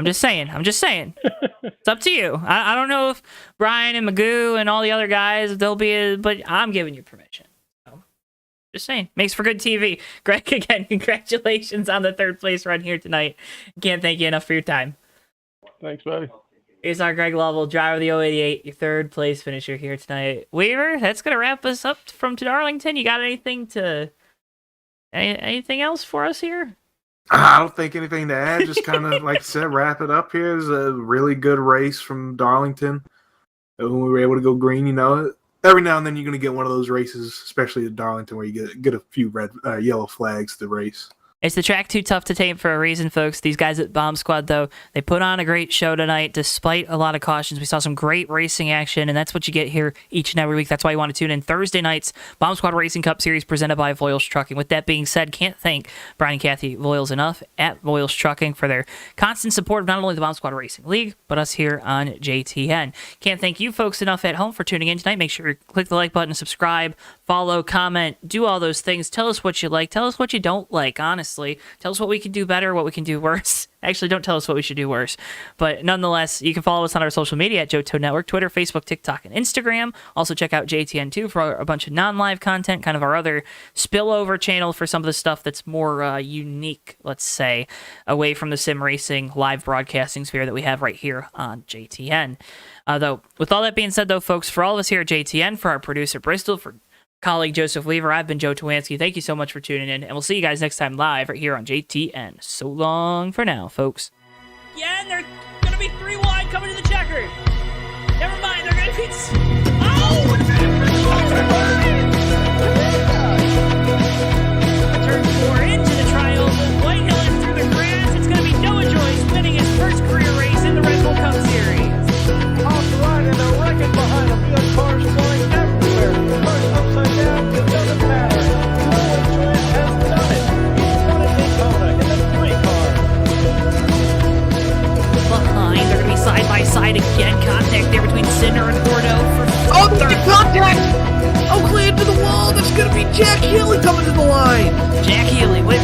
I'm just saying. It's up to you. I don't know if Brian and Magoo and all the other guys, but I'm giving you permission. So, just saying. Makes for good TV. Greg, again, congratulations on the 3rd place run here tonight. Can't thank you enough for your time. Thanks, buddy. Here's our Greg Lovell, driver of the 088, your 3rd place finisher here tonight. Weaver, that's going to wrap us up from Darlington. You got anything else for us here? I don't think anything to add. Just kind of, like I said, wrap it up here. It was a really good race from Darlington. When we were able to go green, every now and then you're going to get one of those races, especially at Darlington, where you get a few yellow flags to race. It's the track too tough to tame for a reason, folks. These guys at Bomb Squad, though, they put on a great show tonight, despite a lot of cautions. We saw some great racing action, and that's what you get here each and every week. That's why you want to tune in Thursday nights, Bomb Squad Racing Cup Series presented by Voiles Trucking. With that being said, can't thank Brian and Kathy Voiles enough at Voiles Trucking for their constant support of not only the Bomb Squad Racing League, but us here on JTN. Can't thank you folks enough at home for tuning in tonight. Make sure you click the like button, subscribe, follow, comment, do all those things. Tell us what you like. Tell us what you don't like, honestly. Tell us what we can do better, what we can do worse. Actually, don't tell us what we should do worse. But nonetheless, you can follow us on our social media at JoeTowNetwork, Twitter, Facebook, TikTok, and Instagram. Also, check out JTN2 for a bunch of non-live content, kind of our other spillover channel for some of the stuff that's more unique, let's say, away from the sim racing live broadcasting sphere that we have right here on JTN. Though, with all that being said, though, folks, for all of us here at JTN, for our producer, Bristol, for colleague Joseph Weaver, I've been Joe Towansky. Thank you so much for tuning in, and we'll see you guys next time live right here on JTN. So long for now, folks. Yeah, and they're going to be 3 wide coming to the checker. Never mind, they're going to be... Oh, what a Turn 4 into the trial. Whitehill and through the grass. It's going to be Noah Joyce winning his first career race in the Red Bull Cup Series. Off the ride and a wreckage behind him. Good cars flying everywhere. Cars upside down. It doesn't matter. Noah Joyce has done it. He's won a Daytona in the 3 car. Behind, they're going to be side by side again. Contact there between Cinder and Bordeaux for the contact! Oakley into the wall. That's going to be Jack Healy coming to the line. Jack Healy with